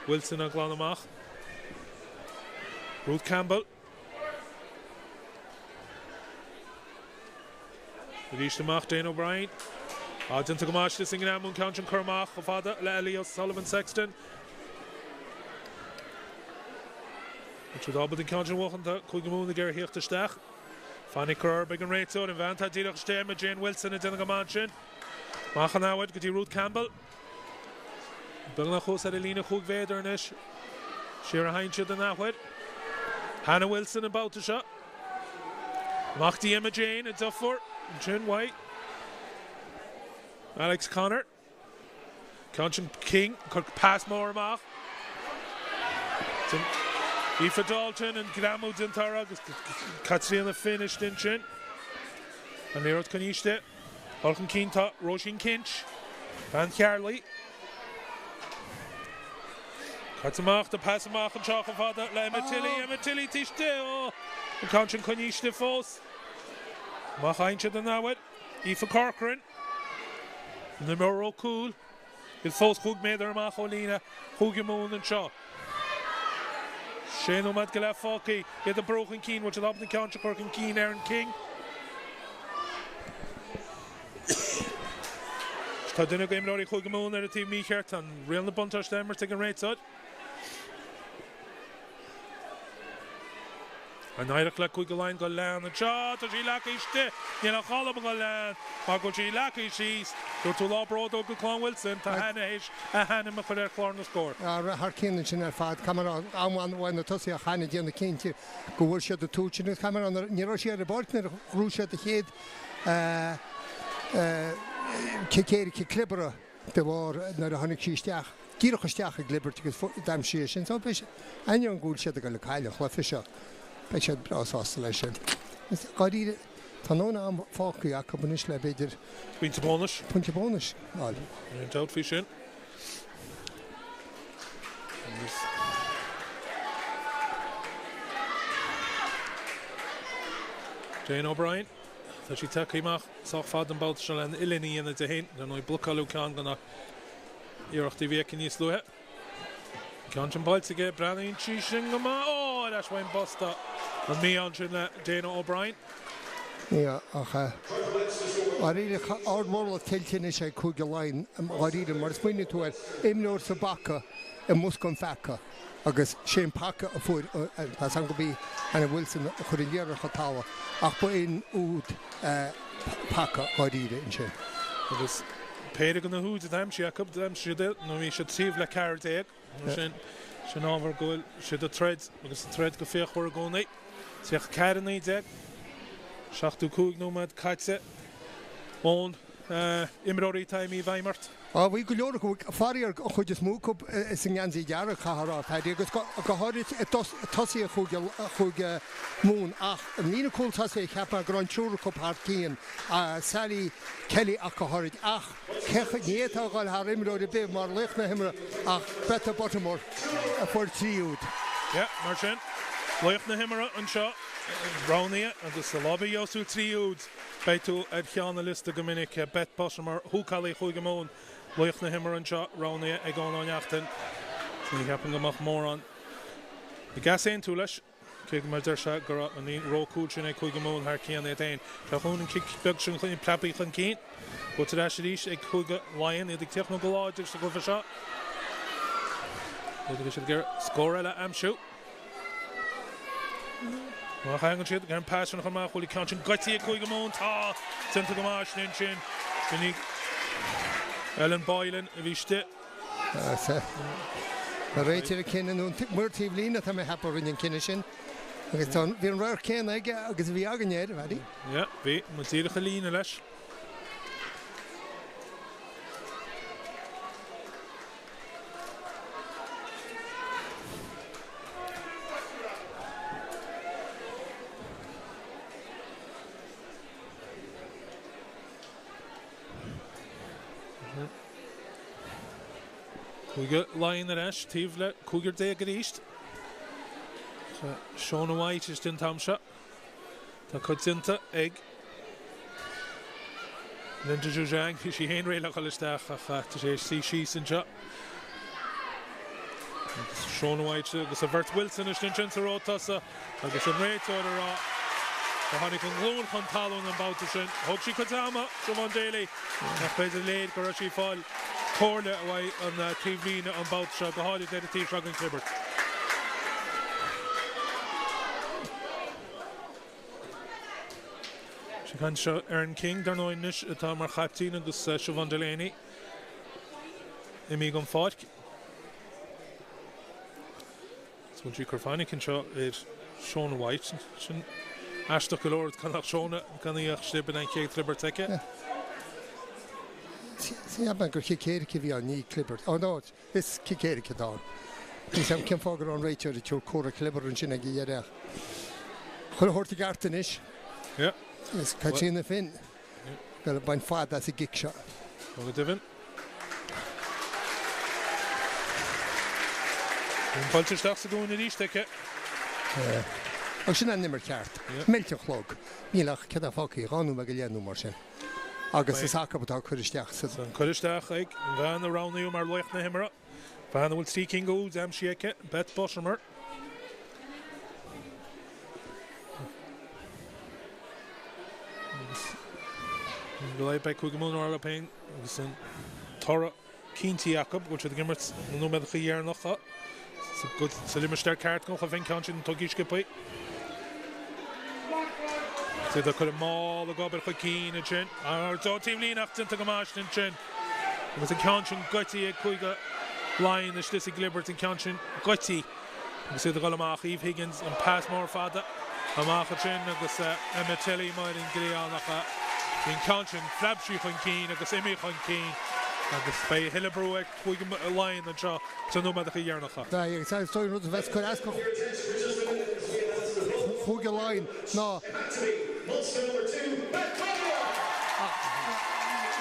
Wilson and Glanamach. Ruth Campbell. Release Mach, Dane O'Brien. Didn't go match this in Amun Counchin Kermach, Father, Elias Sullivan Sexton. Which would all be the Counchin walking to Kuigamoon the Gary here to Stach. Fanny Kerr, Big and Rachel, and Vanta Dilach Stem, Jane Wilson, and Dinnaga Manchin. Machanawad, Goody Ruth Campbell. Billachos at Elena Hugvedernich. Shira Heinchid and Nawad. Hannah Wilson and Babhta shot. Machdi Emma Jane and Duffer. Jane White. Alex Connor. Conchin King. Pass more Mach. Aoife Dalton and Gramo Dintara. Katrina finished in Chin. And Nerot Kanishte. Holken Kinta. Roshin Kinch. Van Carley. Katamach, the Passamach and Chachafada. Emma Tilly Tishte. Oh. Conchin Kanishte Foss. Mach Heinchid and Nawad. Aoife Corcoran. Numero Cool. Il Foss Hug Meder Macholina. Hugamoon and Shaw. Shane O'Mad Galafoki. Get the broken Keen, which is up the counter Cork and Keen, Aaron King. Tá duine go imróí chuig go mún ar a tí mícheart an rial na buntar stemmer te an réitsáid. An éireach le chuig go lein go lean an seo tá sí lecha iste ní le chalab go lean má go sí lecha síos go tú lábród ó go Clán Wilson tá hena éis a hena me chuir ar chlár na scór. Har cían sin ar fad camera amháin bhhain tosí a chaine déanana cinnte go bhfuil siad a túsin camera ní sé ar a bortnar rúise a chéad céir clibbre de bhar nar a tháinig síisteach. Dírachasteach a glibert agus daim sé sin so bes an gúil siad a go le caiile chla fiise. Be sé brásá lei sin. Gáí tá nóna am fácaí a bunis le beidir Puinte bónus. Puinte bónus áil. Tout fi sin. Jane O'Brien. Tá sí takeíach sa fad an balt se an ilíí ina de hen den oi blocaú cean ganna iirechtí bhécin níos luúthe. Cean an bailte brenaín tí sin go má leis bhain bosta an mí an sin le Jane O'Brien. Ní ach áíle ádmórla tiltin sé chuig go lein áíle mar smuoine tú imnóir sa bacha i muscon fecha agus sé pacha a fuair an go bí ana Wilson a chuir léar chatáha ach ba in úd pacha áíle in sin. Agus péidir gan na húd a daim Jacob daim siúde nó hí se tríomh le ceir déag sin sin ábhar goil siad a thread agus an thread go féochhar a gcónaí tíoch ceannaí déag 65 nómad caite ón imróí taimí bhaimart. Bhí go leor go faríar chuid is múcúp is an gceansaí dearra chará peidir agus go háirit tosaí a chuig mún ach mína cúiltá é cheappa gur an túúra cupthart cían a Sally Kelly ach go háirit ach cecha níotá gáil th imróí be mar lechna himra ach beta Baltimore a fuair tríúd. Ja, mar sin lechna himra an seo Brownia agus sa lobby Josu tríúd beitú ar cheanna lista go minic bet Baltimore húcalaí chuig go mún lechna himra an seo Brownia ag gáin áneachtain ní heapan gomach mór an. I gas éon tú leis cé mar der se gur an í rócúil sin ag chuig go mún thar céan é dain. Tá chun an cic beag sin chuin plepaí chun cín go tar éis ríis ag chuig Laighin iad ag teach nó go láidir sa go fa seo. Idir sé gur scór eile amsú. Má chagan siad gan pásan chumach chuil cean sin gotíí chuig go mún tá tinta go máis nin sin dunig Ellen Boylan a bhíiste. Na réitir a cinnanún muirtíí lína tá hepar rinne cinine sin agus bhí an rair céan aige agus bhí aganéir bhí? Ja, bhí mu tíirecha lína leis. Cúige Laighin ar eis tíomh le cúgur déag ar íst. Seán White is din tamse. Tá chud tinta ag Linda Jujang hí sí héon réile chalisteach ach tá sé sí san seo. Seán White agus a Bert Wilson is din sin sarótasa agus an réitóir ará. Tá tháinig an glún chun talún an Babhta sin. Thug sí chutáma Siobhan Daly nach beidir léad go raibh sí fáil cóirle a bhaid an tíomhína an Babhta seo go háilig déad a tí freagan clibbert. Si gan seo Aaron King dar nóinis atá mar chaiptín agus Siobhan Daly i mí an fáid. Sún sí chuirfáinnig cin seo Seán White sin Ashta go leor can Seánna gan íoch slibin an chéad clibbert teice. Sí ben gur chéir bhí an ní clibbert. Ó nó is chéir dá. Ní sem cin fágur an réiteir a túr córa clibbert an sin a gíireach. Chur horta gartain is. Ja. Is catína fin. Gal bain fad as a gic seo. Go divin. Paltirsteach sa gúin i rísteice. Ag sin an nimmer ceart. Mélte chlog. Nílach ced a fácaí ránú me go léanú mar sin. Agus is acabtá chuiristeach sa. San chuiristeach ag bhean a ránaíú mar lechna himara. Bhean bhfuil trí cin gúil am siaice bet Baltimore. Laighin chuig mún ar Lapin agus an Tora Cínti Jacob which the gimmert no med gear noch so good so limmer sterk kaart kon gefin kantje togiske pai so da kol mal the gober gekeen en chin our team lean acht te gemacht en chin was a kantje gutti kuiga line the stisig liberty kantje gutti so the golamach Eve Higgins and pass more father amach chin agus Emetelli more in grial nach in kantje flabshi kon keen agus emi kon keen agus bei Hillebrew chuig Laighin an seo so no mad a nach. Da ag sa stoin rud ves chuir asco chuig Laighin ná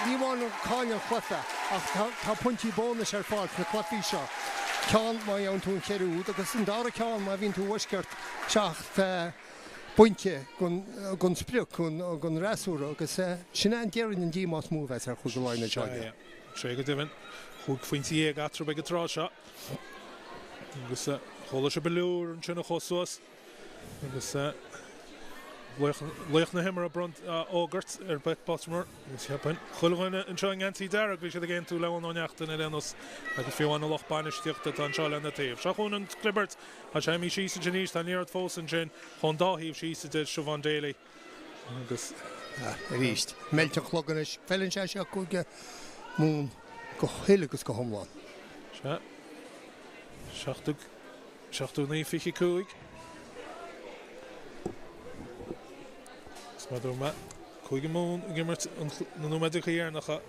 ní bháin cáine chlufa ach tá puntí bónas ar fáil na clufií seo ceann mai ann tún cheirú agus an dára ceann má bhíonn tú uisceart seacht buinte gon spriúch gon rasúra agus sin an dearann an dí más múbheits ar chuig Laighin an seo. Trega Divin, goed Quincy Gatro by Gatrasha. Agus chola se belúr an sinna chosúas. Agus leich na himmer a bront ágart bet bottomer. Agus heapin. Chulghaine an seoing anti-darag bhí sé agén tú lewan an neachtain ar enos agus fiúan a loch bainisteachta an seáil an na taobh. Se chun an clibbert a sé mí sísa genís tá níart fós an sin chun dáhíomh sísa de Siobhan Daly. Agus ríist. Melte chloganis fellin sé se chuige mún go hélagus go thomláin. Seachtú ní fichi cúig. Smadú me chuig mún gimmert na nómaidir chéarnacha.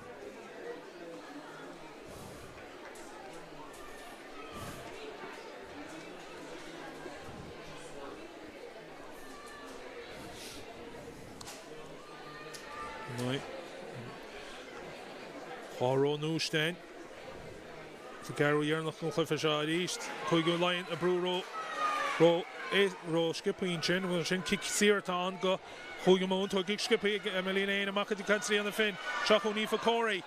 Noi. Cháró nústein sa garú dhearnach an chlufa seo ríist chuig go Laighin a brú ró skippaín sin bhfuil sin cic siartán go chuig mún tú gic skippaí Emilín amach dí cansaí an na fin seo chu nífa cóirí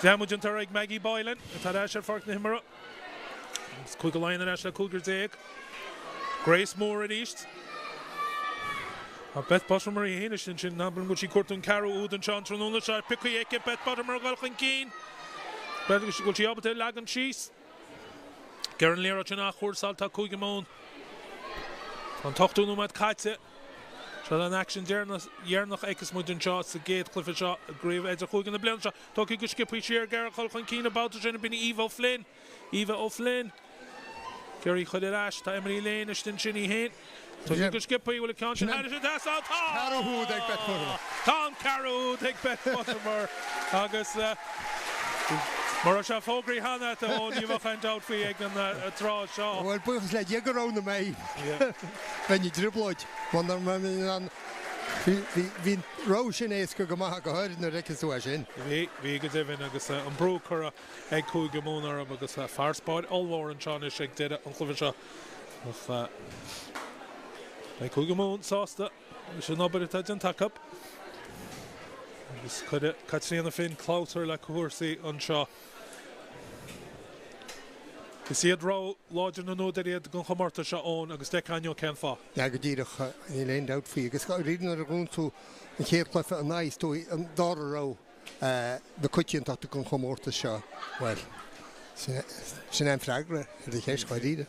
Demuid tar ag Maggie Boylan tá eis ar fort na himara chuig go Laighin an eis le cúgur déag Grace Moore a ríist a Beth Bottomer í héine sin nablan go sí cuatún Craobh úd an sean tróna se picaí éice Beth Bottomer galchan cín go sí abata legan síos Gearan léire sin nach chóirsáiltá chuig mún an tochtúnú mad caite se an action dhearnach éices muid an seo sa géad clufa seo a gréibh idir chuig an na blian seo tá go skippaí siar gar galchan cín a báta sin bin Eva O'Flynn Gary chud eis tá Emily Lane is sin í héin So you could skip away with a count. That's all. Craobh ag bet bottomer. Tom Craobh ag bet bottomer. Agus mar se fógraí hana a ón níomh chaint out faoi ag an trá seo. Well, buchas le dhégarrán na mé. When you dribbled, man an hín ró sin éasca go maithe go háir na ricas tú sin. Bhí go dibhinn agus an brú chura ag chuig go mónar agus fearspáid allmhór an seán is ag dead an chlufa seo. Ag chuig go mún sásta is an obair atá an take-up. Agus chuide Caitríona fin cláutar le cuasaí an seo. Is iad rá láidir na nóid iad go chomarta seo ón agus de caineo cén fá. Ja go ddíireach í léon dat faoi. Agus rídan ar a gún tú an chéadclafa an náis tú an dára rá na cuitíon tá go chomórta seo. Well, sin an freagra ar d chéis chuid ríide.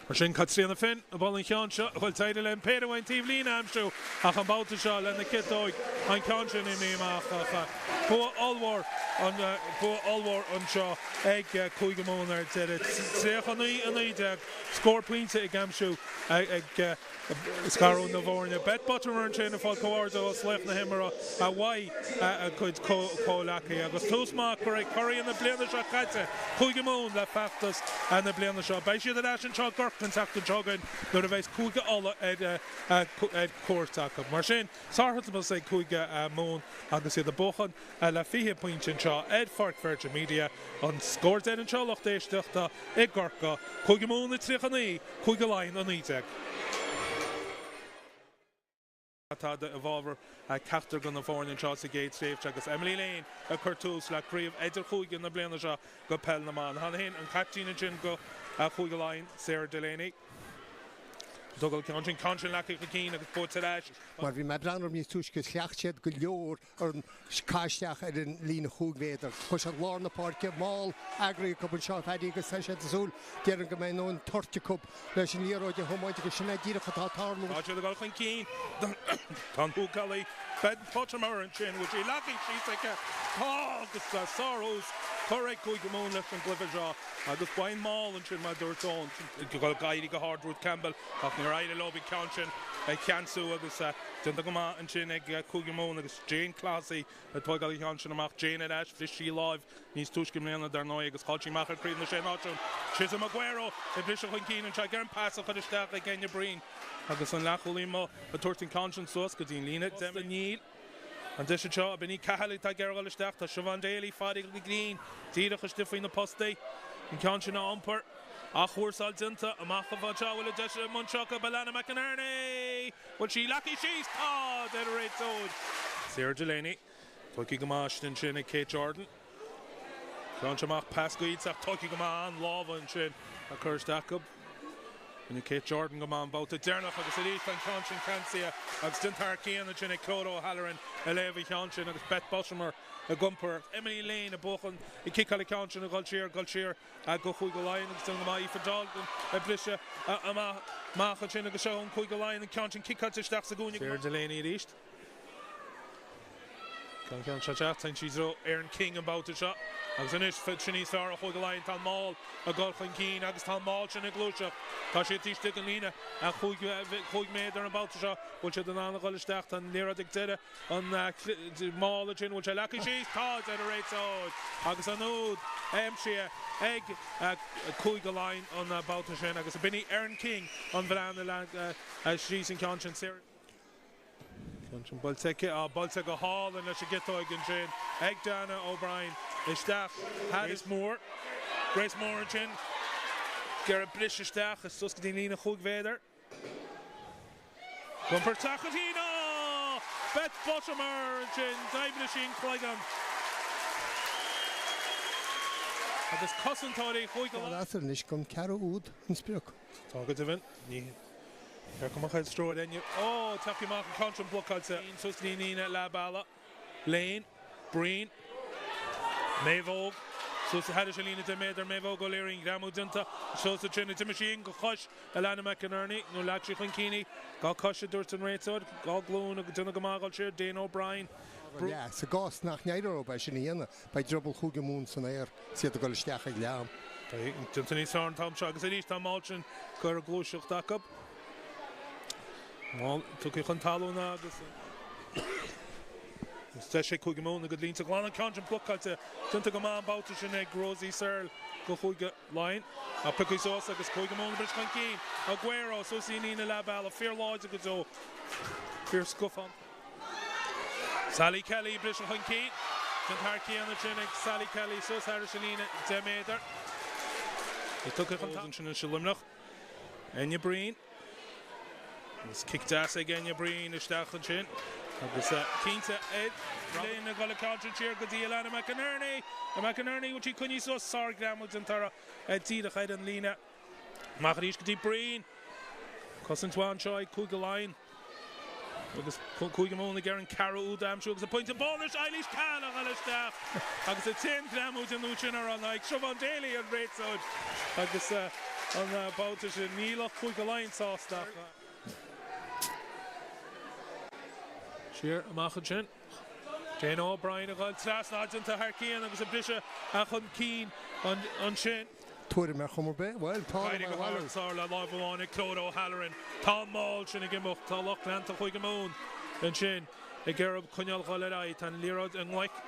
Mar sin Caitríona fin a ball an cheann seo chuil taidir le péadhhain tíomh lína amsú ach an báta seo le na citóid an ceann sin in éach Bua allmhór an seo ag chuig go mónar de tríochaní an iad scór puinte ag amsú ag scarú na bhórne bet bottomer an sin a fáil cóáirda sleip na himara a bhaid a chuid cólachaí agus túsmach chu ag choirí na bliana seo caite chuig go món le feachtas a na bliana seo. Bei siad a leis an seo gortan teach an jogan nuair a bheits cúige alla ag cuairteach. Mar sin sáthirtla sé cúige món agus iad a bochan le fihe pointin seo ed fort Virgin Media an scóir an seo loch déisteachta ag gorca chuig go món na tríochaní chuig go Laighin an íteag. Tá de evolver ceachtar gan na bhórn an seo sa géad tréimhte agus Emily Lane a chuirtús le Craobh Idirchúige na bliana seo go pell na man. Hanna hin an Caitríona sin go chuig go Laighin Sarah Delaney. Dogal Conscian Lucky Keen agus Bóta leis. Mar bhí me breannar mí túisce sleachtéad go leor ar an caiisteach ar an lína chúgvéidir. Chus an lána páirce máil agraí go an seo fedí go sé asúl dear an go mé nó an torticúb leis an líróide thomáide go sinna díracha tátarnú. Táte dogal Keen Tá húgalí bed Pottermar an sin, which he lucky she's like a agus sorrows correct go món leis an glyfa agus bain máil an sin má dúirtón go gaiide go Hardwood Campbell ach ní raide lobby Conscian ceanú agus duna go má an sin ag cúgamón agus Jane Classy a toigal Conscian amach Jane at Ash Fish she live níos túiscim léanana dar nói agus cáiltí machar críomh na sé náisiún Chisholm Aguero i blis chuin cín an teag ar an pasa chud isteach ag Genia Breen agus an lecholaí má a tuairtin Conscian sos go dtíon lína dem a níl an dis seo ben í cahalí tá geargáil isteach tá Siobhan Daly fádig go grín tíadach is stifaí na postaí an Conscian á ampar a chóirsáil dinta amach a bhaid bhfuil a deise munseacha Balana McInerney bhfuil sí lucky she's tá de réid tóid Sarah Delaney tuicí go máis den sin ag Kate Jordan Conscian amach pascuid ach tuicí go má an lábha an sin a chur isteach and Kate Jordan go man Babhta Dernach agus a líth an Conscian Cancia agus dintar cían an sin ag Craobh Halloran a levi Conscian agus Bet Boshamer a gumper Emily Lane a bochan I kickáil Conscian a Galshir a go chuig go Laighin agus dun go mai for Dalton a blisha a mácha sin agus seo an chuig go Laighin and Conscian kickáil isteach sa gúnig Sarah Delaney ríist Can chat and she's Aaron King and Babhta shot. Agus inis sinní sar a chuig go Laighin tá máil a golchain cín agus tá máil sin ag glúiseach tá sé tíiste an lína a chuig méid ar an Babhta seo bhfuil sé den anna gáil isteach an léire ag deire an máil sin bhfuil sé lecha síos tá ar a réitáid agus an úd aimsí ag chuig go Laighin an Babhta sin agus a binní Aaron King an bhreanna síos an Conscian Sarah Conscian Baltic go hall and leis a gitóig an sin ag Dana O'Brien isteach Grace Moore an sin gur a blis isteach is tus go dtí lína chúgvéidir Gumper Tachatina Bet Boshamer an sin daimne sin Laighin agus cosantáí chuig go That's an is gom Craobh an spiach. Tágad a bhain ní Here come a straw then you Tucky Mark and Conscian Blockhead Suslinina La Bala Lane Breen Mayvogue so had a Shalina de Mader Mayvogue O'Leary Gramu Dinta shows the Trinity Machine go Hush Alana McInerney no Lachi Quinkini got Kush Durton Raitod got Gloon Dunagamal Chair Dane O'Brien Ja, sa gás nach neidir bei sin íana bei drubal chugamún san éir siad a go isteach ag leam. Dintaní Sarn Tom Chagas a tá máilsin chur a glúiseach dacab Well, took a talona agus sé chuig món a go línta gláán Conscian Blockailte tunta go má Babhta sin ag Rosie Searle go chuig Laighin a picuás agus chuig món bris chuin cín Aguero so sí lína le ball a fear láid agus ó fear scuffan Sally Kelly bris chuin cín tuntar cían sin ag Sally Kelly so har Shalina de Mader I took a talon sin Shilimnach Genia Breen It's kicked ass again, Genia Breen isteach an sin agus cínta Ed léana go le Conscian tíir go dtí Alana McInerney a McInerney which he cunní so sár gramúd an tara tíad a an lína machar ís go dtí Breen cosan tuáin seo ag chuig go Laighin agus chuig món ag an Craobh amsú agus a point an ball is Eilish Callagh a isteach agus a 10 gramúd an úsin ar an ag Siobhan Daly an réitsáid agus an Babhta sin nílach chuig go Laighin sásteach Sheer amachchan sin Jane O'Brien a gáil tras náidanta Harcían agus a brise a chun cín an sin Tuair me chumar be well tá Friday go Sár le lábháin ag Craobh Halloran tá máil sin ag gimach tá lochlanta chuig go món an sin ag ggéireadh chuineáil gáil ar tan líróid an nghaich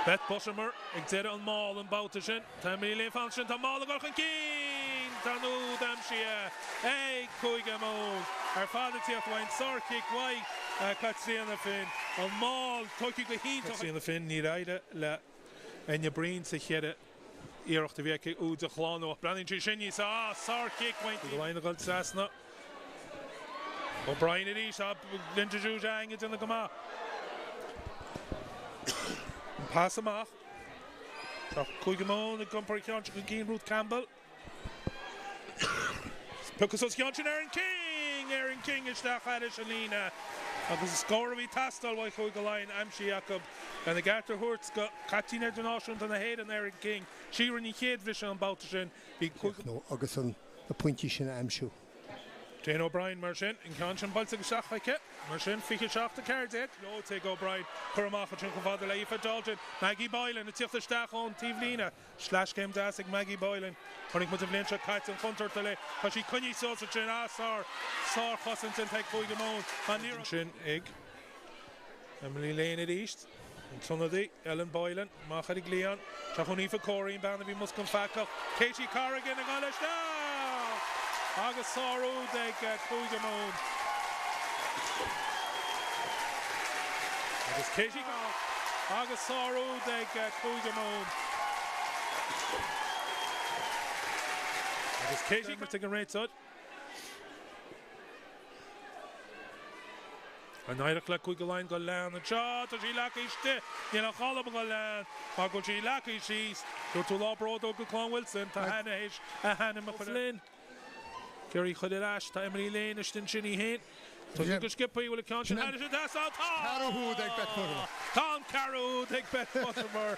Bet Boshamer ag deire an máil an Babhta sin tá mí le fan sin tá máil a gáil chun cín tá nó dam si ag chuig go món ar fáda tíochhain Sarkick White Catríana fin an máil tuicí go hí Catríana fin ní raide le Genia Breen sa chéire íireachta bhíice úd a chláánó brenin trí sinní sa Sarkick White go Laighin a gáil trasna O'Brien a rís a lintaú deanga duna go má Pass amach chuig go món a gumpar ceann go cín Ruth Campbell Pucas os Jan Aaron King is da Chadish and Lena. Agus score vi tastal wa chuig go Laighin Amshi Jacob and the Garter Hurts got Katina Donation and the head and Aaron King. She ran the head vision Babhta sin. No, agus an the pointy sin Amshu. Jane O'Brien Merchant in Conscience Baltic Shachake. Merchant Fiki Shach the Cardek. No take O'Brien. Kuramach and Father Laifa Dalton. Maggie Boylan. It's Tifta Stach on Tivlina. Slash game Dasik Maggie Boylan. Running with the Vlencha Kites and Funter Tele. But she couldn't so such an Asar. Sar Cossins and take Koigamon. And near Shin Egg. Emily Lane at East. And Tunadi. Ellen Boylan. Machari Gleon. Chahuni for Corey and Barnaby Muscom Fakal. Katie Corrigan and Galish. Agus Saru de Koigamon. Agus Katie Agus Saru de Koigamon. Agus Katie taking right side. A 9 o'clock Koigalain go land and shot and she lucky ste. Nila Chalab go land. Mago she lucky she's to law broad go Con Wilson to Hannah H. Hannah McLean. Gary Khudirash to Emily Lane is in Shinny Hain. So you can skip will count and that's out. Tom Craobh Rugbaí Idirchúige Vodafone.